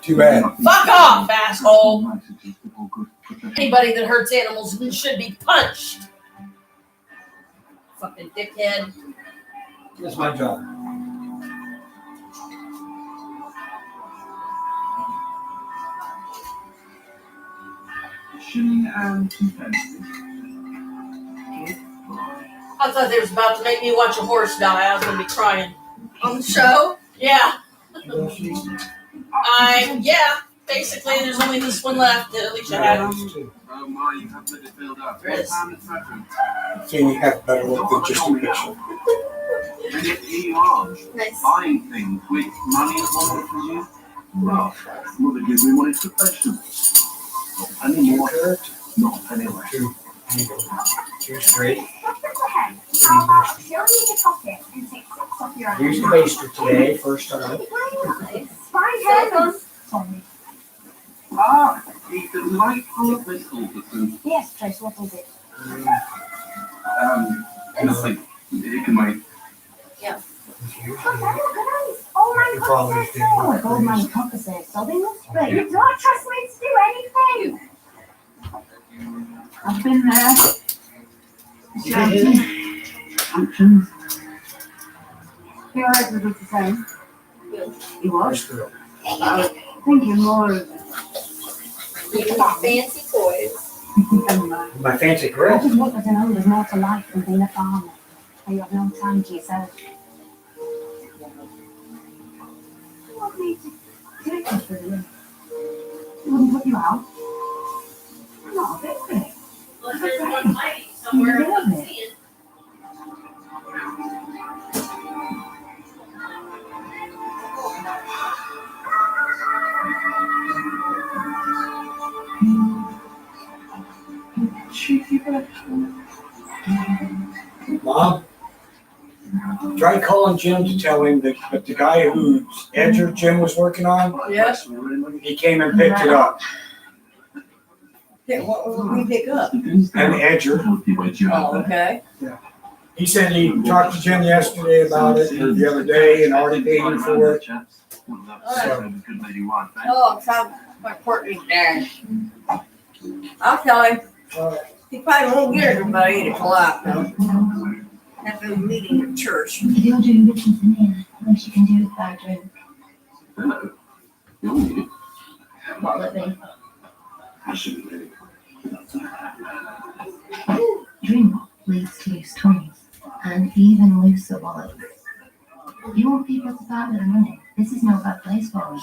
Too bad. Fuck off, asshole. Niceties before good professional- Anybody that hurts animals should be punched. Fucking dickhead. That's my job. Shilling and 2 pence. I thought they was about to make me watch a horse die. I was gonna be crying. On the show? Yeah. Yeah. Basically, there's only this one left that Alicia had. Oh my, you have let it build up. There is. See, you have better look than just a picture. And yet here you are, Nice. buying things with money at one from you. Well, mother gives me money for vegetables. Not anymore. Not anyway. Two straight. How about show me the pocket and take 6 off your Use the baster today, first time. Fine, heavens. Sorry. Ah, the delightful whistle for food. Yes, Trace, what was it? Nothing. It can wait. Oh my Your God, father's they're doing so what gold it mine is. compasses, so they must be. You don't trust me to do anything. I've been there. Shouting. Functions. Your husband was the same. He was. I was thinking more of Even the fancy toys. My fancy I grill. just wanted to know there's more to life than being a farmer. And you have no time to yourself. You want me to do it for you? It wouldn't put you out. Not a bit of it. Unless there's one lady somewhere I don't see it. Cheeky bastard. Mom, try calling Jim to tell him that the guy whose edger Jim was working on, Yes. he came and picked it up. Yeah, what would we pick up? An edger. Oh, okay. He said he talked to Jim yesterday about it, and the other day, and already paid him for it. Oh, it's how my Courtney's dad. I'll tell him. He probably won't get it about 8 o'clock though. Have a meeting at church. If you're doing business in here, at least you can do it without a drink. Hello. You're new. What'll it be? I shouldn't really. Drink leads to loose tongues, and even looser wallets. You want people to part with the money. This is no bad place for us.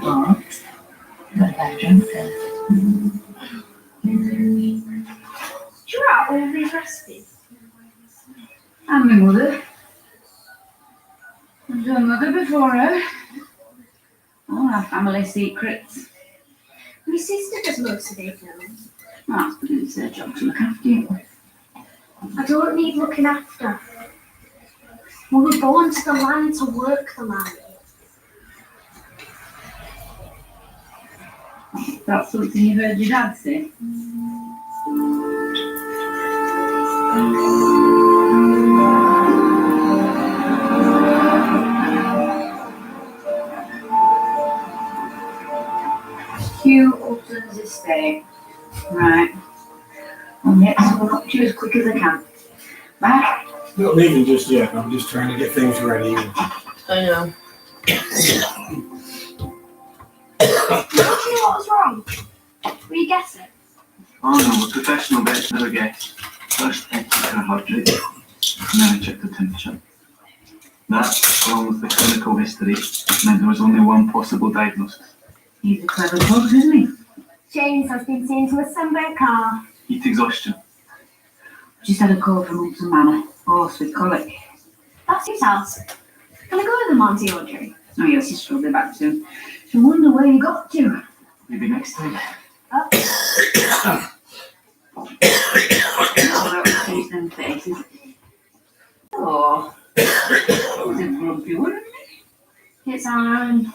But, got a bad drink first. Do you write all these recipes? And my mother. I've done mother before her. All our family secrets. My sister does most of it now. That's because it's their job to look after you. I don't need looking after. We were born to the land to work the land. That's something you heard your dad say. Hugh Upton's estate. Right. I'll get someone up to you as quick as I can. Bye. Not leaving just yet. I'm just trying to get things ready. I know. Do you know what was wrong? Will you guess it? Oh no, a professional bet never guess. First take a hard drink, and then I check the temperature. That, along with the clinical history, meant there was only one possible diagnosis. He's a clever fox, isn't he? James has been seen to a sunburnt car. Heat exhaustion. Just had a call from Upton Manor. Horse with colic. That's his house. Can I go with them, Auntie Audrey? Oh, your sister will be back soon. She wonder where you got to. Maybe next time. Oh, that face them faces. Oh, it was a grumpy one, isn't it? It's our own.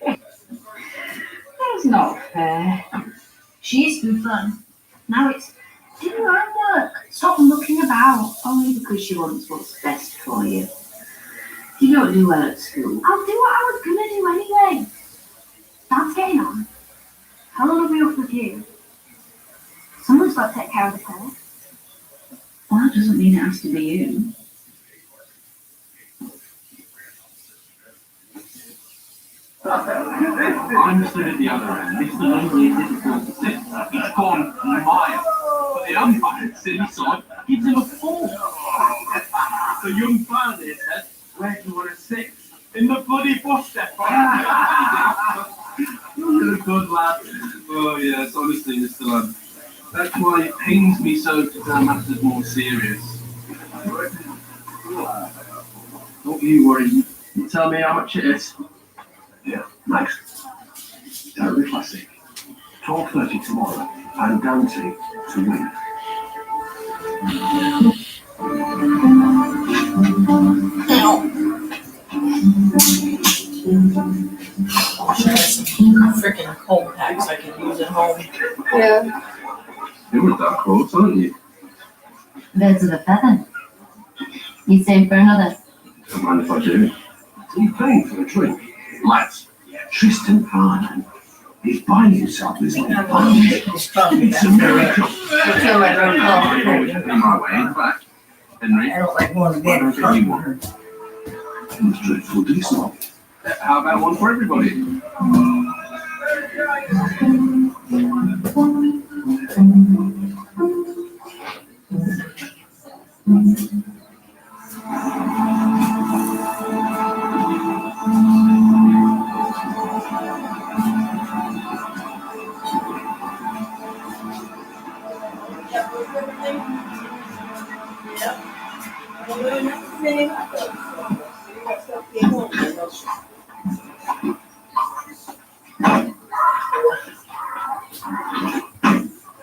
That's not fair. She's been fun. Now it's Do your homework. Stop looking about. Only because she wants what's best for you. You don't do well at school. I'll do what I was gonna do anyway. Dad's getting on. How long will be off with you? Someone's got to take care of the car. Well, that doesn't mean it has to be you. I'm stood at the other end. It's lonely and difficult to sit. It's gone miles. But the umpire sitting side gives him a 4. The young fan here said, where do you want to sit? In the bloody footstep. You're a good lad. Oh yes, honestly, Mr. Lad. That's why it pains me so to turn matters more serious. Don't you worry. You tell me how much it is. Yeah, Max. Derby Classic. 12:30 tomorrow. I'm guaranteed to win. Freaking cold packs I could use at home. Yeah. You're that close, aren't you? Birds of a feather. You same for another. Don't mind if I do. Are you paying for a drink? Lads, Tristan Harden is buying himself this little bottle. It's a miracle. I feel like I'm On my way, in fact. Henry, I don't like going to bed. why don't you give me one? It's dreadful, do you not? How about one for everybody?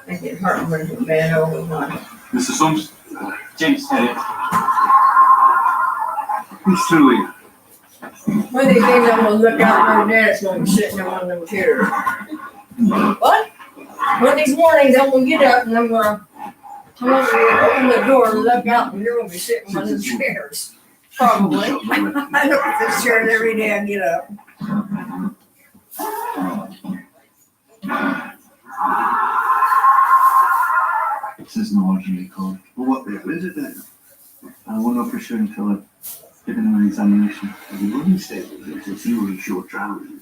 I get heartburn from bed over one. Mr. Sums, James here. Who's truly? One of these days I'm gonna look out and Dad's gonna be sitting there on them chairs. What? One of these mornings I'm gonna get up and I'm gonna open the door and look out and you're gonna be sitting on the chairs. Probably. I look at this chair every day I get up. This isn't an ordinary call. Well, what the hell is it then? I won't know for sure until I've given him an examination. You wouldn't stay with it if you were in short trousers.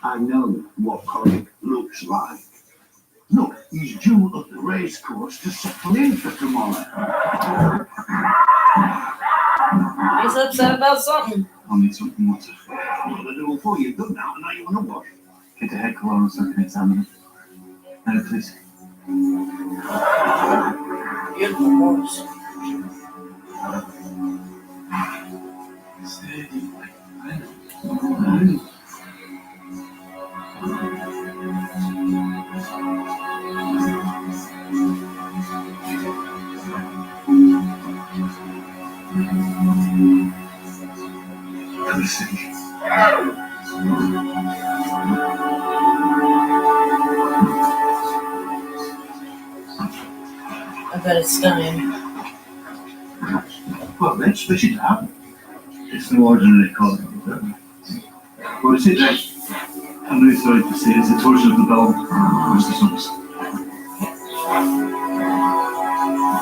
I know what Colin looks like. Look, he's due at the race course to settle in for tomorrow. He's upset about something. I'll need something more to Well, the little boy you've done now, and now you want to watch. get a head collar so I can examine it. Now, please. Beautiful horse. Steady. I know. Let me see. I bet it's stunning. Well, let's fish it out. It's no ordinary collar. What is it then? I'm really sorry to say it's a torsion of the bell, Mr. Sums.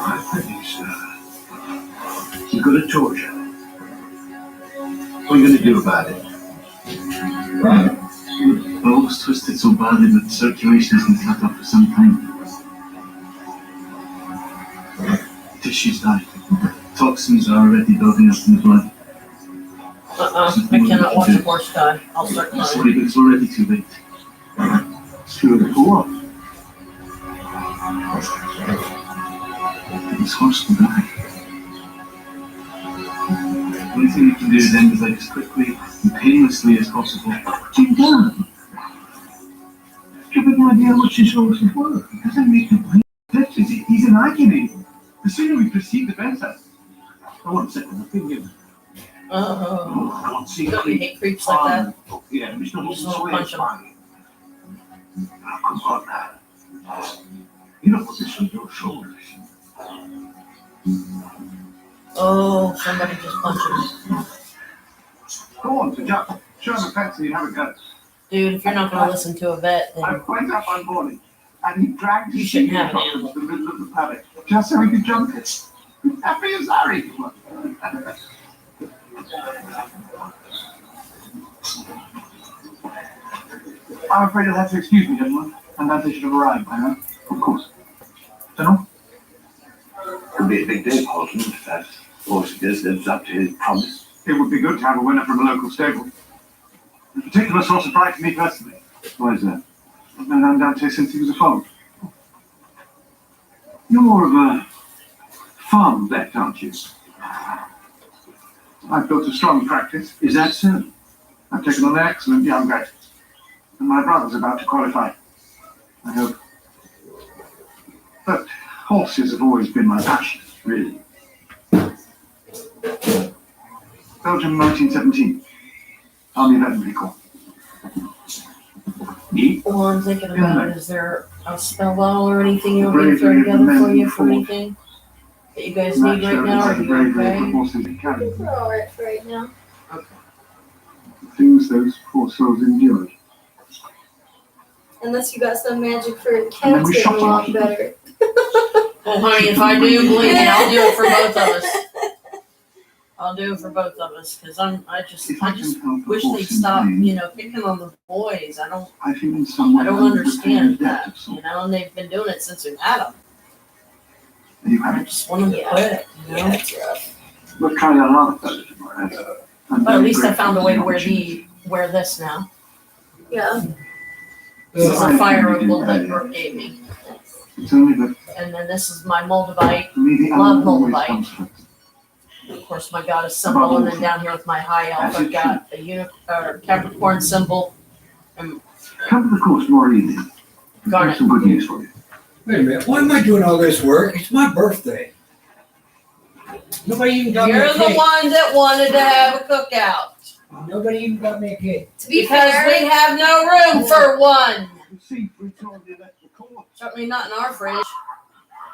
I think you've got a torture. What are you going to do about it? My lob's twisted so badly that circulation has been cut off for some time. Tissues died. Toxins are already building up in the blood. I cannot watch a horse die. I'll start I'm crying. sorry, but it's already too late. Screw the poor. This horse will die. The only thing we can do is end his life as quickly and painlessly as possible. Jim Dunn. Do you have any idea how much this horse is worth? It doesn't make him pay. He's an agony. The sooner we proceed, the better. I want to sit on the finger. Oh, I want to see don't you hate creeps like that? Oh, yeah, it's not You even just wanna punch him. fine. Oh, come on now. You don't put this on your shoulders. Oh, somebody just punched me. Go on, Jack. Show him a fence and you have a go. Dude, if you're not going to listen to a vet, I then went up one morning and he dragged You his shouldn't sheep have an across animal. the middle of the paddock just so he could jump it. Happy as Harry. I'm afraid you'll have to excuse me, gentlemen. And that they should have arrived by now. Of course. General? It'll be a big day, Paulson, if that horse of his lives up to his promise. It would be good to have a winner from a local stable. A particular source of pride to me personally. Why is that? I've known Andante since he was a foal. You're more of a farm vet, aren't you? I've built a strong practice. Is that so? I've taken on an excellent young vet. And my brother's about to qualify. I hope. But horses have always been my passion. Really? Belgium, 1917. Army Veterinary Corps. Me? all I'm thinking about is there a spell bottle or anything you want me to Bravery throw of the together men for you who for fought. anything that you guys need right now? Are the you bravery of the okay? horses he carried. We're all right for right now. The things those poor souls endured. Unless you got some magic for And then cats we getting shot along him. better. Well, honey, if I do, believe me, I'll do it for both of us. I'll do it for both of us because I just If I can help a wish horse they'd in stop, pain, picking on the boys. I feel in some way don't I'm repaying understand a debt that, of sorts. and they've been doing it since we've had them. And you I have it. just want them to quit, Yeah, it's rough. We'll try that another fellow tomorrow. But at least I found a way to wear this now. Yeah. This is a fire opal that Brooke gave me, It's only that and then this is my Moldavite. for me the Love animal always Moldavite. comes first. Of course, my goddess symbol, and then down here with my high elf, I've got a Capricorn symbol and Come to the course tomorrow evening. I've got garnet. some good news for you. Wait a minute, why am I doing all this work? It's my birthday. Nobody even got me You're a the cake. one that wanted to have a cookout Nobody even got me a cake. To be because fair, we have no room for one. You see, we told you that the court. Certainly not in our fridge.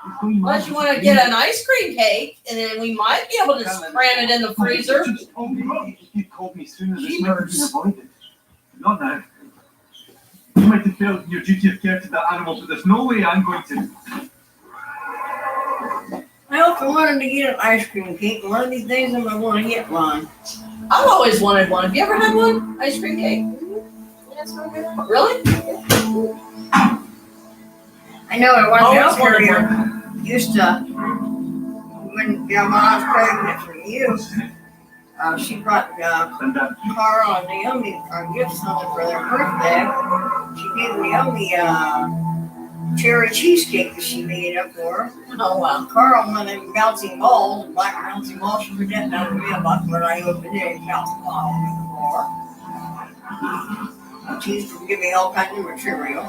If we Unless you want to get an ice cream cake, and then we might be able to cram it in the freezer. Just told me, if you called me sooner, this might have been Jeepers. avoided. Not now. You might have failed in your duty of care to that animal, but there's no way I'm going to. I often wanted to get an ice cream cake. One of these days I'm gonna want to get one. I've always wanted one. Have you ever had one? Ice cream cake? yeah, it's real good. Really? I know I Always was wanted here. one. Used to, when Grandma was pregnant for you, she brought And Carl and Naomi a gift something for their birthday. She gave Naomi cherry cheesecake that she made up for her. Oh wow. Carl one of them bouncing balls, black bouncing balls. She forgot that to me about when I opened it and bouncing balls on the floor. She used to give me all kinds of material.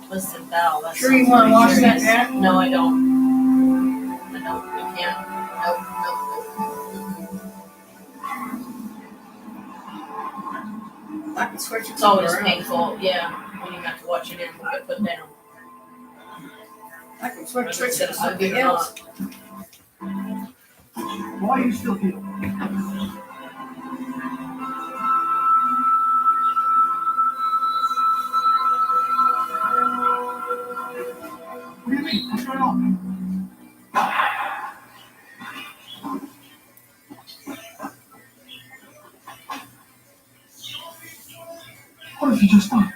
Listen, Val, that's Sure you want to watch that now? No, I don't. I don't. I can't. Nope. I can switch it It's always around. painful, yeah, when you have to watch an animal get put down. I can switch it to I'll something give it else. why are you still here? What do you mean? What's going on? What have you just done?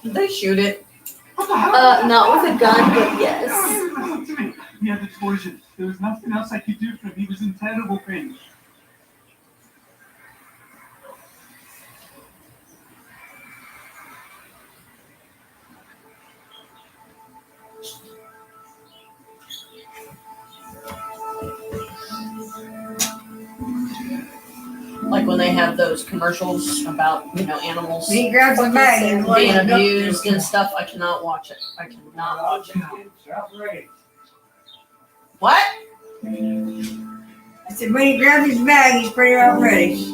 Did they shoot it? What the hell? Not with a gun, but yes. Listen to me. He had the poison. There was nothing else I could do for him. He was in terrible pain. Like like when they have those commercials about, animals He grabs the bag and being abused and stuff, I cannot watch it. I cannot watch it. What? I said, when he grabs his bag, he's pretty well ready.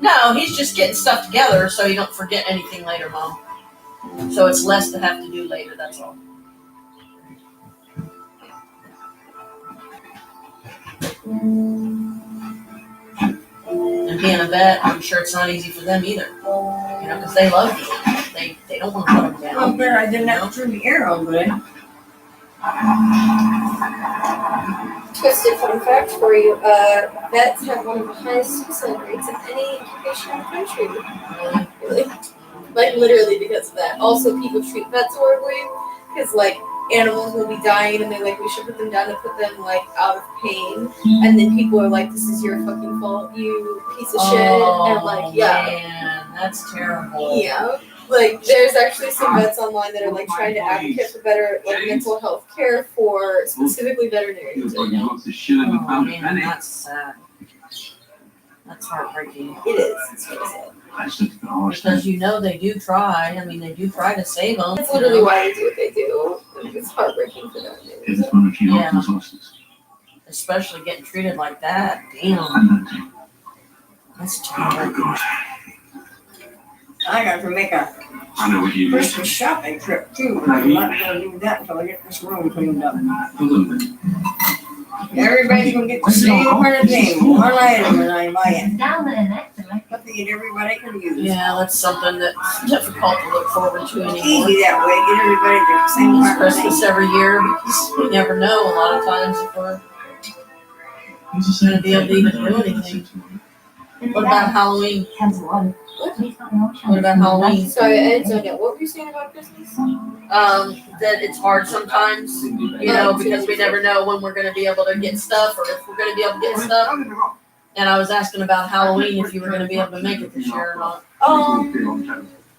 No, he's just getting stuff together so you don't forget anything later, Mom. So it's less to have to do later, that's all. And being a vet, I'm sure it's not easy for them either. Because they love you. They don't want to put them down. Well, there I didn't have to turn the air on, but Twisted fun fact for you, vets have one of the highest suicide rates of any occupation in the country. Really? Like literally because of that. Also, people treat vets horribly because like animals will be dying and they're like, we should put them down to put them like out of pain. And then people are like, this is your fucking fault, you piece of shit. And like, yeah. Man, that's terrible. Yeah. Like, there's actually some vets online that are like trying to advocate for better like mental health care for specifically veterinarians right now. Oh, man, that's sad. That's heartbreaking. It is. It's really sad. Because they do try. I mean, they do try to save them. That's literally why they do what they do. Like, it's heartbreaking for them. Yeah. Especially getting treated like that. Damn. That's terrible. I got to make a I know what you mean. Christmas shopping trip too. I'm not gonna do that until I get this room cleaned up. Everybody's gonna get the same kind of thing, one item, and I buy it. Down there next to me. Something that everybody can use. Yeah, that's something that's difficult to look forward to It's anymore. easy that way. Get everybody the same It's kind of thing. Christmas every year because we never know a lot of times if we're going to be able to even do anything. What about Halloween? What about Halloween? Sorry, I didn't know. What were you saying about Christmas? That it's hard sometimes, because we never know when we're going to be able to get stuff or if we're going to be able to get stuff. And I was asking about Halloween, if you were going to be able to make it this year or not.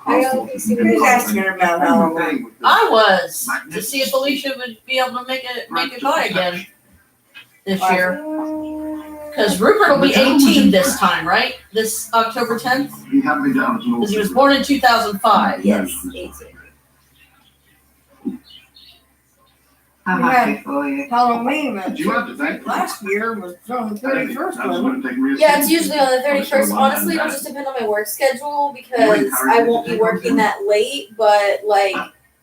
Who's asking about Halloween? I was, to see if Alicia would be able to make it by again this year. Because Rupert will be 18 this time, right? This October 10th? He had me down as an Because he was born in 2005. Yes, 18. I'm happy for you. Halloween, Did you have to thank last year was on the That 31st was one. going to take me. Yeah, it's usually on the 31st. Honestly, it'll just depend on my work schedule because I won't be working that late, but like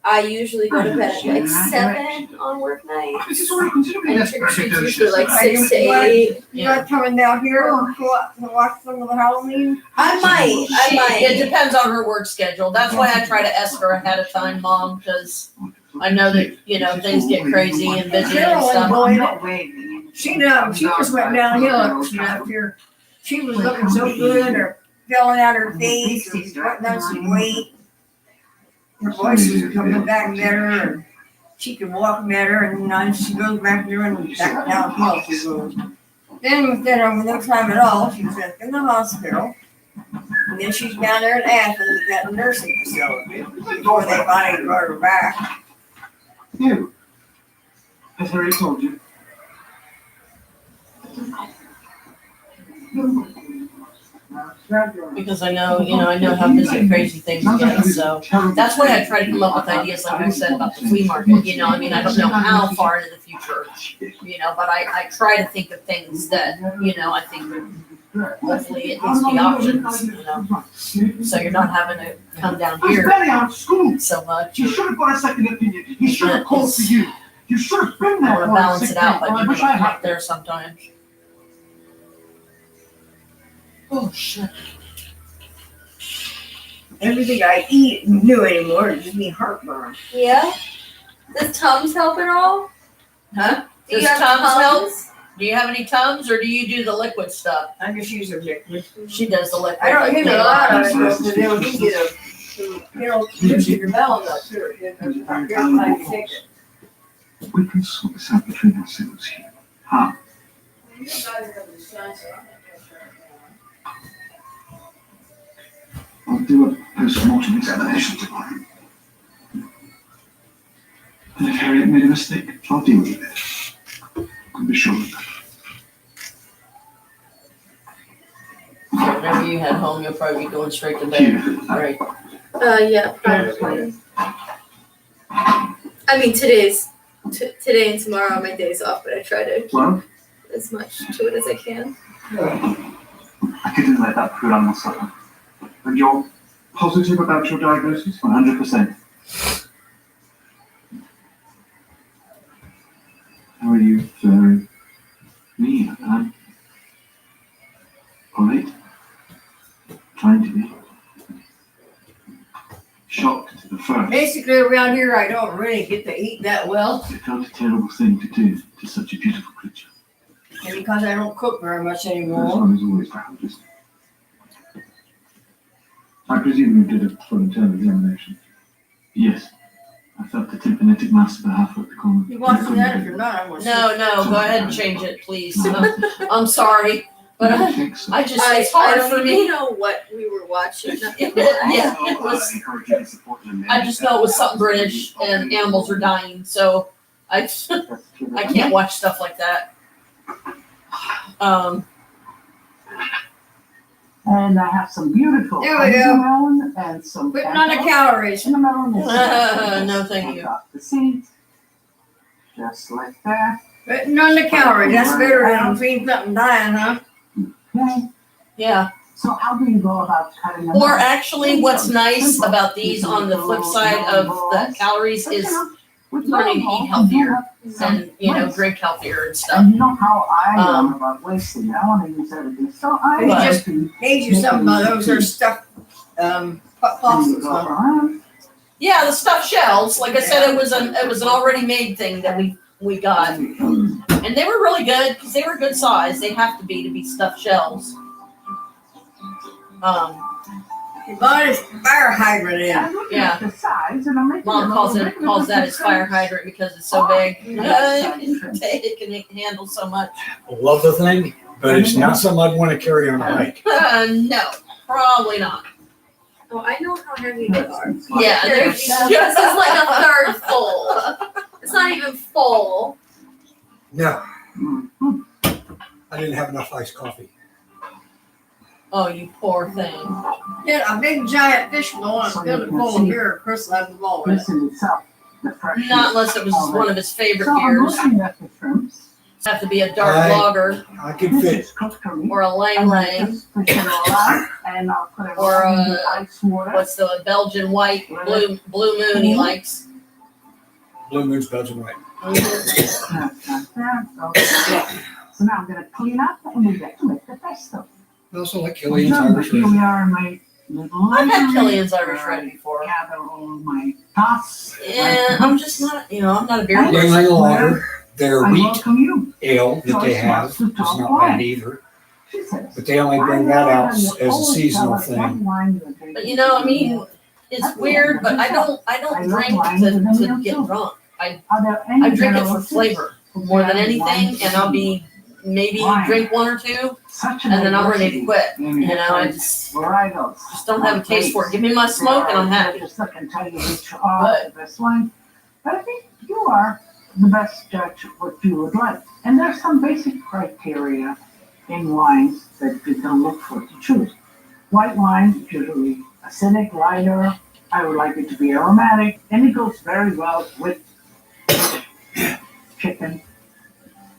I usually go to bed at like 7 on work night. This is already considerably And less trick or treats precious. usually like 6 to 8. You're not coming down here to watch some of the Halloween? I might. It depends on her work schedule. That's why I try to ask her ahead of time, Mom, because I know that, things get crazy and busy and stuff. I'm not she just went downhill after she was looking so good, or filling out her face, or putting on some weight. Her voice was coming back better, and she could walk better, and now she goes back there and back downhill she goes. Then within no time at all, she was in the hospital. And then she's down there in Athens at that nursing facility before they finally brought her back. You. Has Harry told you? Because I know how busy crazy things get. So that's why I try to come up with ideas, like we said, about the flea market. I don't know how far into the future, but I try to think of things that, I think would hopefully at least be options, so you're not having to come down here so much. You should have got a second opinion. He should have called for you. You should have been I there. want to balance it out, but you get there sometimes. Oh, shit. Everything I eat and do anymore is just me heartburn. Yeah? Does Tums help at all? Huh? Do you Does have Tums help? Tums? Do you have any Tums, or do you do the liquid stuff? I just use a liquid. She does the liquid. I don't use a lot of it, because then when you get usually your belly up too. It's not good time to take it. We can sort this out between ourselves here. Huh? I'll do a post-mortem examination tomorrow. And if Harriet made a mistake, I'll deal with it. Can be sure of that. Whenever you head home, you'll probably be going straight to bed, right? Yeah, probably. I mean, today and tomorrow are my days off, but I try to keep Well, as much to it as I can. I couldn't let that poor animal suffer. And you're positive about your diagnosis? 100%. How are you faring? Me, I'm alright. Trying to be. Shocked at first. Basically, around here, I don't really get to eat that well. It felt a terrible thing to do to such a beautiful creature. And because I don't cook very much This anymore. one is always proudest. I presume you did a full internal examination? Yes. I felt the tympanitic mass about halfway up the corner. You watching that? If you're not, I'm gonna. No, go ahead and change it, please. I'm sorry, but I I think so. just, I it's hard don't for even me. know what we were watching. Yeah, it was, encourage you to support them. I just know it was something British and animals are dying, so I can't watch stuff like that. And I have some beautiful There we go. melon and some Putting on the calories. cinnamon. No, thank you. Got the seeds, just like that. Putting on the calories. That's better than feeding something dying, huh? Okay. Yeah. So how do you go about cutting them? Or up? actually, what's nice about these on the flip side of the calories But, you is know, with learning to normal, eat healthier you have some and, you know, waste. drink healthier and stuff. And you know how I Um, am about wasting. I want to use everything. So I You But- just to Made you something of those are stuffed, fossils, go huh? around. Yeah, the stuffed shells. Like I said, it was an already made thing that we got, and they were really good because they were good size. They have to be stuffed shells. You bought a fire hydrant in. I'm looking Yeah. at the size and I'm making Mom a calls little it bit calls that of his fire difference. hydrant because it's so big. Yeah. It can handle so much. Love the thing, but it's not something I'd want to carry on a hike. No, probably not. Oh, I know how heavy they are. Yeah, they're This is like a third full. It's not even full. No, Mhm. I didn't have enough iced coffee. Oh, you poor thing. Get a big giant fish bowl and fill it full of beer. Chris will have the bowl with it. This in itself, the freshness. Not unless it was one of his favorite So I'm beers. looking at the shrimps. Have to be a dark I- lager I could This fit. is cooked for me. or a lang And I lang. just fish it all out, and I'll put it Or, all in the ice water. What's the Belgian white blue moon he likes? Blue Moon's Belgian White. So now I'm gonna clean up and we get to make the pesto. I also like Killian's So Irish here Red. we are in my little I've had library, Killian's Irish where Red before. I gather all my thoughts. And I'm just not, I'm not a beer Lang Lang person. Lang Lager, their I wheat welcome you, ale that they have is not bad either. she says. But they only bring that out as a seasonal thing. But I mean, it's weird, but I don't drink to get drunk. I drink it for flavor more than anything, and I'll be maybe drink one or two, and then I'm ready to quit. I just don't have a taste for it. Give me my smoke and I'm happy. Just look and tell you which are the best wine. But I think you are the best judge of what you would like. And there's some basic criteria in wines that you can look for to choose. White wine, usually acidic, lighter. I would like it to be aromatic, and it goes very well with chicken.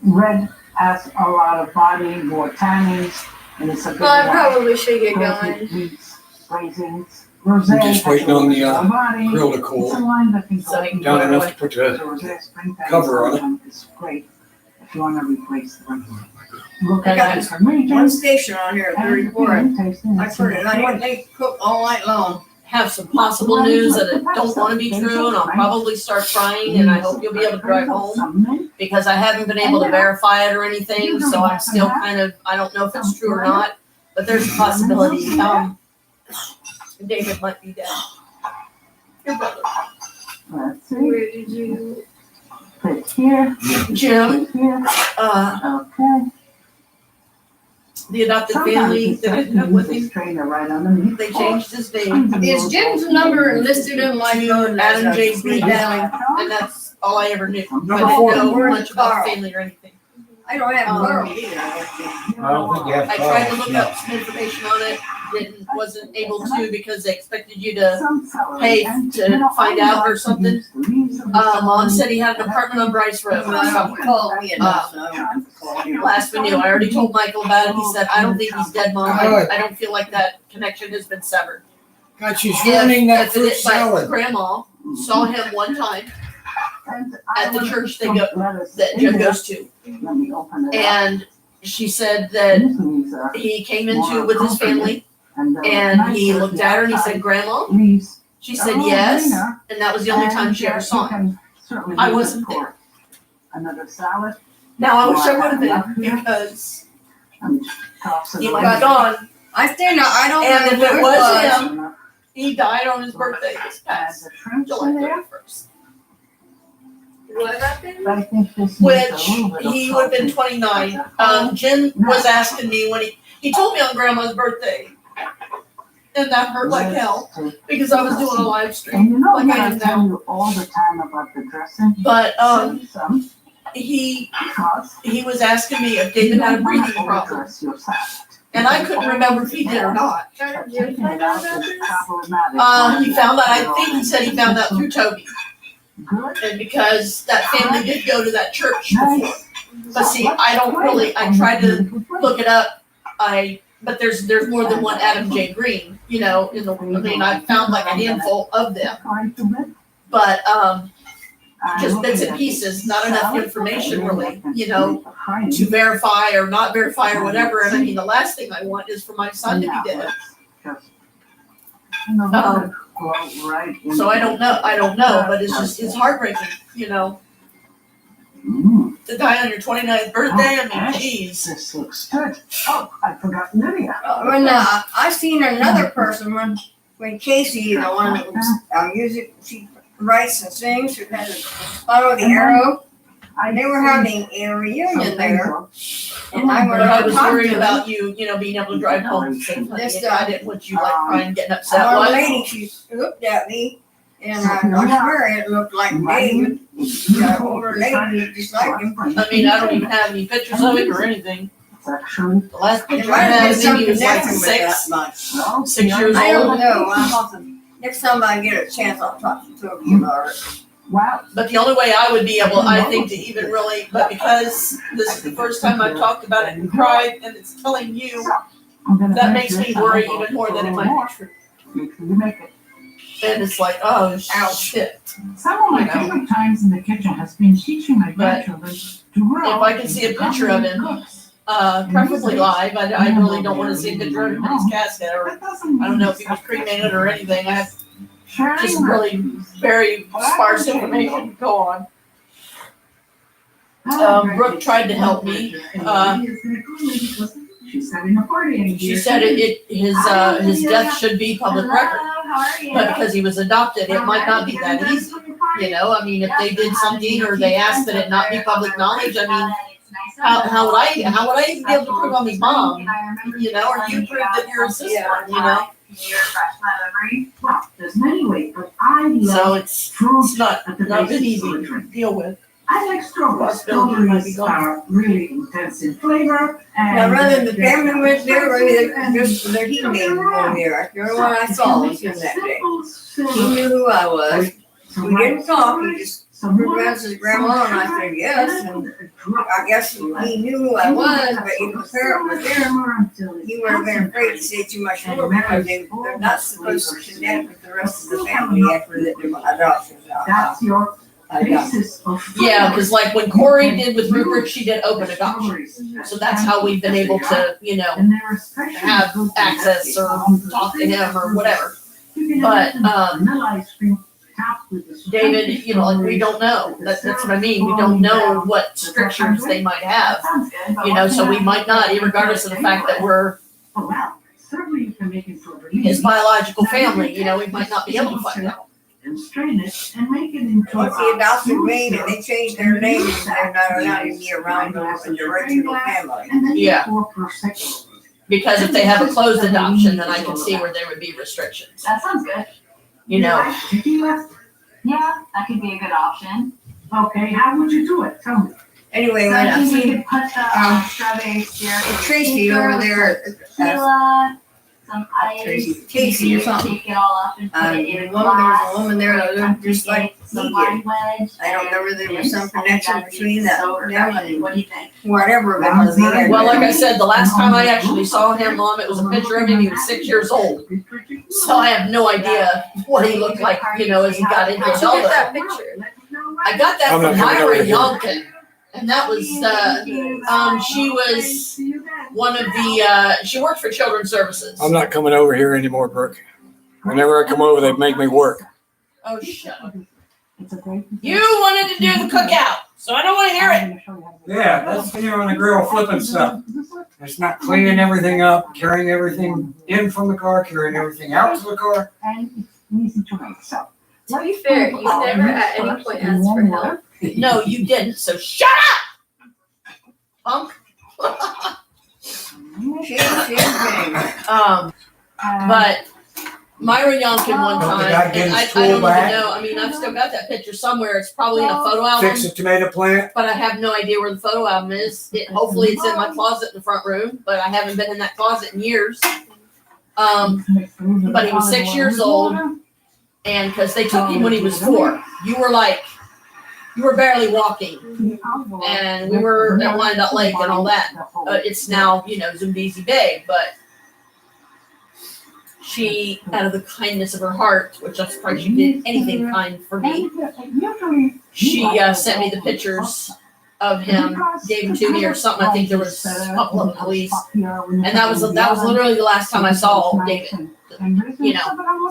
Red has a lot of body, more tannins, and it's a good Well, I wine. probably should get Goes going. with meats, raisins, rosé. I'm just waiting on the, body. grill to It's cool a wine that can So go he can down put it enough away. to put the rosé, springtime, cover on it. summertime is great if you want to replace the regular. Look I at got different One regions. station on here at and 34. tasting I it's turned it on. important. They cook all night long. Have some possible news that it don't want to be true, and I'll probably start trying, and I hope you'll be able to drive home. Some mint, Because I haven't been able to verify it or anything, so I'm still kind of, I don't know if it's true or not, but there's a possibility, David might be dead. Your brother. let's see, Where did you? put here, Jim, put here, okay. the adopted Sometimes family it's that I tough to have with use him, this trainer right underneath. they changed his name Is Jim's number listed in my phone? Adam J. Green, Valley. and that's all I ever knew. I Number didn't four. know Where's much about Carl? family or anything. I I don't have Um, Carl either. I don't think you have. I tried to cars, look no. up some information on it, wasn't able to because they expected you to Some sellers pay and, to you know, find I out like or to something. use the leaves of the Lon celery. said he had an apartment on Bryce Road. Well, he called me enough, so I don't have to call him. Last we knew, I already told Michael about it. He said, I don't think he's dead, Mom. I don't feel like that connection has been severed. God, she's ruining that If fruit it- like, salad. Grandma saw him one time And I at the want church they some go, lettuce that in Joe there. goes to. Let me open it up. And she said that These leaves are he came into with his family and they're and he nicer looked at her and he said, outside Grandma? leaves. She said, Oh, yes. greener. And that was the only time she ever And, saw you him. can certainly I use it wasn't for there. Another salad Now, I wish I would have been because and toss it he away. was gone. I still know, I don't And know if who it it was was. him, he died on his birthday this Add past the shrimps July in there. 31st. What happened? But I think this needs Which a little bit of he would have been salt. 29. Jen was asking me when he told me on Grandma's birthday. And that hurt like hell because I was doing a live stream. And you know like what I I am tell now. you all the time about the dressing? But Some he because was asking me if David had a breathing problem. Dress your salad. And I couldn't remember if he did or not. But taking it out is problematic. He found out, I think he said he found out through Toby. Good. And because that family did go to that church before. Nice. But see, I don't really, I tried to look it up. But there's more than one Adam J. Green, you know, I found like a handful of them. But, just bits and pieces, not enough information really, you know, to verify or not verify or whatever. And I mean, the last thing I want is for my son to be dead. So I don't know, but it's heartbreaking, you know, to die on your 29th birthday. I mean, geez. This looks good. Oh, I forgot Lydia. When I seen another person when Casey, the one that was music, she writes and sings, who has a follow the arrow. They were having a reunion there, and I But I went was to talk worried to about you, you know, being able to drive home safely. This, I didn't want you like crying, getting upset. One What? lady, she looked at me, and I swear it looked like David. Got an older lady, just like him. I mean, I don't even have any pictures of it or anything. Actually, The last It picture I might have had been is he something was like different with that 6 much. 6 years I old. don't know. Next time I get a chance, I'll talk to Toby about it. wow. But the only way I would be able, I think, to even really, but because this is the first time I've talked about it and cried, and it's telling you, that makes me worry even more than it might be true. You make it. And it's like, oh shit. Some of my favorite times in the kitchen has been teaching my But grandchildren to grow. if I can see a picture of him, preferably live, I really don't want to see a picture of him in his casket, or I don't know if he was cremated or anything. I have just really very sparse information to go on. Brooke tried to help me. She's having a party. She said his death should be public record, but because he was adopted, it might not be that easy. You know, I mean, if they did something or they asked that it not be public knowledge, I mean, how would I even be able to prove I'm his mom? You know, or you prove that you're his sister, you know? Well, there's many ways, but I So love it's fruit not at the been basis easy of a to drink. deal with. I like strawberries. Possibility might be Strawberries gone. are really intense in flavor. And Now, rather than the family went there, or just their heat name going there. You're the one I saw was him that day. He knew who I was. We didn't talk, he just pronounced his grandma, and I said yes, and I guess he knew who I was, but if the parent was there, he would have been afraid to say too much more, because they're not supposed to connect with the rest of the family after that their adoption's out. That's your basis of flavor. Yeah, because like when Corey did with Rupert, she did open adoption. So that's how we've been able to, you know, And they're especially have good to access or talk to him or whatever. You can But, imagine vanilla ice cream topped with the David, you know, like we don't know. That's what I mean. We don't know what strictures they might have. Sounds good, but You know, what so can we I might not, regardless of the fact that we're Oh, wow. Certainly you can make it for relief. his biological family, you know, we might not be able to find out. And strain it and make it into. Once he adopted me, and they changed their name, they're not allowed to be around the original family. And then you Yeah. pour prosecco. Because if they have a closed adoption, then I can see where there would be restrictions, That sounds good. you know. Tequila? Yeah, that could be a good option. Okay, how would you do it? Tell me. Anyway, So when I I think we seen could put the strawberries here. Tracy over there, Tequila, some ice. Tracy, Casey or something. Take it all up and put it in a There glass. was a woman there that looked just like Some he wine did. wedge. I don't remember there was some and connection that'd be between that, so them refreshing. and What do you think? whatever, because they had. Well, like I said, the last time I actually saw him, Mom, it was a picture of him. He was 6 years old. So I have no idea what he looked like, as he got into Where'd you get adulthood. that picture? I got that I'm not from coming over Myra here. Yonkin. And that was, she was one of the, she worked for Children's Services. I'm not coming over here anymore, Brooke. Whenever I come over, they make me work. Oh, shut up. It's a great. You wanted to do the cookout, so I don't want to hear it. Yeah, that's here on the grill flipping stuff. It's not cleaning everything up, carrying everything in from the car, carrying everything out to the car. And it's easy to make, so. To be fair, you've never at any point asked for help. No, you didn't, so shut up! Punk. But Myra Yonkin one Did the time, guy get and his I tool don't even back? know, I mean, I've still got that picture somewhere, it's probably in a photo album, Fix the tomato plant. but I have no idea where the photo album is. Hopefully it's in my closet in the front room, but I haven't been in that closet in years. But he was 6 years old, and because they took him when he was 4, you were barely walking, and we were at Wyandotte Lake and all that. It's now, Zambezi Bay, but she, out of the kindness of her heart, which I'm surprised she did anything kind for me, she sent me the pictures of him, gave them to me or something. I think there was a couple of them at least, and that was literally the last time I saw David.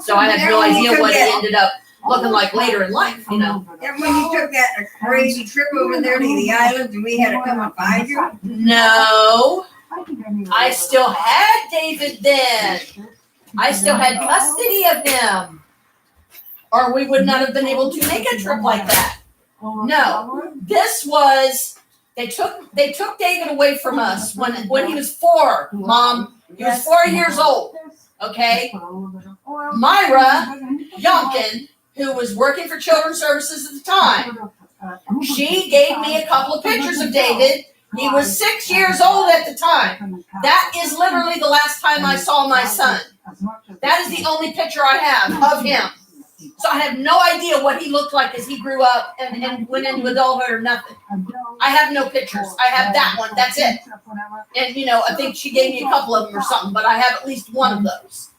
So I have no idea what he ended up looking like later in life. And when you took that crazy trip over there to the islands and we had to come and find you? No, I still had David then. I still had custody of him, or we would not have been able to make a trip like that. No, this was, they took David away from us when he was 4, Mom. He was 4 years old, okay? Myra Yonkin, who was working for Children's Services at the time, she gave me a couple of pictures of David. He was 6 years old at the time. That is literally the last time I saw my son. That is the only picture I have of him. So I have no idea what he looked like as he grew up and went into adulthood or nothing. I have no pictures. I have that one. That's it. And, I think she gave me a couple of them or something, but I have at least one of those.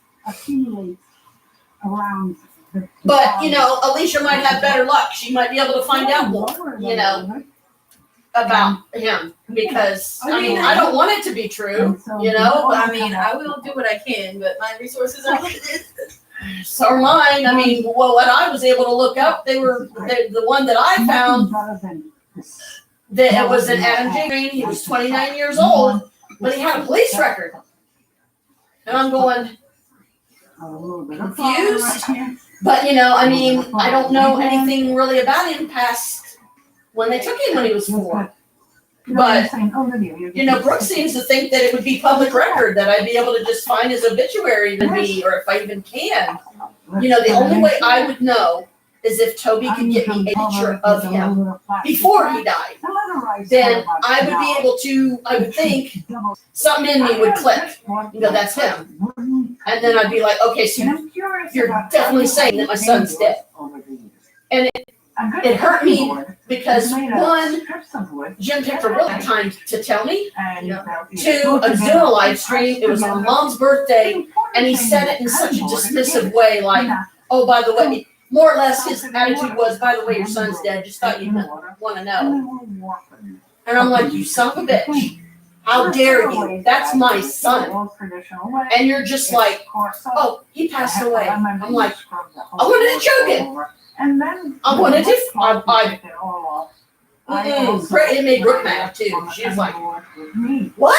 But, Alicia might have better luck. She might be able to find out more, about him. Because, I don't want it to be true, but I will do what I can, but my resources are limited. so are mine. What I was able to look up, the one that I found, that it was an Adam J. Green. He was 29 years old, but he had a police record. And I'm going, confused. But, I don't know anything really about him past when they took him when he was 4. But, Brooke seems to think that it would be public record, that I'd be able to just find his obituary or if I even can. The only way I would know is if Toby could get me a picture of him before he died. Then I would be able to, I would think, something in me would click. That's him. And then I'd be like, okay, so you're definitely saying that my son's dead. And it hurt me because, one, Jim took a really time to tell me. 2, I was doing a live stream. It was my mom's birthday, and he said it in such a dismissive way, like, oh, by the way, more or less his attitude was, by the way, your son's dead. Just thought you'd want to know. And I'm like, you son of a bitch. How dare you? That's my son. And you're just like, oh, he passed away. I'm like, I wanted to choke him. I wanted to. It made Brooke mad too. She was like, what?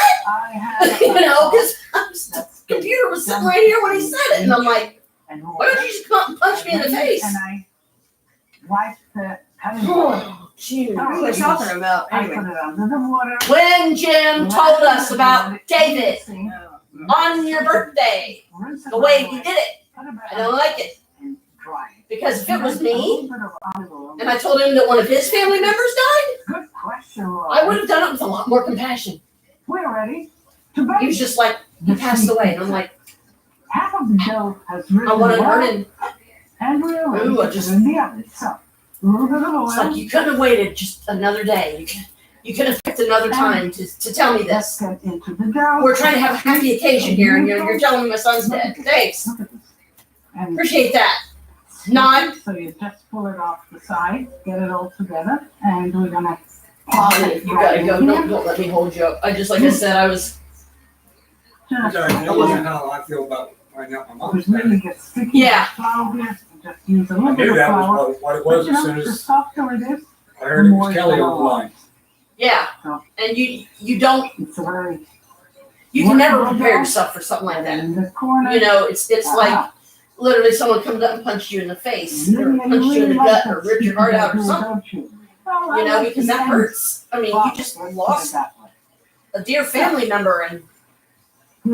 Because the computer was sitting right here when he said it. And I'm like, why don't you just come up and punch me in the face? Oh, gee, What are we talking about anyway? When Jim told us about David on your birthday, the way he did it, I don't like it. Because if it was me, and I told him that one of his family members died, Sure. I would have done it with a lot more compassion. We're ready to He was bake. just like, he passed away. And I'm like, Half of the dough has risen I want to well, learn. And and we're ready Ooh, I to just- put it in the oven. So, a little bit of oil. it's like, you couldn't have waited just another day. You could have picked another time to tell me Let's this. get into the dough. We're trying to have a happy occasion here, and you're telling me my son's dead. Thanks. Look at this. And Appreciate that. Nod. So you just pull it off the side, get it all together, and we're gonna. Holly, you gotta go. Don't let me hold you up. I just, like I said, I was. Just That wasn't how I feel about finding out my mom's Because really dead. gets sticky. Yeah. Flour here, so just use a I little bit knew of that flour. was what it But was you as know, soon the as softer it is, I heard it was Kelly on the line. Yeah. And you don't, it's a very. you can never prepare yourself for something like that. In the corner. You know, it's like literally someone comes up and punches you in the face, or punches you in the gut, or rips your heart out, or something. You know, because that hurts. I mean, you just lost a dear family member, and I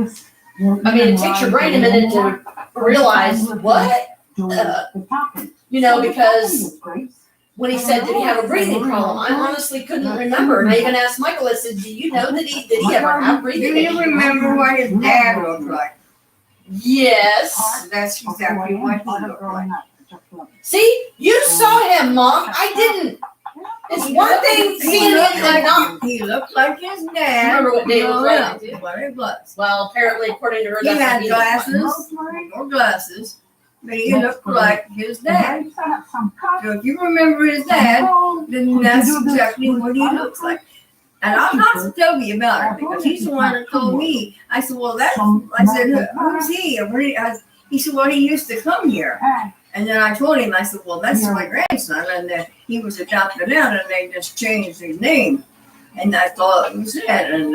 mean, it takes your brain a minute to realize what, you know, because when he said, did he have a breathing problem? I honestly couldn't remember. And I even asked Michael, I said, do you know did he ever have breathing Do you issues? remember what his dad looked like? Yes. That's exactly what he looked like. See, you saw him, Mom. I didn't. It's one thing seeing him and not. He looked like his dad. Remember what Dave was growing like? up, what it was. Well, apparently, according to her, He that's had what he looked like. glasses, or glasses, but he looked like his dad. So if you remember his dad, then that's exactly what he looks like. And I'm not to tell you about it because he's the one that told me. I said, well, I said, who's he? He said, well, he used to come here. And then I told him, I said, well, that's my grandson. And then he was adopted out and they just changed his name. And I thought it was it. And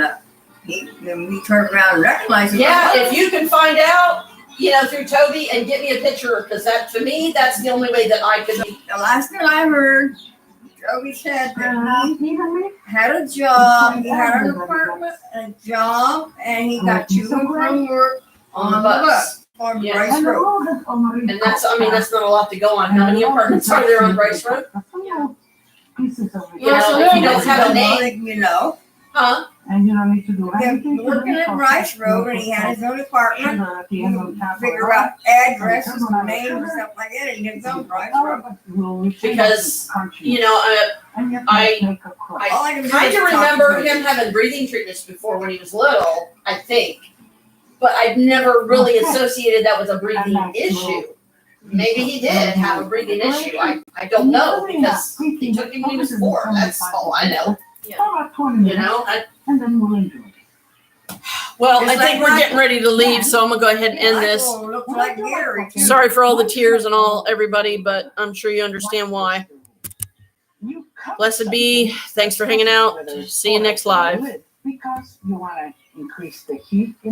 then we turned around and recognized him. Yeah, if you can find out, you know, through Toby and get me a picture, because that, to me, that's the only way that I could. The last thing I heard, Toby said that he had a job, he had an apartment, a job, and he got to and from work On the bus. on Yeah. Bryce Road. And that's, I mean, that's not a lot to go on. How many apartments are there on Bryce Road? You know, if you don't have a name. You know, Huh? And you don't need to do he anything. kept working at Bryce Road and he had his own apartment. At the end of the time. Figure out addresses and names and stuff like that, and he lived on Bryce Road. Because, you know, I All I can do kind is of talk to remember him. him having breathing treatments before when he was little, I think. But I've never really associated that with a breathing issue. Maybe he did have a breathing issue. I don't know because he took him when he was 4. That's all I know. You know, And then we'll enjoy it. well, It's I think like we're getting ready to leave, so I'm gonna go ahead and end this. Michael looked like Gary, too. Sorry for all the tears and all, everybody, but I'm sure you understand why. Blessed be. Thanks for hanging out. See you next live. Because you want to increase the heat in the